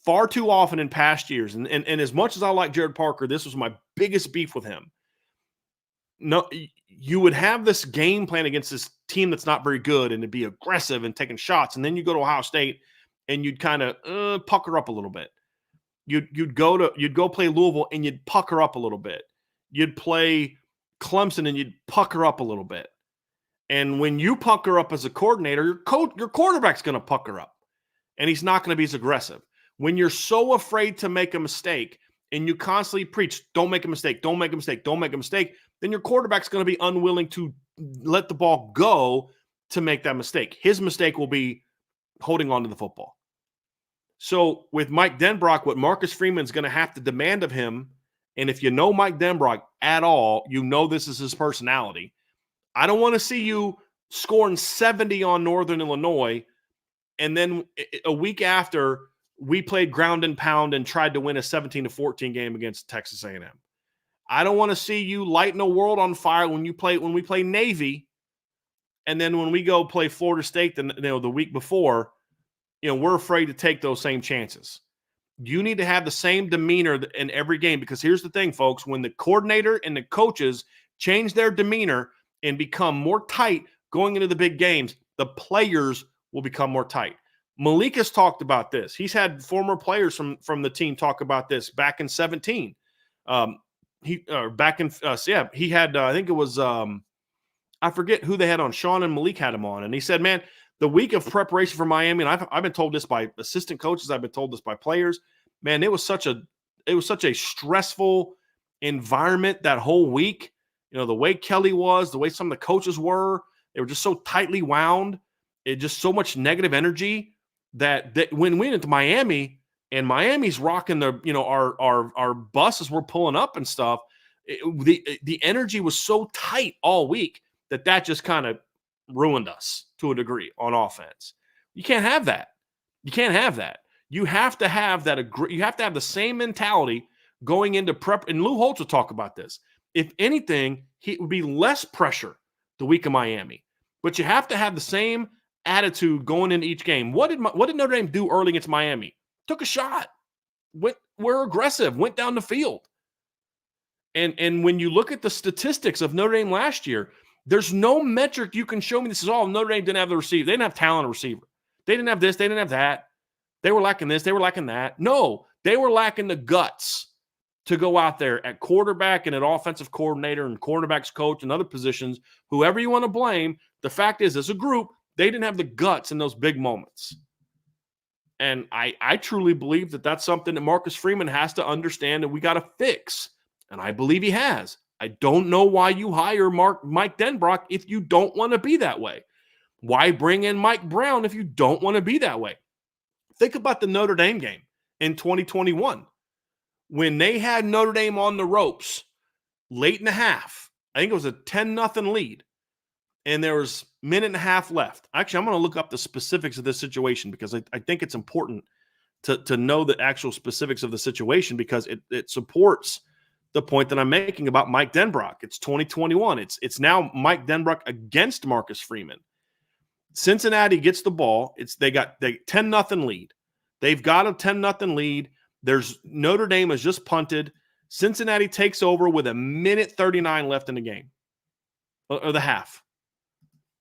Far too often in past years, and as much as I like Jared Parker, this was my biggest beef with him. No, you would have this game plan against this team that's not very good and to be aggressive and taking shots. And then you go to Ohio State and you'd kind of pucker up a little bit. You'd go play Louisville and you'd pucker up a little bit. You'd play Clemson and you'd pucker up a little bit. And when you pucker up as a coordinator, your quarterback's going to pucker up and he's not going to be as aggressive. When you're so afraid to make a mistake and you constantly preach, don't make a mistake, don't make a mistake, don't make a mistake, then your quarterback's going to be unwilling to let the ball go to make that mistake. His mistake will be holding on to the football. So with Mike Denbrock, what Marcus Freeman's going to have to demand of him, and if you know Mike Denbrock at all, you know this is his personality. I don't want to see you scoring 70 on Northern Illinois, and then a week after we played ground and pound and tried to win a 17-14 game against Texas A&M. I don't want to see you lighting the world on fire when we play Navy, and then when we go play Florida State the week before, we're afraid to take those same chances. You need to have the same demeanor in every game, because here's the thing, folks. When the coordinator and the coaches change their demeanor and become more tight going into the big games, the players will become more tight. Malik has talked about this. He's had former players from the team talk about this back in 2017. He had, I think it was, I forget who they had on. Sean and Malik had him on. And he said, man, the week of preparation for Miami, and I've been told this by assistant coaches, I've been told this by players, man, it was such a stressful environment that whole week. The way Kelly was, the way some of the coaches were, they were just so tightly wound. It just so much negative energy that when we went into Miami and Miami's rocking our buses were pulling up and stuff, the energy was so tight all week that just kind of ruined us to a degree on offense. You can't have that. You can't have that. You have to have that. You have to have the same mentality going into prep. And Lou Holtz will talk about this. If anything, it would be less pressure the week of Miami. But you have to have the same attitude going into each game. What did Notre Dame do early against Miami? Took a shot. We're aggressive. Went down the field. And when you look at the statistics of Notre Dame last year, there's no metric you can show me. This is all Notre Dame didn't have the receiver. They didn't have talent receiver. They didn't have this. They didn't have that. They were lacking this. They were lacking that. No, they were lacking the guts to go out there at quarterback and at offensive coordinator and cornerbacks coach and other positions, whoever you want to blame. The fact is, as a group, they didn't have the guts in those big moments. And I truly believe that that's something that Marcus Freeman has to understand and we got to fix. And I believe he has. I don't know why you hire Mike Denbrock if you don't want to be that way. Why bring in Mike Brown if you don't want to be that way? Think about the Notre Dame game in 2021. When they had Notre Dame on the ropes late in the half, I think it was a 10-0 lead, and there was a minute and a half left. Actually, I'm going to look up the specifics of this situation because I think it's important to know the actual specifics of the situation because it supports the point that I'm making about Mike Denbrock. It's 2021. It's now Mike Denbrock against Marcus Freeman. Cincinnati gets the ball. They 10-0 lead. They've got a 10-0 lead. There's Notre Dame has just punted. Cincinnati takes over with a minute 39 left in the game, or the half.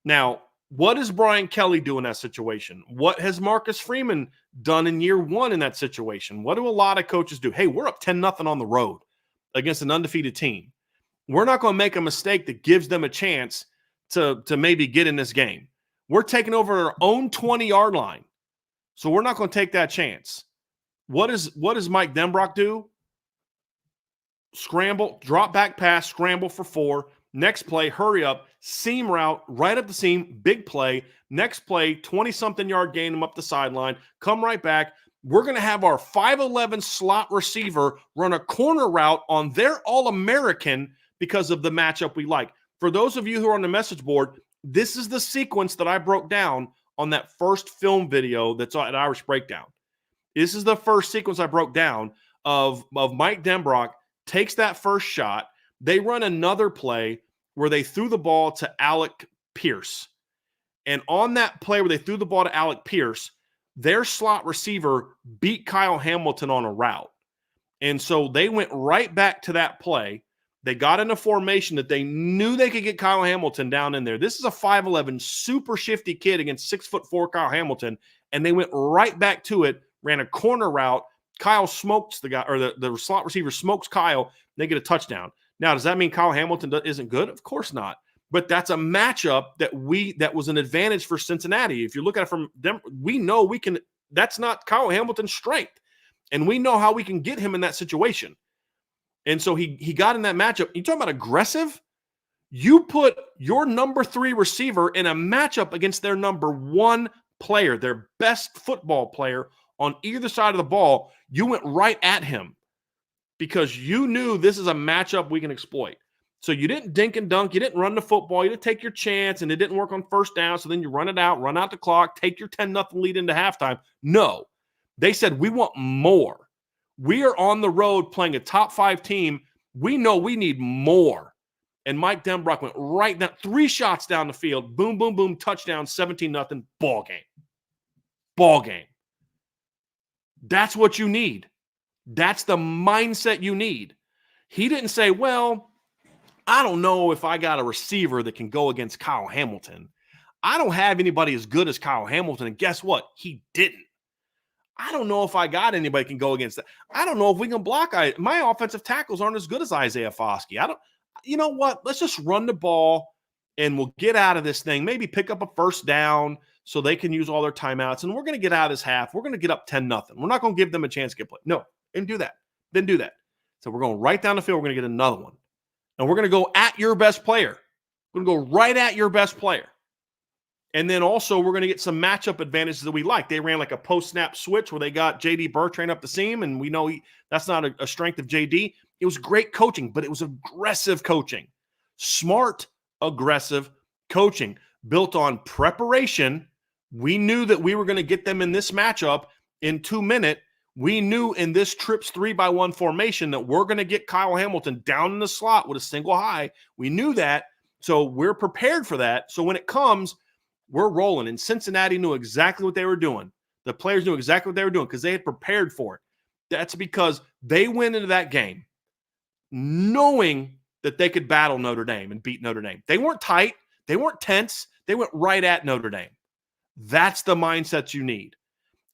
Now, what does Brian Kelly do in that situation? What has Marcus Freeman done in year one in that situation? What do a lot of coaches do? Hey, we're up 10-0 on the road against an undefeated team. We're not going to make a mistake that gives them a chance to maybe get in this game. We're taking over our own 20-yard line, so we're not going to take that chance. What does Mike Denbrock do? Scramble, drop back pass, scramble for 4. Next play, hurry up, seam route, right up the seam, big play. Next play, 20-something yard gain, him up the sideline, come right back. we're going to have our 5'11" slot receiver run a corner route on their All-American because of the matchup we like. For those of you who are on the message board, this is the sequence that I broke down on that first film video that's at Irish Breakdown. This is the first sequence I broke down of Mike Denbrock takes that first shot. They run another play where they threw the ball to Alec Pierce. And on that play where they threw the ball to Alec Pierce, their slot receiver beat Kyle Hamilton on a route. And so they went right back to that play. They got in a formation that they knew they could get Kyle Hamilton down in there. This is a 5'11", super shifty kid against 6'4" Kyle Hamilton. And they went right back to it, ran a corner route. Kyle smokes the guy, or the slot receiver smokes Kyle. They get a touchdown. Now, does that mean Kyle Hamilton isn't good? Of course not. But that's a matchup that was an advantage for Cincinnati. If you look at it from them, we know we can. That's not Kyle Hamilton's strength, and we know how we can get him in that situation. And so he got in that matchup. You talking about aggressive? You put your number 3 receiver in a matchup against their number 1 player, their best football player on either side of the ball. You went right at him because you knew this is a matchup we can exploit. So you didn't dink and dunk. You didn't run the football. You didn't take your chance, and it didn't work on first down. So then you run it out, run out the clock, take your 10-0 lead into halftime. No. They said, we want more. We are on the road playing a top 5 team. We know we need more. And Mike Denbrock went right down, 3 shots down the field. Boom, boom, boom, touchdown, 17-0, ball game. Ball game. That's what you need. That's the mindset you need. He didn't say, well, I don't know if I got a receiver that can go against Kyle Hamilton. I don't have anybody as good as Kyle Hamilton. And guess what? He didn't. I don't know if I got anybody can go against that. I don't know if we can block. My offensive tackles aren't as good as Isaiah Foskey. You know what? Let's just run the ball and we'll get out of this thing. Maybe pick up a first down so they can use all their timeouts. And we're going to get out of this half. We're going to get up 10-0. We're not going to give them a chance to get play. No, and do that. Then do that. So we're going right down the field. We're going to get another one. And we're going to go at your best player. We're going to go right at your best player. And then also we're going to get some matchup advantages that we like. They ran like a post-snap switch where they got J.D. Bertrand up the seam, and we know that's not a strength of J.D. It was great coaching, but it was aggressive coaching. Smart, aggressive coaching built on preparation. We knew that we were going to get them in this matchup in 2 minutes. We knew in this trips 3-by-1 formation that we're going to get Kyle Hamilton down in the slot with a single high. We knew that, so we're prepared for that. So when it comes, we're rolling. And Cincinnati knew exactly what they were doing. The players knew exactly what they were doing because they had prepared for it. That's because they went into that game knowing that they could battle Notre Dame and beat Notre Dame. They weren't tight. They weren't tense. They went right at Notre Dame. That's the mindset you need.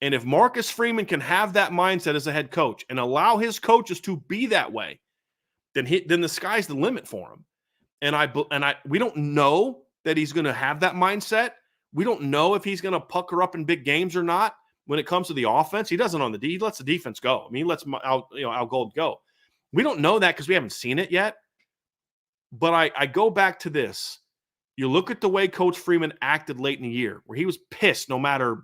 And if Marcus Freeman can have that mindset as a head coach and allow his coaches to be that way, then the sky's the limit for him. And we don't know that he's going to have that mindset. We don't know if he's going to pucker up in big games or not when it comes to the offense. He doesn't on the D. He lets the defense go. I mean, he lets Al Gold go. We don't know that because we haven't seen it yet. But I go back to this. You look at the way Coach Freeman acted late in the year, where he was pissed no matter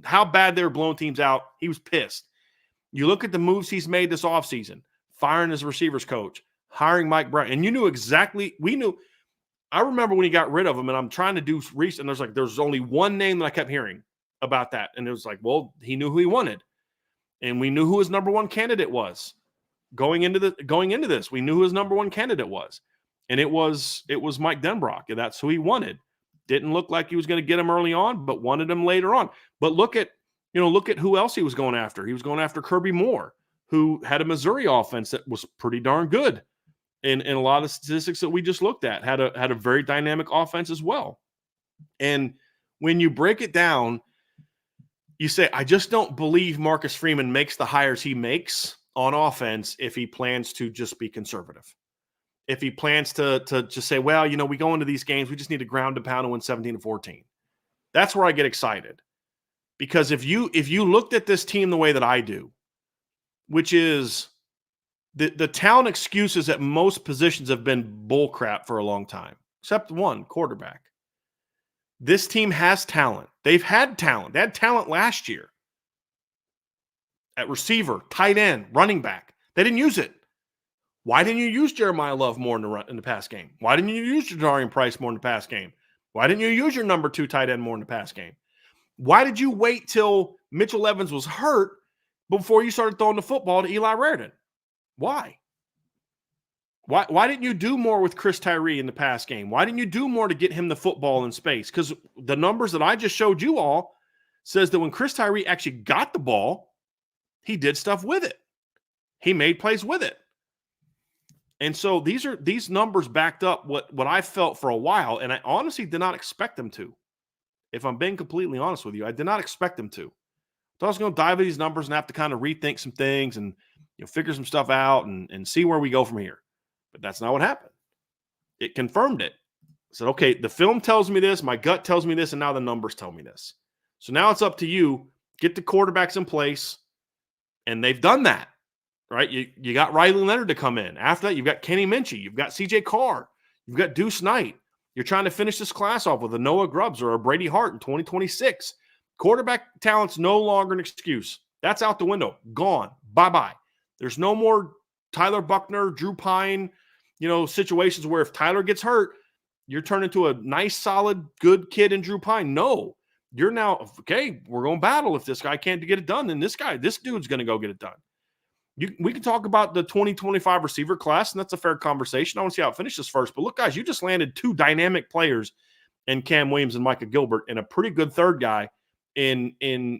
how bad they were blowing teams out. He was pissed. You look at the moves he's made this offseason, firing his receivers coach, hiring Mike Bryan, and you knew exactly – I remember when he got rid of him, and I'm trying to do research, and there's only one name that I kept hearing about that, and it was like, well, he knew who he wanted, and we knew who his number 1 candidate was going into this. We knew who his number 1 candidate was, and it was Mike Denbrock, and that's who he wanted. Didn't look like he was going to get him early on, but wanted him later on. But look at who else he was going after. He was going after Kirby Moore, who had a Missouri offense that was pretty darn good. And a lot of statistics that we just looked at had a very dynamic offense as well. And when you break it down, you say, I just don't believe Marcus Freeman makes the hires he makes on offense if he plans to just be conservative. If he plans to just say, well, we go into these games, we just need to ground and pound and win 17-14. That's where I get excited. Because if you looked at this team the way that I do, which is the talent excuses at most positions have been bullcrap for a long time, except one, quarterback. This team has talent. They've had talent. They had talent last year. at receiver, tight end, running back. They didn't use it. Why didn't you use Jeremiah Love more in the pass game? Why didn't you use Jadarian Price more in the pass game? Why didn't you use your number 2 tight end more in the pass game? Why did you wait till Mitchell Evans was hurt before you started throwing the football to Eli Raridan? Why? Why didn't you do more with Chris Tyree in the pass game? Why didn't you do more to get him the football in space? Because the numbers that I just showed you all says that when Chris Tyree actually got the ball, he did stuff with it. He made plays with it. And so these numbers backed up what I felt for a while, and I honestly did not expect them to. If I'm being completely honest with you, I did not expect them to. So I was going to dive into these numbers and have to kind of rethink some things and figure some stuff out and see where we go from here. But that's not what happened. It confirmed it. I said, okay, the film tells me this, my gut tells me this, and now the numbers tell me this. So now it's up to you. Get the quarterbacks in place, and they've done that, right? You got Riley Leonard to come in. After that, you've got Kenny Minchie. You've got C.J. Carr. You've got Deuce Knight. You're trying to finish this class off with a Noah Grubbs or a Brady Hart in 2026. Quarterback talent's no longer an excuse. That's out the window. Gone. Bye-bye. There's no more Tyler Buckner, Drew Pine, situations where if Tyler gets hurt, you're turned into a nice, solid, good kid in Drew Pine. No. You're now, okay, we're going to battle. If this guy can't get it done, then this dude's going to go get it done. We can talk about the 2025 receiver class, and that's a fair conversation. I want to see how it finishes first. But look, guys, you just landed 2 dynamic players in Cam Williams and Micah Gilbert and a pretty good third guy in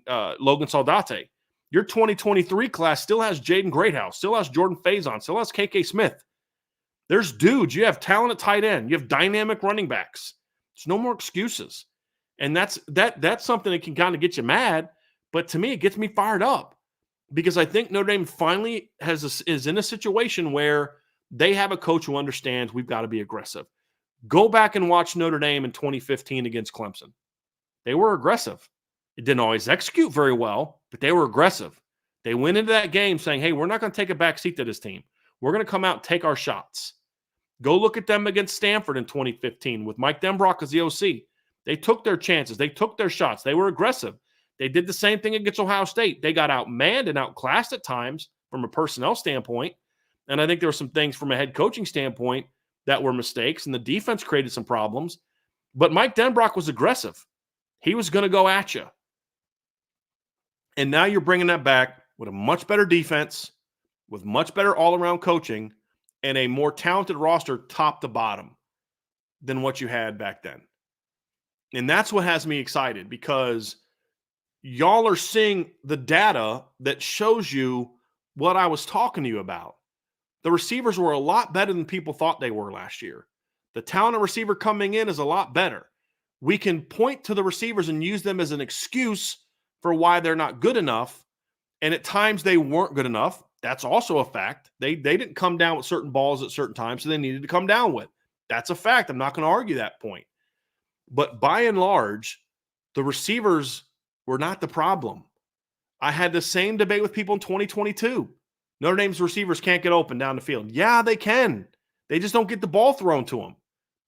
Logan Saldate. Your 2023 class still has Jaden Greathouse, still has Jordan Faison, still has KK Smith. There's dudes. You have talent at tight end. You have dynamic running backs. There's no more excuses. And that's something that can kind of get you mad. But to me, it gets me fired up. Because I think Notre Dame finally is in a situation where they have a coach who understands we've got to be aggressive. Go back and watch Notre Dame in 2015 against Clemson. They were aggressive. It didn't always execute very well, but they were aggressive. They went into that game saying, hey, we're not going to take a back seat to this team. We're going to come out and take our shots. Go look at them against Stanford in 2015 with Mike Denbrock as the OC. They took their chances. They took their shots. They were aggressive. They did the same thing against Ohio State. They got outmanned and outclassed at times from a personnel standpoint. And I think there were some things from a head coaching standpoint that were mistakes, and the defense created some problems. But Mike Denbrock was aggressive. He was going to go at you. And now you're bringing that back with a much better defense, with much better all-around coaching, and a more talented roster top to bottom than what you had back then. And that's what has me excited, because y'all are seeing the data that shows you what I was talking to you about. The receivers were a lot better than people thought they were last year. The talented receiver coming in is a lot better. We can point to the receivers and use them as an excuse for why they're not good enough. And at times they weren't good enough. That's also a fact. They didn't come down with certain balls at certain times, so they needed to come down with. That's a fact. I'm not going to argue that point. But by and large, the receivers were not the problem. I had the same debate with people in 2022. Notre Dame's receivers can't get open down the field. Yeah, they can. They just don't get the ball thrown to them.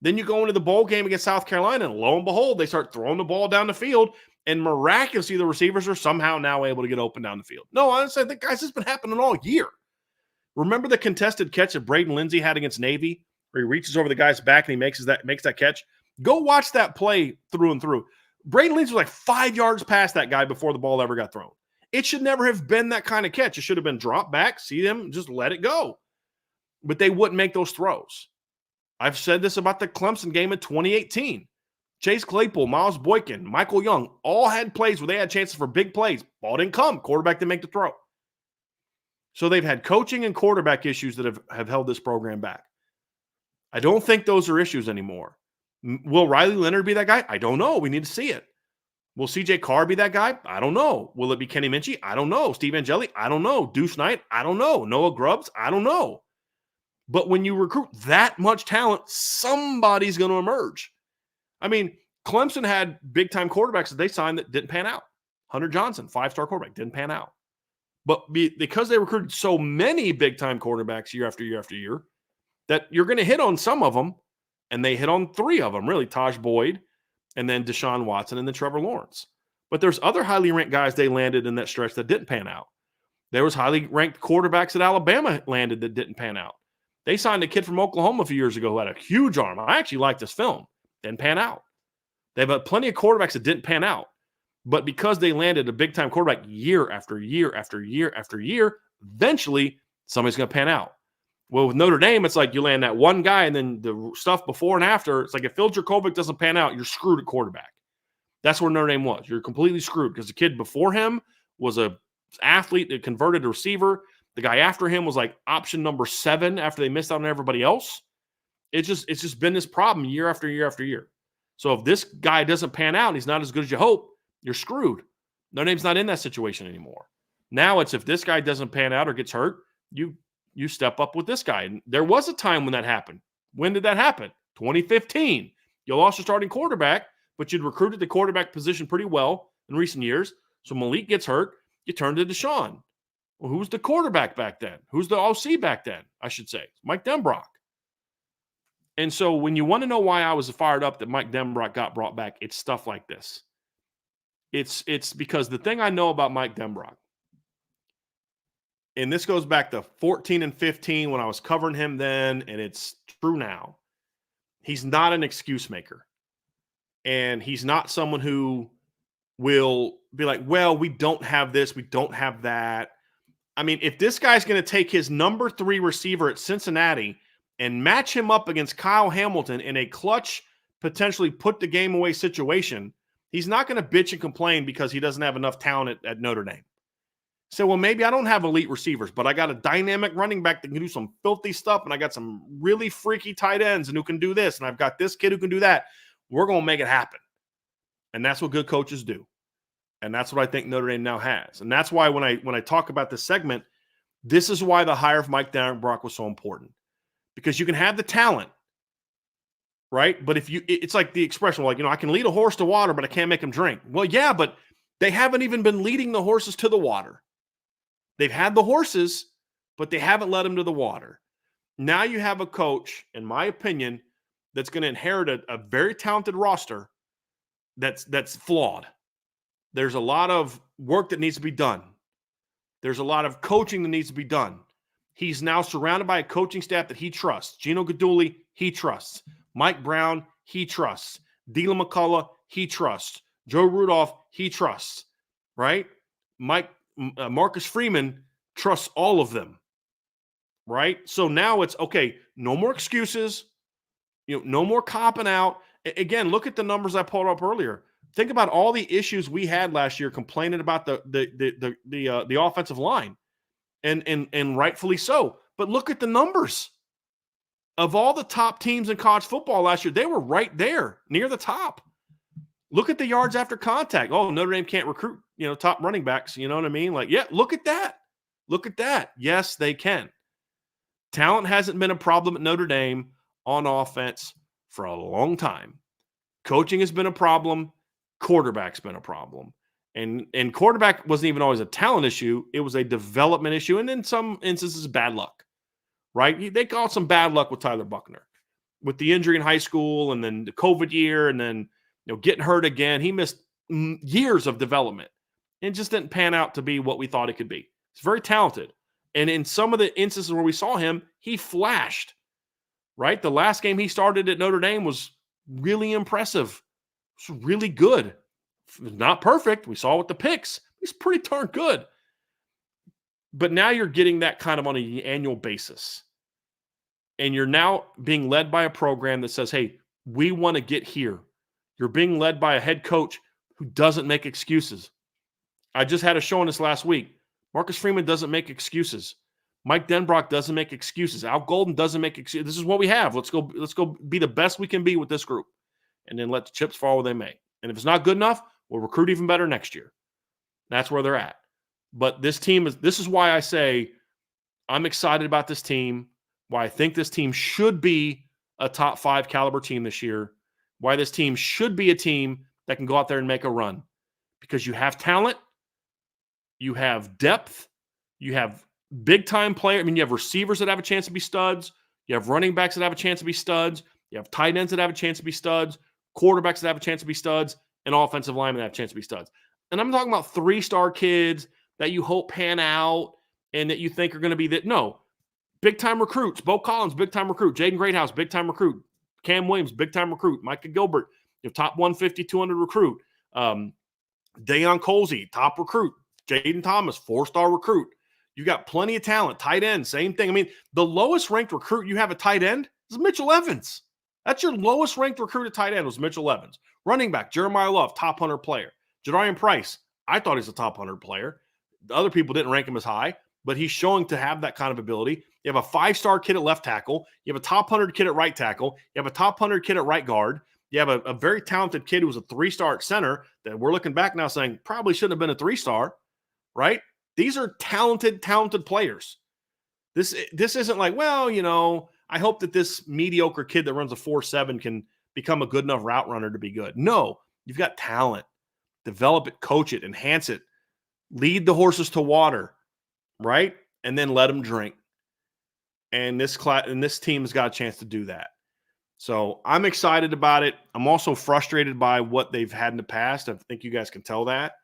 Then you go into the bowl game against South Carolina, and lo and behold, they start throwing the ball down the field, and miraculously, the receivers are somehow now able to get open down the field. No, honestly, I think, guys, this has been happening all year. Remember the contested catch that Braden Lindsey had against Navy, where he reaches over the guy's back and he makes that catch? Go watch that play through and through. Braden Lindsey was like 5 yards past that guy before the ball ever got thrown. It should never have been that kind of catch. It should have been drop back, see them, just let it go. But they wouldn't make those throws. I've said this about the Clemson game in 2018. Chase Claypool, Miles Boykin, Michael Young all had plays where they had chances for big plays. Ball didn't come. Quarterback didn't make the throw. So they've had coaching and quarterback issues that have held this program back. I don't think those are issues anymore. Will Riley Leonard be that guy? I don't know. We need to see it. Will C.J. Carr be that guy? I don't know. Will it be Kenny Minchie? I don't know. Steve Angeli? I don't know. Deuce Knight? I don't know. Noah Grubbs? I don't know. But when you recruit that much talent, somebody's going to emerge. I mean, Clemson had big-time quarterbacks that they signed that didn't pan out. Hunter Johnson, 5-star quarterback, didn't pan out. But because they recruited so many big-time quarterbacks year after year after year, that you're going to hit on some of them, and they hit on 3 of them, really, Taj Boyd, and then Deshaun Watson, and then Trevor Lawrence. But there's other highly ranked guys they landed in that stretch that didn't pan out. There was highly ranked quarterbacks that Alabama landed that didn't pan out. They signed a kid from Oklahoma a few years ago who had a huge arm. I actually liked this film. Didn't pan out. They've had plenty of quarterbacks that didn't pan out. But because they landed a big-time quarterback year after year after year after year, eventually somebody's going to pan out. Well, with Notre Dame, it's like you land that one guy, and then the stuff before and after, it's like if Phil Dracovic doesn't pan out, you're screwed at quarterback. That's where Notre Dame was. You're completely screwed because the kid before him was a athlete that converted to receiver. The guy after him was like option number 7 after they missed out on everybody else. It's just been this problem year after year after year. So if this guy doesn't pan out and he's not as good as you hope, you're screwed. Notre Dame's not in that situation anymore. Now it's if this guy doesn't pan out or gets hurt, you step up with this guy. And there was a time when that happened. When did that happen? 2015. You lost your starting quarterback, but you'd recruited the quarterback position pretty well in recent years. So Malik gets hurt. You turn to Deshaun. Well, who's the quarterback back then? Who's the OC back then, I should say? Mike Denbrock. And so when you want to know why I was fired up that Mike Denbrock got brought back, it's stuff like this. It's because the thing I know about Mike Denbrock, and this goes back to 14 and 15 when I was covering him then, and it's true now. He's not an excuse maker. And he's not someone who will be like, well, we don't have this, we don't have that. I mean, if this guy's going to take his number 3 receiver at Cincinnati and match him up against Kyle Hamilton in a clutch, potentially put the game away situation, he's not going to bitch and complain because he doesn't have enough talent at Notre Dame. So, well, maybe I don't have elite receivers, but I got a dynamic running back that can do some filthy stuff, and I got some really freaky tight ends and who can do this, and I've got this kid who can do that. We're going to make it happen. And that's what good coaches do. And that's what I think Notre Dame now has. And that's why when I talk about this segment, this is why the hire of Mike Denbrock was so important. Because you can have the talent, right? But it's like the expression, like, I can lead a horse to water, but I can't make him drink. Well, yeah, but they haven't even been leading the horses to the water. They've had the horses, but they haven't led them to the water. Now you have a coach, in my opinion, that's going to inherit a very talented roster that's flawed. There's a lot of work that needs to be done. There's a lot of coaching that needs to be done. He's now surrounded by a coaching staff that he trusts. Gino Guidugli, he trusts. Mike Brown, he trusts. Dylan McCullough, he trusts. Joe Rudolph, he trusts. Right? Marcus Freeman trusts all of them. Right? So now it's, okay, no more excuses. No more copping out. Again, look at the numbers I pulled up earlier. Think about all the issues we had last year complaining about the offensive line, and rightfully so. But look at the numbers of all the top teams in college football last year. They were right there near the top. Look at the yards after contact. Oh, Notre Dame can't recruit, top running backs. You know what I mean? Like, yeah, look at that. Look at that. Yes, they can. Talent hasn't been a problem at Notre Dame on offense for a long time. Coaching has been a problem. Quarterback's been a problem. And quarterback wasn't even always a talent issue. It was a development issue. And in some instances, bad luck, right? They call it some bad luck with Tyler Buchner. With the injury in high school and then the COVID year and then getting hurt again. He missed years of development and just didn't pan out to be what we thought it could be. He's very talented. And in some of the instances where we saw him, he flashed, right? The last game he started at Notre Dame was really impressive. It was really good. Not perfect. We saw with the picks. He's pretty darn good. But now you're getting that kind of on an annual basis. And you're now being led by a program that says, hey, we want to get here. You're being led by a head coach who doesn't make excuses. I just had a show on this last week. Marcus Freeman doesn't make excuses. Mike Denbrock doesn't make excuses. Al Golden doesn't make excuses. This is what we have. Let's go be the best we can be with this group. And then let the chips fall where they may. And if it's not good enough, we'll recruit even better next year. That's where they're at. But this is why I say I'm excited about this team, why I think this team should be a top 5 caliber team this year, why this team should be a team that can go out there and make a run. Because you have talent, you have depth, you have big-time players. I mean, you have receivers that have a chance to be studs, you have running backs that have a chance to be studs, you have tight ends that have a chance to be studs, quarterbacks that have a chance to be studs, and offensive linemen that have a chance to be studs. And I'm talking about 3-star kids that you hope pan out and that you think are going to be that. No, big-time recruits. Bo Collins, big-time recruit. Jaden Greathouse, big-time recruit. Cam Williams, big-time recruit. Micah Gilbert, your top 150, 200 recruit. Dayon Colsey, top recruit. Jaden Thomas, 4-star recruit. You got plenty of talent. Tight end, same thing. I mean, the lowest ranked recruit you have at tight end is Mitchell Evans. That's your lowest ranked recruit at tight end was Mitchell Evans. Running back, Jeremiah Love, top 100 player. Jadarian Price, I thought he's a top 100 player. The other people didn't rank him as high, but he's showing to have that kind of ability. You have a 5-star kid at left tackle. You have a top 100 kid at right tackle. You have a top 100 kid at right guard. You have a very talented kid who was a 3-star at center that we're looking back now saying probably shouldn't have been a 3-star, right? These are talented players. This isn't like, well, you know, I hope that this mediocre kid that runs a 4.7 can become a good enough route runner to be good. No, you've got talent. Develop it, coach it, enhance it. Lead the horses to water, right? And then let them drink. And this team has got a chance to do that. So I'm excited about it. I'm also frustrated by what they've had in the past. I think you guys can tell that.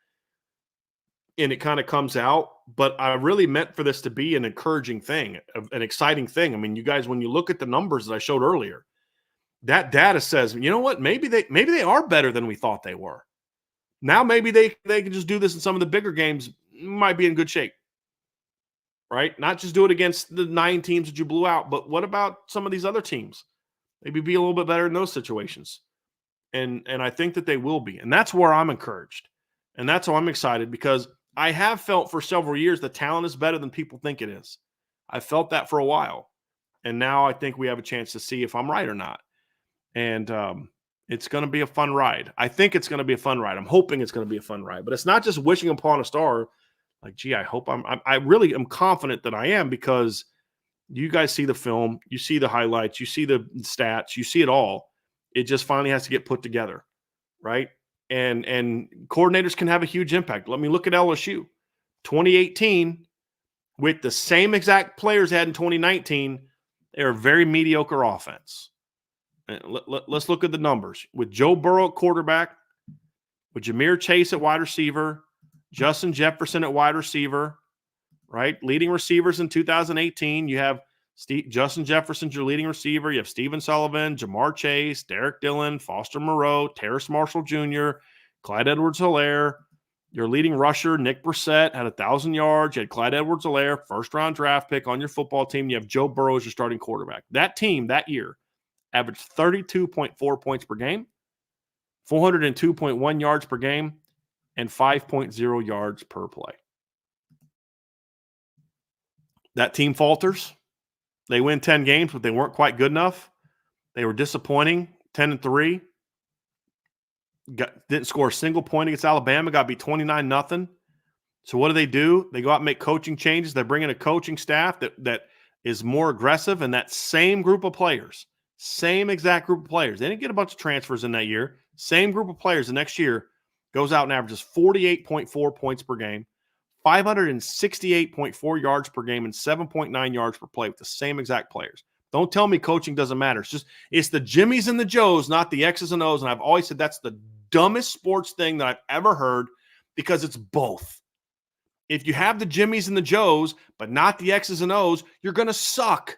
And it kind of comes out. But I really meant for this to be an encouraging thing, an exciting thing. I mean, you guys, when you look at the numbers that I showed earlier, that data says, you know what, maybe they are better than we thought they were. Now maybe they can just do this in some of the bigger games, might be in good shape. Right? Not just do it against the 9 teams that you blew out, but what about some of these other teams? Maybe be a little bit better in those situations. And I think that they will be. And that's where I'm encouraged. And that's why I'm excited, because I have felt for several years the talent is better than people think it is. I felt that for a while. And now I think we have a chance to see if I'm right or not. And it's going to be a fun ride. I think it's going to be a fun ride. I'm hoping it's going to be a fun ride. But it's not just wishing upon a star. Like, gee, I hope I really am confident that I am, because you guys see the film, you see the highlights, you see the stats, you see it all. It just finally has to get put together, right? And coordinators can have a huge impact. Let me look at LSU. 2018, with the same exact players they had in 2019, they're a very mediocre offense. And let's look at the numbers. With Joe Burrow at quarterback, with Ja'Marr Chase at wide receiver, Justin Jefferson at wide receiver, right? Leading receivers in 2018, you have Justin Jefferson's your leading receiver. You have Stephen Sullivan, Ja'Marr Chase, Derek Dillon, Foster Moreau, Terrace Marshall Jr., Clyde Edwards-Helaire. Your leading rusher, Nick Brissett, had 1,000 yards. You had Clyde Edwards-Helaire, first-round draft pick on your football team. You have Joe Burrow as your starting quarterback. That team that year averaged 32.4 points per game, 402.1 yards per game, and 5.0 yards per play. That team falters. They win 10 games, but they weren't quite good enough. They were disappointing, 10-3. Didn't score a single point against Alabama, got beat 29-0. So what do? They go out and make coaching changes. They bring in a coaching staff that is more aggressive, and that same group of players, same exact group of players. They didn't get a bunch of transfers in that year. Same group of players the next year goes out and averages 48.4 points per game, 568.4 yards per game, and 7.9 yards per play with the same exact players. Don't tell me coaching doesn't matter. It's the Jimmies and the Joes, not the X's and O's. And I've always said that's the dumbest sports thing that I've ever heard, because it's both. If you have the Jimmies and the Joes, but not the X's and O's, you're going to suck.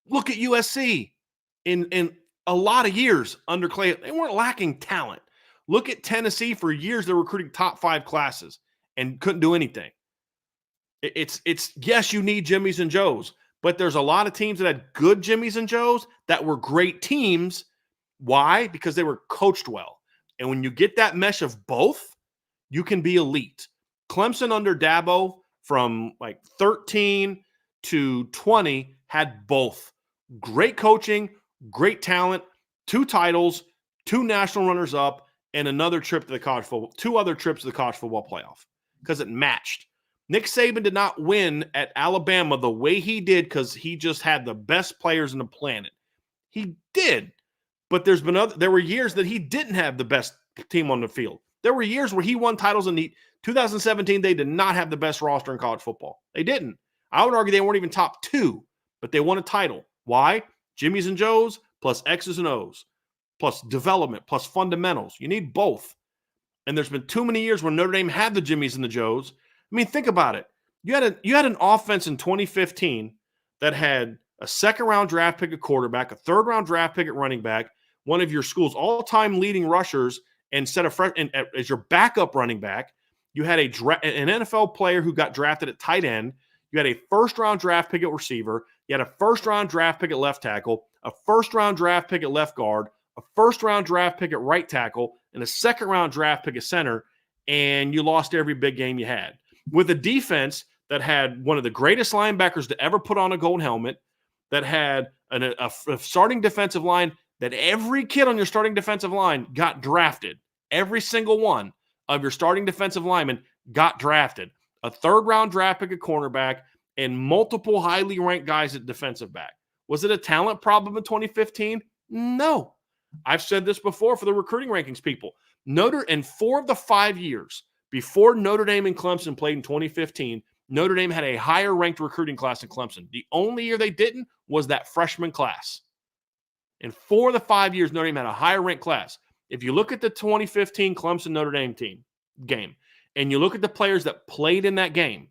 Look at USC. In a lot of years under Clay, they weren't lacking talent. Look at Tennessee. For years, they were recruiting top 5 classes and couldn't do anything. It's yes, you need Jimmies and Joes, but there's a lot of teams that had good Jimmies and Joes that were great teams. Why? Because they were coached well. And when you get that mesh of both, you can be elite. Clemson under Dabo from like 13 to 20 had both. Great coaching, great talent, 2 titles, 2 national runners-up, and another trip to the college football, 2 other trips to the college football playoff, because it matched. Nick Saban did not win at Alabama the way he did because he just had the best players on the planet. He did, but there were years that he didn't have the best team on the field. There were years where he won titles in 2017. They did not have the best roster in college football. They didn't. I would argue they weren't even top 2, but they won a title. Why? Jimmies and Joes plus X's and O's, plus development, plus fundamentals. You need both. And there's been too many years where Notre Dame had the Jimmies and the Joes. I mean, think about it. You had an offense in 2015 that had a second-round draft pick at quarterback, a third-round draft pick at running back, one of your school's all-time leading rushers, and as your backup running back. You had an NFL player who got drafted at tight end. You had a first-round draft pick at receiver. You had a first-round draft pick at left tackle, a first-round draft pick at left guard, a first-round draft pick at right tackle, and a second-round draft pick at center, and you lost every big game you had. With a defense that had one of the greatest linebackers to ever put on a gold helmet, that had a starting defensive line that every kid on your starting defensive line got drafted. Every single one of your starting defensive linemen got drafted. A third-round draft pick at cornerback and multiple highly ranked guys at defensive back. Was it a talent problem in 2015? No. I've said this before for the recruiting rankings people. In 4 of the 5 years before Notre Dame and Clemson played in 2015, Notre Dame had a higher ranked recruiting class than Clemson. The only year they didn't was that freshman class. In 4 of the 5 years, Notre Dame had a higher ranked class. If you look at the 2015 Clemson Notre Dame game, and you look at the players that played in that game,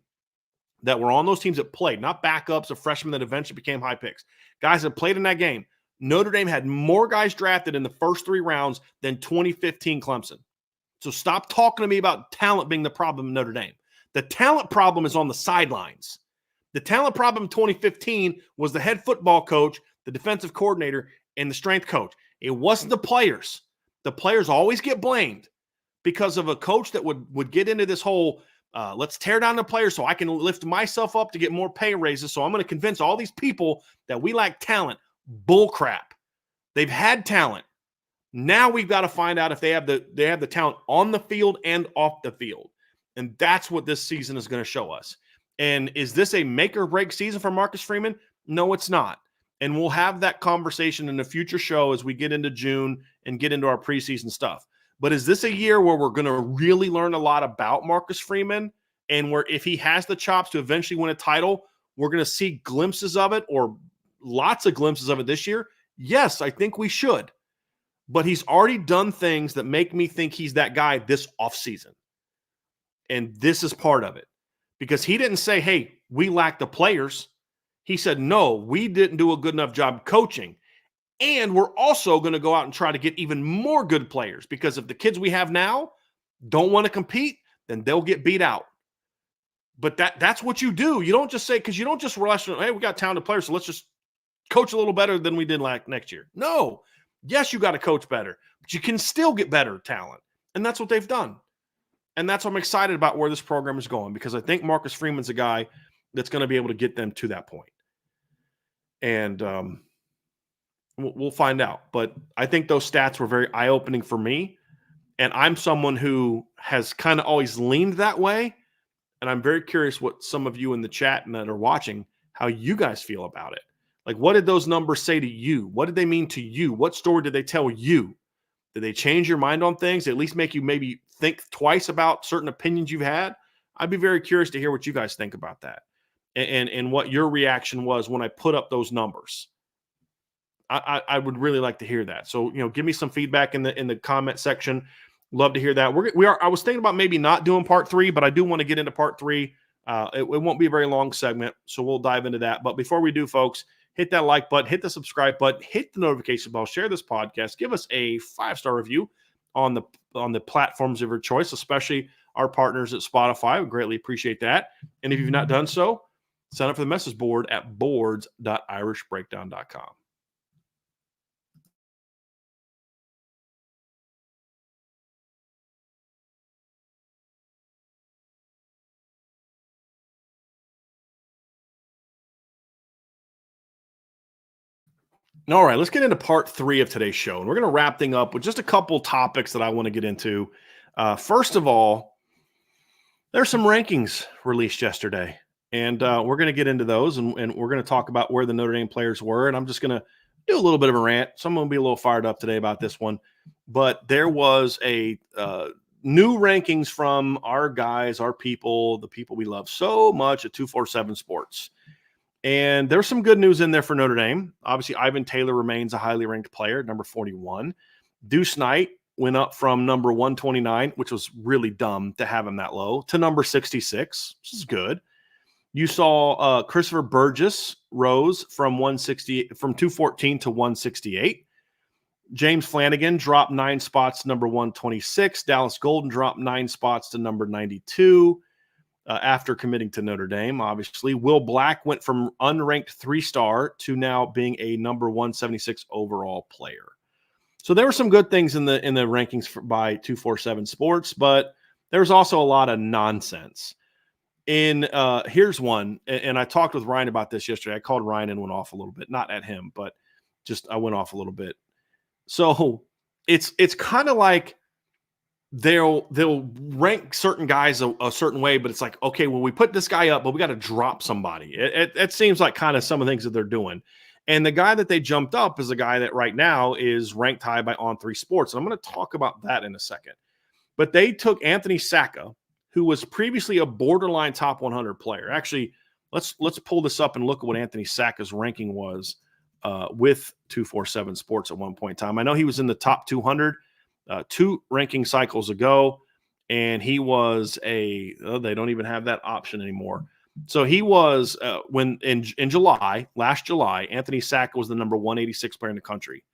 that were on those teams that played, not backups of freshmen that eventually became high picks, guys that played in that game, Notre Dame had more guys drafted in the first 3 rounds than 2015 Clemson. So stop talking to me about talent being the problem in Notre Dame. The talent problem is on the sidelines. The talent problem in 2015 was the head football coach, the defensive coordinator, and the strength coach. It wasn't the players. The players always get blamed because of a coach that would get into this whole, let's tear down the players so I can lift myself up to get more pay raises. So I'm going to convince all these people that we lack talent. Bull crap. They've had talent. Now we've got to find out if they have the talent on the field and off the field. And that's what this season is going to show us. And is this a make or break season for Marcus Freeman? No, it's not. And we'll have that conversation in a future show as we get into June and get into our preseason stuff. But is this a year where we're going to really learn a lot about Marcus Freeman, and where if he has the chops to eventually win a title, we're going to see glimpses of it, or lots of glimpses of it this year? Yes, I think we should. But he's already done things that make me think he's that guy this offseason. And this is part of it. Because he didn't say, hey, we lack the players. He said, no, we didn't do a good enough job coaching. And we're also going to go out and try to get even more good players, because if the kids we have now don't want to compete, then they'll get beat out. But that's what you do. You don't just say, because you don't just rush, hey, we got talented players, so let's just coach a little better than we did next year. No. Yes, you got to coach better, but you can still get better talent. And that's what they've done. And that's what I'm excited about where this program is going, because I think Marcus Freeman's a guy that's going to be able to get them to that point. And we'll find out. But I think those stats were very eye-opening for me. And I'm someone who has kind of always leaned that way. And I'm very curious what some of you in the chat and that are watching, how you guys feel about it. Like, what did those numbers say to you? What did they mean to you? What story did they tell you? Did they change your mind on things? At least make you maybe think twice about certain opinions you've had? I'd be very curious to hear what you guys think about that, and what your reaction was when I put up those numbers. I would really like to hear that. So, give me some feedback in the comment section. Love to hear that. I was thinking about maybe not doing part 3, but I do want to get into part 3. It won't be a very long segment, so we'll dive into that. But before we do, folks, hit that like button, hit the subscribe button, hit the notification bell, share this podcast, give us a 5-star review on the platforms of your choice, especially our partners at Spotify. We greatly appreciate that. And if you've not done so, sign up for the message board at boards.irishbreakdown.com. All right, let's get into part 3 of today's show. And we're going to wrap things up with just a couple topics that I want to get into. First of all, there's some rankings released yesterday. And we're going to get into those. And we're going to talk about where the Notre Dame players were. And I'm just going to do a little bit of a rant. So I'm going to be a little fired up today about this one. But there was a new rankings from our guys, our people, the people we love so much at 247 Sports. And there's some good news in there for Notre Dame. Obviously, Ivan Taylor remains a highly ranked player, number 41. Deuce Knight went up from number 129, which was really dumb to have him that low, to number 66, which is good. You saw Christopher Burgess rose from 214 to 168. James Flanagan dropped 9 spots to number 126. Dallas Golden dropped 9 spots to number 92 after committing to Notre Dame, obviously. Will Black went from unranked 3-star to now being a number 176 overall player. So there were some good things in the rankings by 247 Sports, but there was also a lot of nonsense. Here's one, and I talked with Ryan about this yesterday. I called Ryan and went off a little bit, not at him, but just I went off a little bit. So it's kind of like they'll rank certain guys a certain way, but it's like, okay, well, we put this guy up, but we got to drop somebody. It seems like kind of some of the things that they're doing. And the guy that they jumped up is a guy that right now is ranked high by On3 Sports. And I'm going to talk about that in a second. But they took Anthony Sacca, who was previously a borderline top 100 player. Actually, let's pull this up and look at what Anthony Sacca's ranking was with 247 Sports at one point in time. I know he was in the top 200 2 ranking cycles ago, and he was they don't even have that option anymore. So he was when in last July, Anthony Sacca was the number 186 player in the country.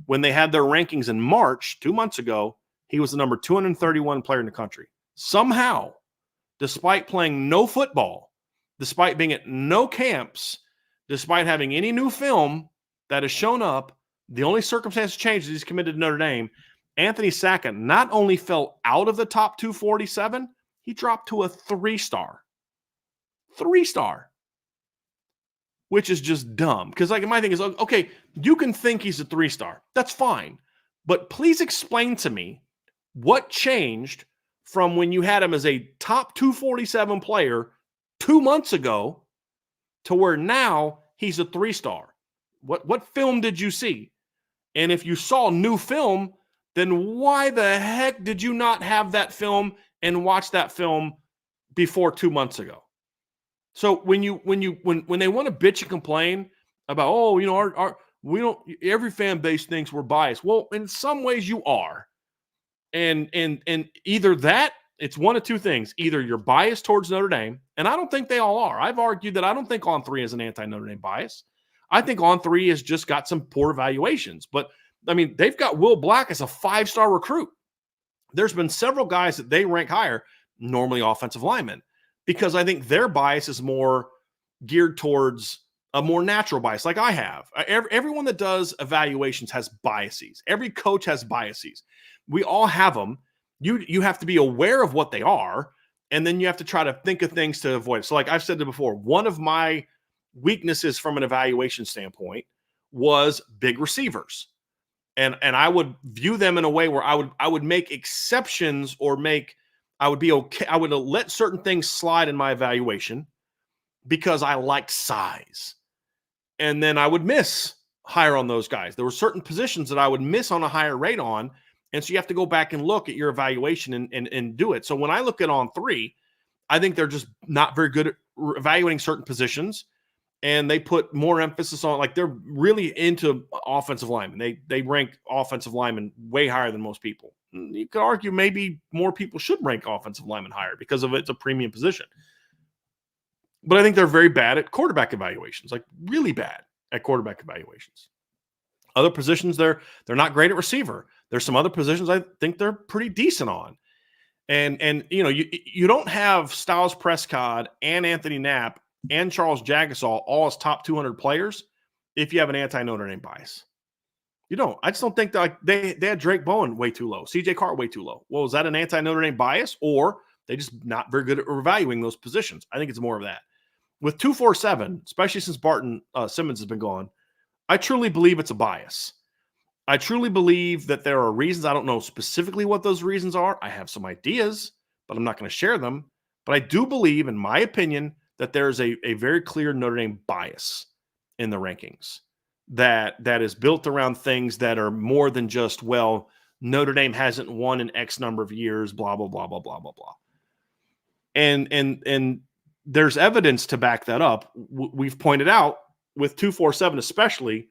When they had their rankings in March, 2 months ago, he was the number 231 player in the country. Somehow, despite playing no football, despite being at no camps, despite having any new film that has shown up, the only circumstance changed is he's committed to Notre Dame. Anthony Sacca not only fell out of the top 247, he dropped to a 3-star. 3-star. Which is just dumb. Because like my thing is, okay, you can think he's a 3-star. That's fine. But please explain to me what changed from when you had him as a top 247 player 2 months ago to where now he's a 3-star. What film did you see? And if you saw new film, then why the heck did you not have that film and watch that film before 2 months ago? So when they want to bitch and complain about, oh, you know, we don't, every fan base thinks we're biased. Well, in some ways you are. And either that, it's one of two things. Either you're biased towards Notre Dame, and I don't think they all are. I've argued that I don't think On3 is an anti-Notre Dame bias. I think On3 has just got some poor evaluations. But, I mean, they've got Will Black as a 5-star recruit. There's been several guys that they rank higher, normally offensive linemen, because I think their bias is more geared towards a more natural bias like I have. Everyone that does evaluations has biases. Every coach has biases. We all have them. You have to be aware of what they are, and then you have to try to think of things to avoid. So like I've said it before, one of my weaknesses from an evaluation standpoint was big receivers. And I would view them in a way where I would make exceptions or I would be okay. I would let certain things slide in my evaluation because I liked size. And then I would miss higher on those guys. There were certain positions that I would miss on a higher rate on. And so you have to go back and look at your evaluation and do it. So when I look at On3, I think they're just not very good at evaluating certain positions. And they put more emphasis on, like, they're really into offensive linemen. They rank offensive linemen way higher than most people. You could argue maybe more people should rank offensive linemen higher because of it's a premium position. But I think they're very bad at quarterback evaluations, like really bad at quarterback evaluations. Other positions, they're not great at receiver. There's some other positions I think they're pretty decent on. And you know, you don't have Styles Prescott and Anthony Knapp and Charles Jagasaw all as top 200 players if you have an anti-Notre Dame bias. You don't. I just don't think that they had Drake Bowen way too low, CJ Carr way too low. Well, is that an anti-Notre Dame bias, or they just not very good at evaluating those positions? I think it's more of that. With 247, especially since Barton Simmons has been gone, I truly believe it's a bias. I truly believe that there are reasons. I don't know specifically what those reasons are. I have some ideas, but I'm not going to share them. But I do believe, in my opinion, that there's a very clear Notre Dame bias in the rankings that is built around things that are more than just, well, Notre Dame hasn't won in X number of years, blah, blah, blah, blah, blah, blah, blah. And there's evidence to back that up. We've pointed out with 247 especially,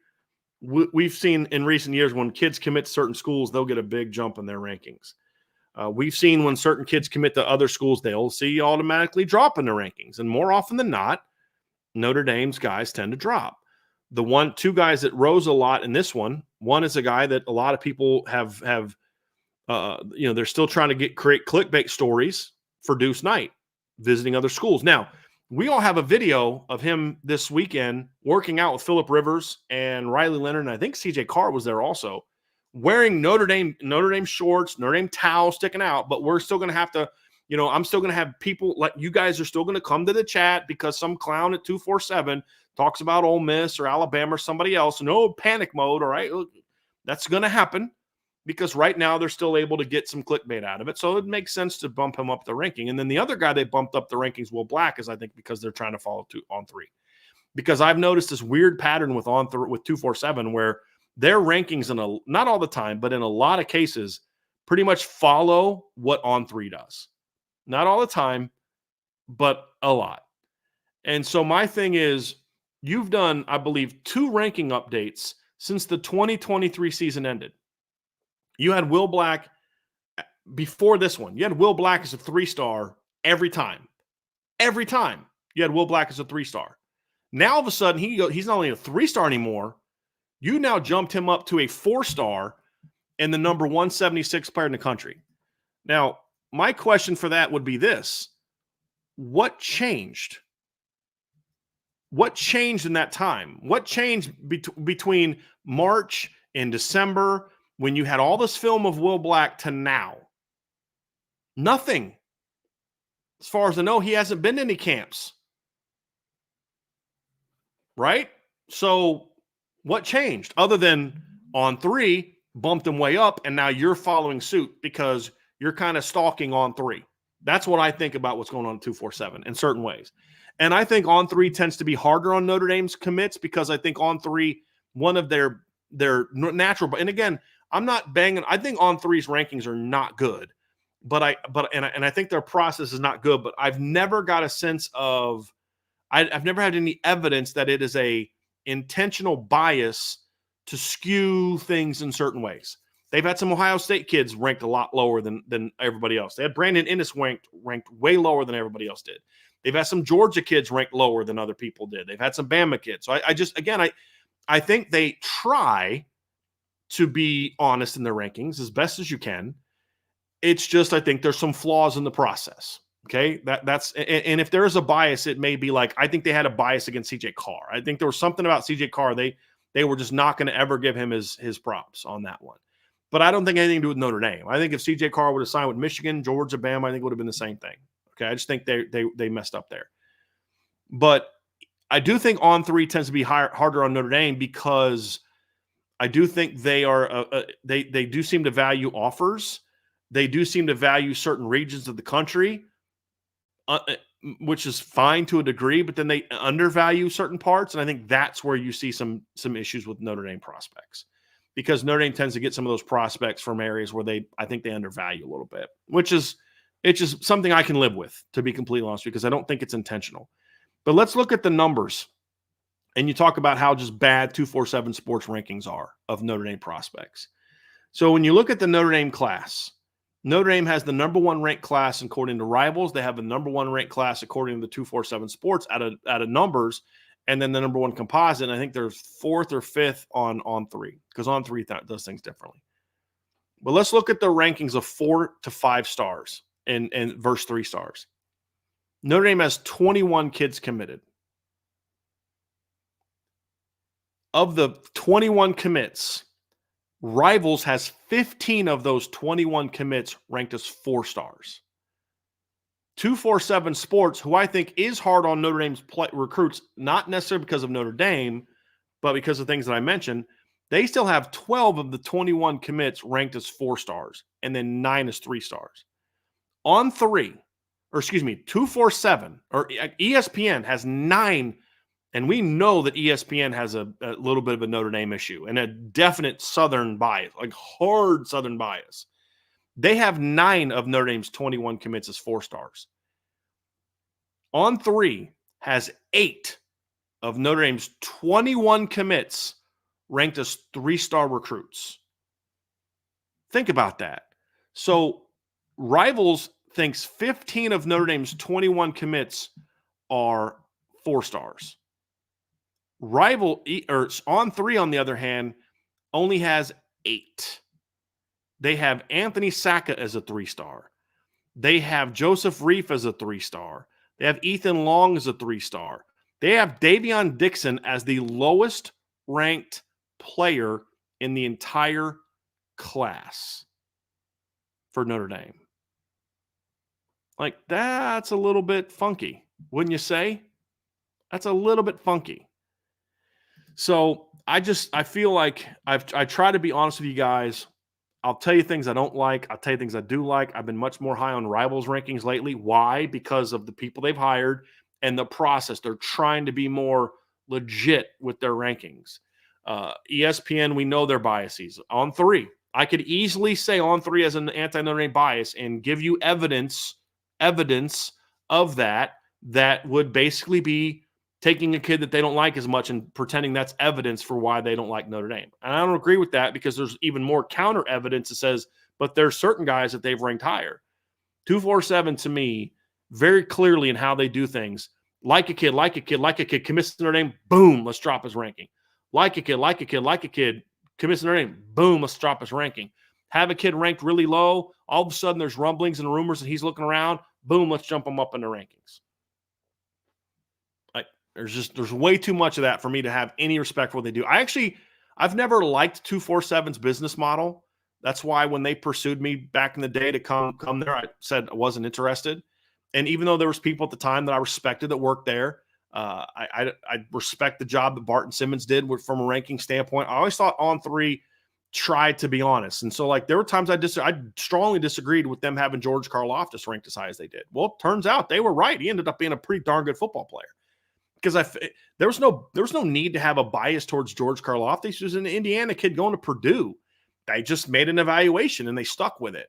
we've seen in recent years when kids commit to certain schools, they'll get a big jump in their rankings. We've seen when certain kids commit to other schools, they'll see automatically drop in the rankings. And more often than not, Notre Dame's guys tend to drop. The two guys that rose a lot in this one is a guy that a lot of people have they're still trying to create clickbait stories for Deuce Knight visiting other schools. Now, we all have a video of him this weekend working out with Phillip Rivers and Riley Leonard, and I think CJ Carr was there also, wearing Notre Dame shorts, Notre Dame towel sticking out. But we're still going to have to, I'm still going to have people like you guys are still going to come to the chat because some clown at 247 talks about Ole Miss or Alabama or somebody else. No panic mode, all right? That's going to happen because right now they're still able to get some clickbait out of it. So it makes sense to bump him up the ranking. And then the other guy they bumped up the rankings, Will Black, is I think because they're trying to follow On3. Because I've noticed this weird pattern with 247 where their rankings, not all the time, but in a lot of cases, pretty much follow what On3 does. Not all the time, but a lot. And so my thing is, you've done, I believe, 2 ranking updates since the 2023 season ended. You had Will Black before this one. You had Will Black as a 3-star every time. Every time you had Will Black as a 3-star. Now all of a sudden he's not only a 3-star anymore. You now jumped him up to a 4-star and the number 176 player in the country. Now, my question for that would be this. What changed? What changed in that time? What changed between March and December when you had all this film of Will Black to now? Nothing. As far as I know, he hasn't been to any camps. Right? So what changed? Other than On3 bumped him way up, and now you're following suit because you're kind of stalking On3. That's what I think about what's going on at 247 in certain ways. And I think On3 tends to be harder on Notre Dame's commits because I think On3, one of their natural, and again, I'm not banging. I think On3's rankings are not good, but I think their process is not good. But I've never got a sense of, I've never had any evidence that it is a intentional bias to skew things in certain ways. They've had some Ohio State kids ranked a lot lower than everybody else. They had Brandon Innes ranked way lower than everybody else did. They've had some Georgia kids ranked lower than other people did. They've had some Bama kids. So I think they try to be honest in their rankings as best as you can. It's just, I think there's some flaws in the process. Okay. And if there is a bias, it may be like, I think they had a bias against CJ Carr. I think there was something about CJ Carr. They were just not going to ever give him his props on that one. But I don't think anything to do with Notre Dame. I think if CJ Carr would have signed with Michigan, Georgia, Bama, I think it would have been the same thing. Okay. I just think they messed up there. But I do think On3 tends to be harder on Notre Dame because I do think they are they do seem to value offers. They do seem to value certain regions of the country, which is fine to a degree, but then they undervalue certain parts. And I think that's where you see some issues with Notre Dame prospects, because Notre Dame tends to get some of those prospects from areas where I think they undervalue a little bit, it's just something I can live with, to be completely honest, because I don't think it's intentional. But let's look at the numbers. And you talk about how just bad 247 sports rankings are of Notre Dame prospects. So when you look at the Notre Dame class, Notre Dame has the number 1 ranked class according to Rivals. They have the number 1 ranked class according to the 247 sports out of numbers, and then the number 1 composite. And I think they're 4th or 5th on On3, because On3 does things differently. But let's look at the rankings of 4 to 5 stars and versus 3 stars. Notre Dame has 21 kids committed. Of the 21 commits, Rivals has 15 of those 21 commits ranked as 4 stars. 247 Sports, who I think is hard on Notre Dame's recruits, not necessarily because of Notre Dame, but because of things that I mentioned, they still have 12 of the 21 commits ranked as 4 stars, and then 9 as 3 stars. 247, or ESPN has 9, and we know that ESPN has a little bit of a Notre Dame issue and a definite Southern bias, like hard Southern bias. They have 9 of Notre Dame's 21 commits as 4 stars. On3 has 8 of Notre Dame's 21 commits ranked as 3-star recruits. Think about that. So Rivals thinks 15 of Notre Dame's 21 commits are 4 stars. On Three, on the other hand, only has 8. They have Anthony Sacca as a 3-star. They have Joseph Reif as a 3-star. They have Ethan Long as a 3-star. They have Davion Dixon as the lowest ranked player in the entire class for Notre Dame. Like, that's a little bit funky, wouldn't you say? That's a little bit funky. So I feel like I try to be honest with you guys. I'll tell you things I don't like. I'll tell you things I do like. I've been much more high on Rivals rankings lately. Why? Because of the people they've hired and the process. They're trying to be more legit with their rankings. ESPN, we know their biases. On Three, I could easily say On Three as an anti-Notre Dame bias and give you evidence of that would basically be taking a kid that they don't like as much and pretending that's evidence for why they don't like Notre Dame. And I don't agree with that, because there's even more counter evidence that says, but there's certain guys that they've ranked higher. 247 to me, very clearly in how they do things. Like a kid, commits to Notre Dame, boom, let's drop his ranking. Like a kid, commits to Notre Dame, boom, let's drop his ranking. Have a kid ranked really low, all of a sudden there's rumblings and rumors that he's looking around, boom, let's jump him up in the rankings. There's way too much of that for me to have any respect for what they do. I've never liked 247's business model. That's why when they pursued me back in the day to come there, I said I wasn't interested. And even though there was people at the time that I respected that worked there, I respect the job that Barton Simmons did from a ranking standpoint. I always thought On Three tried to be honest. And so, like, there were times I strongly disagreed with them having George Karlaftis ranked as high as they did. Well, it turns out they were right. He ended up being a pretty darn good football player. Because there was no need to have a bias towards George Karlaftis. He was an Indiana kid going to Purdue. They just made an evaluation and they stuck with it.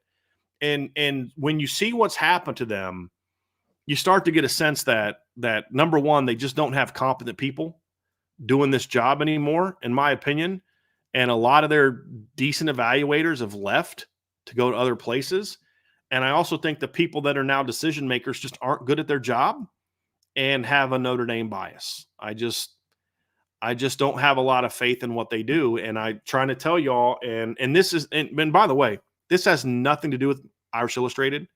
And when you see what's happened to them, you start to get a sense that number one, they just don't have competent people doing this job anymore, in my opinion. And a lot of their decent evaluators have left to go to other places. And I also think the people that are now decision makers just aren't good at their job and have a Notre Dame bias. I just don't have a lot of faith in what they do. And I'm trying to tell y'all, and by the way, this has nothing to do with Irish Illustrated.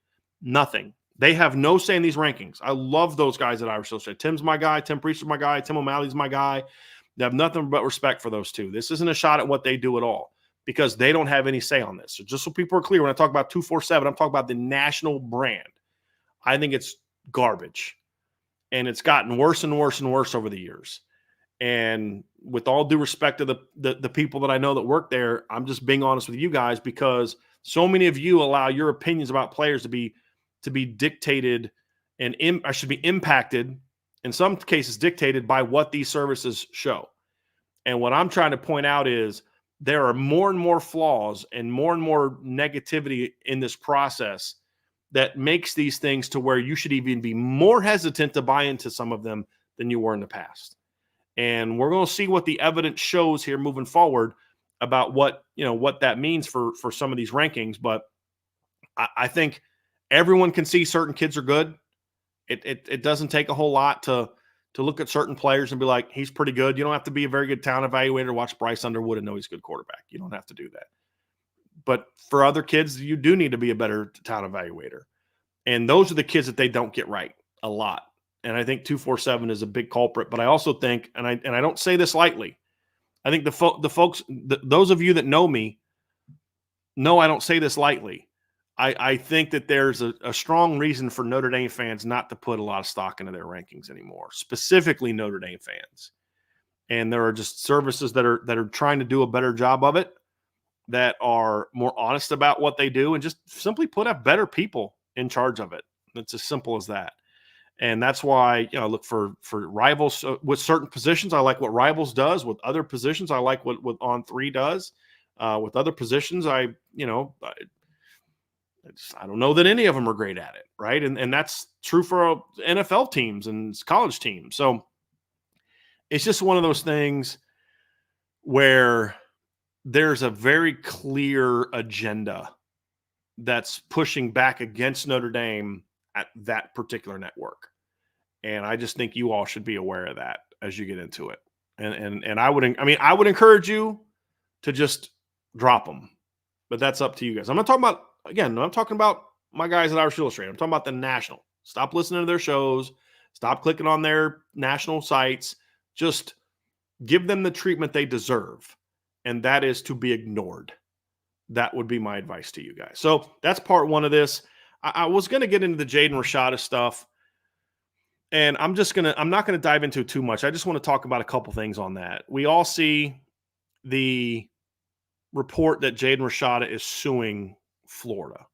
Nothing. They have no say in these rankings. I love those guys at Irish Illustrated. Tim's my guy. Tim Priest's my guy. Tim O'Malley's my guy. They have nothing but respect for those two. This isn't a shot at what they do at all, because they don't have any say on this. So just so people are clear, when I talk about 247, I'm talking about the national brand. I think it's garbage. And it's gotten worse and worse and worse over the years. And with all due respect to the people that I know that work there, I'm just being honest with you guys, because so many of you allow your opinions about players to be dictated and should be impacted, in some cases dictated by what these services show. And what I'm trying to point out is there are more and more flaws and more negativity in this process that makes these things to where you should even be more hesitant to buy into some of them than you were in the past. And we're going to see what the evidence shows here moving forward about what that means for some of these rankings. But I think everyone can see certain kids are good. It doesn't take a whole lot to look at certain players and be like, he's pretty good. You don't have to be a very good talent evaluator to watch Bryce Underwood and know he's a good quarterback. You don't have to do that. But for other kids, you do need to be a better talent evaluator. And those are the kids that they don't get right a lot. And I think 247 is a big culprit. But I also think, and I don't say this lightly, I think those of you that know me know I don't say this lightly. I think that there's a strong reason for Notre Dame fans not to put a lot of stock into their rankings anymore, specifically Notre Dame fans. And there are just services that are trying to do a better job of it, that are more honest about what they do, and just simply put up better people in charge of it. It's as simple as that. And that's why, I look for Rivals with certain positions. I like what Rivals does. With other positions, I like what On Three does. With other positions, I don't know that any of them are great at it, right? And that's true for NFL teams and college teams. So it's just one of those things where there's a very clear agenda that's pushing back against Notre Dame at that particular network. And I just think you all should be aware of that as you get into it. And I would encourage you to just drop them, but that's up to you guys. I'm not talking about, again, I'm talking about my guys at Irish Illustrated. I'm talking about the national. Stop listening to their shows. Stop clicking on their national sites. Just give them the treatment they deserve, and that is to be ignored. That would be my advice to you guys. So that's part one of this. I was going to get into the Jaden Rashada stuff, and I'm not going to dive into it too much. I just want to talk about a couple things on that. We all see the report that Jaden Rashada is suing Florida.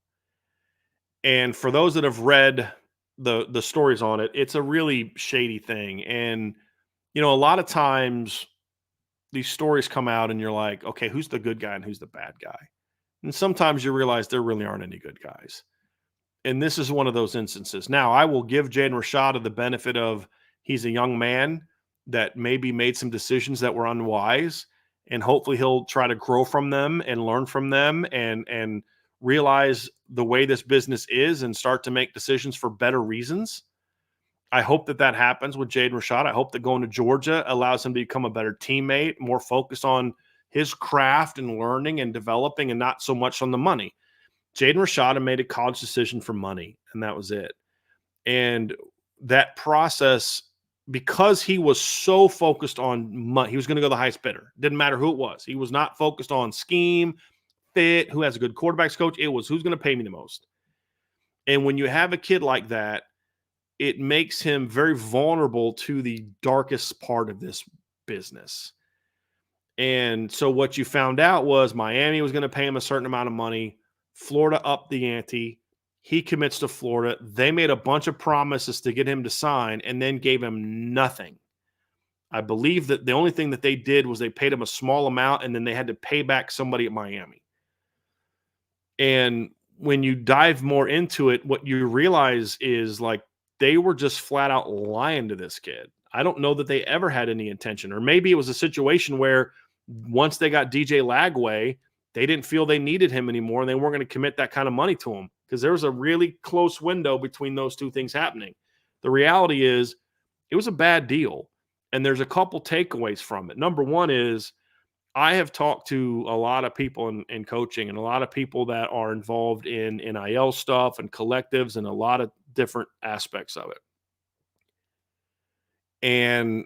And for those that have read the stories on it, it's a really shady thing. And, a lot of times these stories come out and you're like, okay, who's the good guy and who's the bad guy? And sometimes you realize there really aren't any good guys. And this is one of those instances. Now, I will give Jaden Rashada the benefit of he's a young man that maybe made some decisions that were unwise, and hopefully he'll try to grow from them and learn from them and realize the way this business is and start to make decisions for better reasons. I hope that happens with Jaden Rashada. I hope that going to Georgia allows him to become a better teammate, more focused on his craft and learning and developing and not so much on the money. Jaden Rashada made a college decision for money, and that was it. And that process, because he was so focused on money, he was going to go the highest bidder. Didn't matter who it was. He was not focused on scheme, fit, who has a good quarterbacks coach. It was who's going to pay me the most. And when you have a kid like that, it makes him very vulnerable to the darkest part of this business. And so what you found out was Miami was going to pay him a certain amount of money. Florida upped the ante. He commits to Florida. They made a bunch of promises to get him to sign and then gave him nothing. I believe that the only thing that they did was they paid him a small amount and then they had to pay back somebody at Miami. And when you dive more into it, what you realize is like they were just flat out lying to this kid. I don't know that they ever had any intention, or maybe it was a situation where once they got DJ Lagway, they didn't feel they needed him anymore and they weren't going to commit that kind of money to him because there was a really close window between those two things happening. The reality is it was a bad deal, and there's a couple takeaways from it. Number one is I have talked to a lot of people in coaching and a lot of people that are involved in NIL stuff and collectives and a lot of different aspects of it. And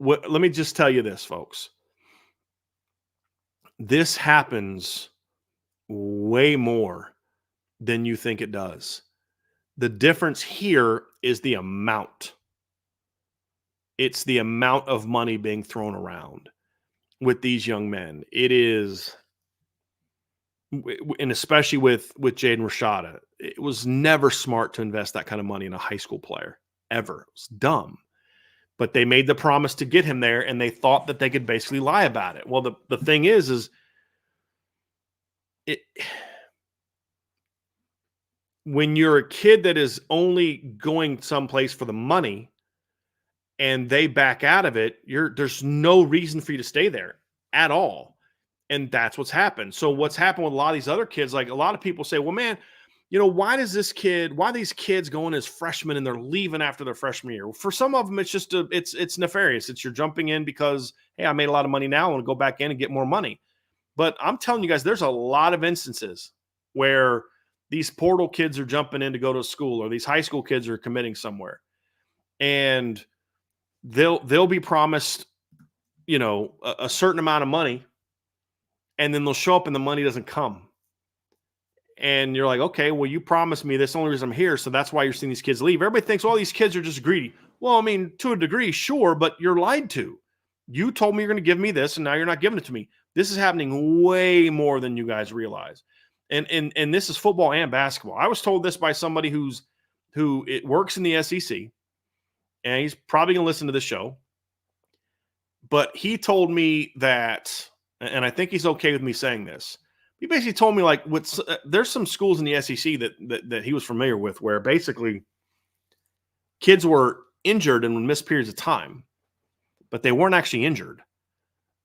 let me just tell you this, folks. This happens way more than you think it does. The difference here is the amount. It's the amount of money being thrown around with these young men. It is, and especially with Jaden Rashada, it was never smart to invest that kind of money in a high school player, ever. It was dumb. But they made the promise to get him there, and they thought that they could basically lie about it. Well, the thing is when you're a kid that is only going someplace for the money and they back out of it, there's no reason for you to stay there at all. And that's what's happened. So what's happened with a lot of these other kids, like a lot of people say, well, man, why are these kids going as freshmen and they're leaving after their freshman year? For some of them, it's just it's nefarious. It's you're jumping in because, hey, I made a lot of money now. I want to go back in and get more money. But I'm telling you guys, there's a lot of instances where these portal kids are jumping in to go to school, or these high school kids are committing somewhere, and they'll be promised, a certain amount of money, and then they'll show up and the money doesn't come. And you're like, okay, well, you promised me this. The only reason I'm here, so that's why you're seeing these kids leave. Everybody thinks, well, these kids are just greedy. Well, I mean, to a degree, sure, but you're lied to. You told me you're going to give me this, and now you're not giving it to me. This is happening way more than you guys realize. And this is football and basketball. I was told this by somebody who works in the SEC, and he's probably going to listen to the show. But he told me that, and I think he's okay with me saying this. He basically told me, like, there's some schools in the SEC that he was familiar with where basically kids were injured and would miss periods of time, but they weren't actually injured.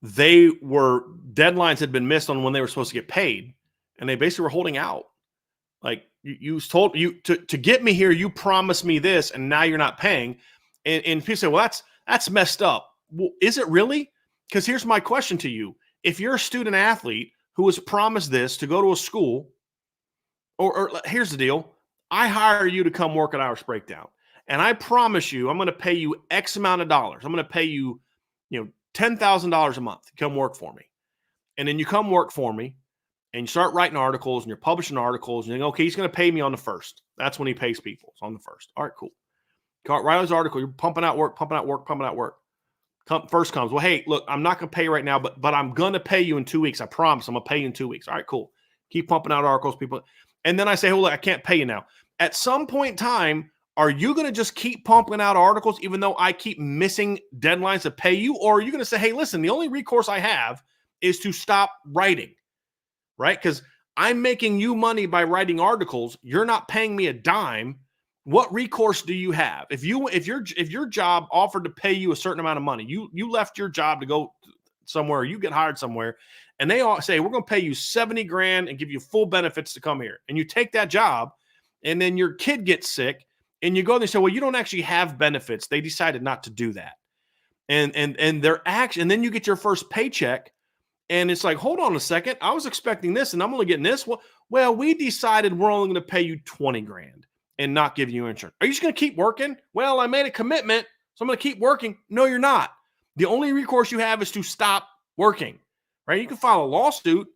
deadlines had been missed on when they were supposed to get paid, and they basically were holding out. Like you told you to get me here, you promised me this, and now you're not paying. And people say, well, that's messed up. Well, is it really? Because here's my question to you. If you're a student athlete who was promised this to go to a school, or here's the deal. I hire you to come work at Irish Breakdown, and I promise you I'm going to pay you X amount of dollars. I'm going to pay you, $10,000 a month to come work for me. And then you come work for me, and you start writing articles, and you're publishing articles, and you think, okay, he's going to pay me on the 1st. That's when he pays people. It's on the 1st. All right, cool. Write those articles. You're pumping out work. First comes, well, hey, look, I'm not going to pay you right now, but I'm going to pay you in 2 weeks. I promise I'm going to pay you in 2 weeks. All right, cool. Keep pumping out articles, people. And then I say, look, I can't pay you now. At some point in time, are you going to just keep pumping out articles even though I keep missing deadlines to pay you? Or are you going to say, hey, listen, the only recourse I have is to stop writing, right? Because I'm making you money by writing articles. You're not paying me a dime. What recourse do you have? If your job offered to pay you a certain amount of money, you left your job to go somewhere, or you get hired somewhere, and they all say, we're going to pay you $70,000 and give you full benefits to come here. And you take that job, and then your kid gets sick, and you go there and say, well, you don't actually have benefits. They decided not to do that. And their action, and then you get your first paycheck, and it's like, hold on a second. I was expecting this, and I'm only getting this. Well, we decided we're only going to pay you $20,000 and not give you insurance. Are you just going to keep working? Well, I made a commitment, so I'm going to keep working. No, you're not. The only recourse you have is to stop working, right? You can file a lawsuit,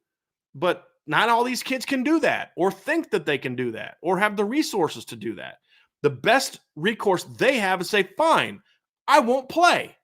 but not all these kids can do that, or think that they can do that, or have the resources to do that. The best recourse they have is say, fine, I won't play.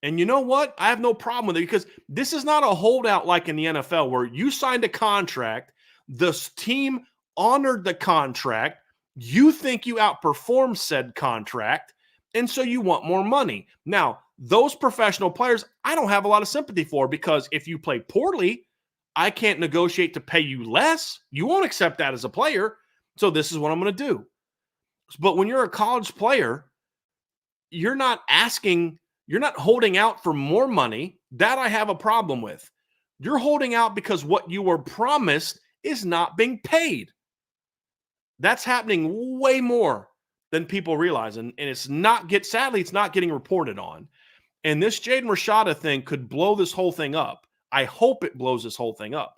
And you know what? I have no problem with it, because this is not a holdout like in the NFL where you signed a contract, the team honored the contract, you think you outperformed said contract, and so you want more money. Now, those professional players, I don't have a lot of sympathy for, because if you play poorly, I can't negotiate to pay you less. You won't accept that as a player, so this is what I'm going to do. But when you're a college player, you're not holding out for more money. That I have a problem with. You're holding out because what you were promised is not being paid. That's happening way more than people realize. And sadly, it's not getting reported on. And this Jaden Rashada thing could blow this whole thing up. I hope it blows this whole thing up.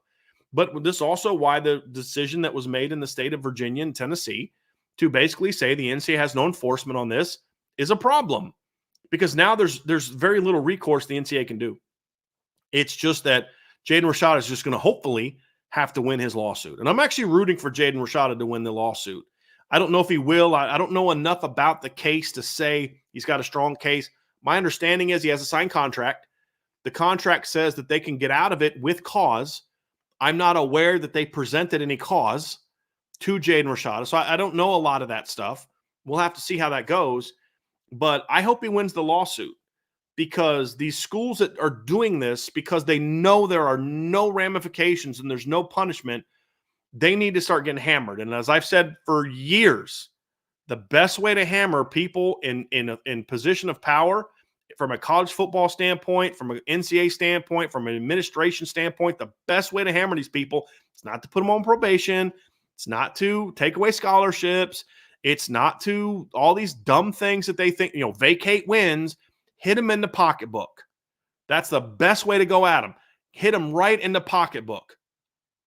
But this is also why the decision that was made in the state of Virginia and Tennessee to basically say the NCAA has no enforcement on this is a problem. Because now there's very little recourse the NCAA can do. It's just that Jaden Rashada is just going to hopefully have to win his lawsuit. And I'm actually rooting for Jaden Rashada to win the lawsuit. I don't know if he will. I don't know enough about the case to say he's got a strong case. My understanding is he has a signed contract. The contract says that they can get out of it with cause. I'm not aware that they presented any cause to Jaden Rashada, so I don't know a lot of that stuff. We'll have to see how that goes. But I hope he wins the lawsuit, because these schools that are doing this because they know there are no ramifications and there's no punishment, they need to start getting hammered. And as I've said for years, the best way to hammer people in position of power, from a college football standpoint, from an NCAA standpoint, from an administration standpoint, the best way to hammer these people is not to put them on probation. It's not to take away scholarships. It's not to all these dumb things that they think, vacate wins, hit them in the pocketbook. That's the best way to go at them. Hit them right in the pocketbook.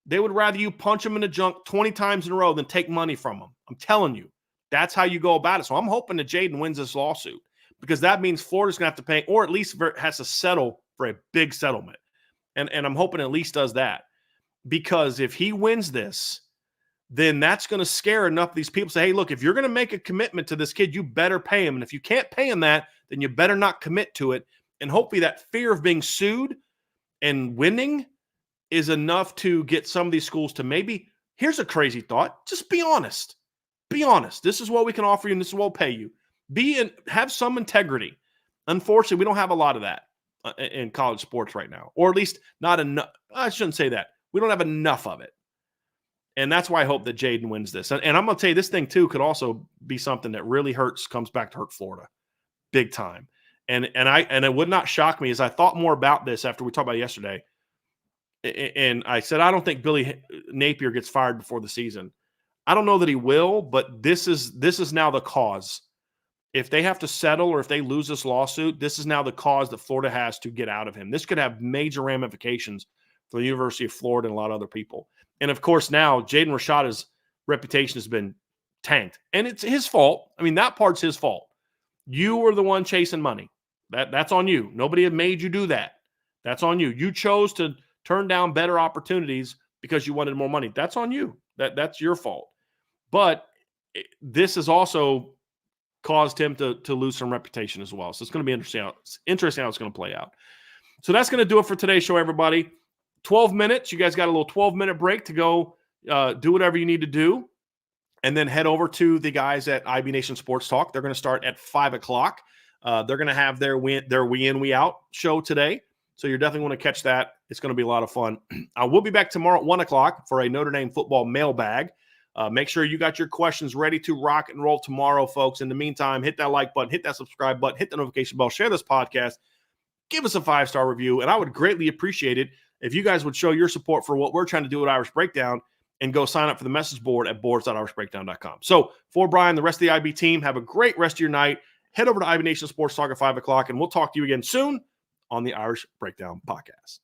They would rather you punch them in the junk 20 times in a row than take money from them. I'm telling you, that's how you go about it. So I'm hoping that Jaden wins this lawsuit, because that means Florida's going to have to pay, or at least has to settle for a big settlement. And I'm hoping at least does that, because if he wins this, then that's going to scare enough of these people. Say, hey, look, if you're going to make a commitment to this kid, you better pay him. And if you can't pay him that, then you better not commit to it. And hopefully that fear of being sued and winning is enough to get some of these schools to maybe, here's a crazy thought, just be honest. Be honest. This is what we can offer you, and this is what we'll pay you. Have some integrity. Unfortunately, we don't have a lot of that in college sports right now, or at least not enough. I shouldn't say that. We don't have enough of it. And that's why I hope that Jaden wins this. And I'm going to tell you, this thing too could also be something that really comes back to hurt Florida big time. And it would not shock me as I thought more about this after we talked about it yesterday. And I said, I don't think Billy Napier gets fired before the season. I don't know that he will, but this is now the cause. If they have to settle or if they lose this lawsuit, this is now the cause that Florida has to get out of him. This could have major ramifications for the University of Florida and a lot of other people. And, of course, now Jaden Rashada's reputation has been tanked. And it's his fault. I mean, that part's his fault. You were the one chasing money. That's on you. Nobody had made you do that. That's on you. You chose to turn down better opportunities because you wanted more money. That's on you. That's your fault. But this has also caused him to lose some reputation as well. So it's going to be interesting how it's going to play out. So that's going to do it for today's show, everybody. 12 minutes. You guys got a little 12-minute break to go do whatever you need to do. And then head over to the guys at IB Nation Sports Talk. They're going to start at 5 o'clock. They're going to have their we in, we out show today. So you're definitely going to catch that. It's going to be a lot of fun. I will be back tomorrow at 1 o'clock for a Notre Dame football mailbag. Make sure you got your questions ready to rock and roll tomorrow, folks. In the meantime, hit that like button, hit that subscribe button, hit the notification bell, share this podcast, give us a 5-star review. And I would greatly appreciate it if you guys would show your support for what we're trying to do at Irish Breakdown and go sign up for the message board at boards.irishbreakdown.com. So for Bryan, the rest of the IB team, have a great rest of your night. Head over to IB Nation Sports Talk at 5 o'clock, and we'll talk to you again soon on the Irish Breakdown podcast.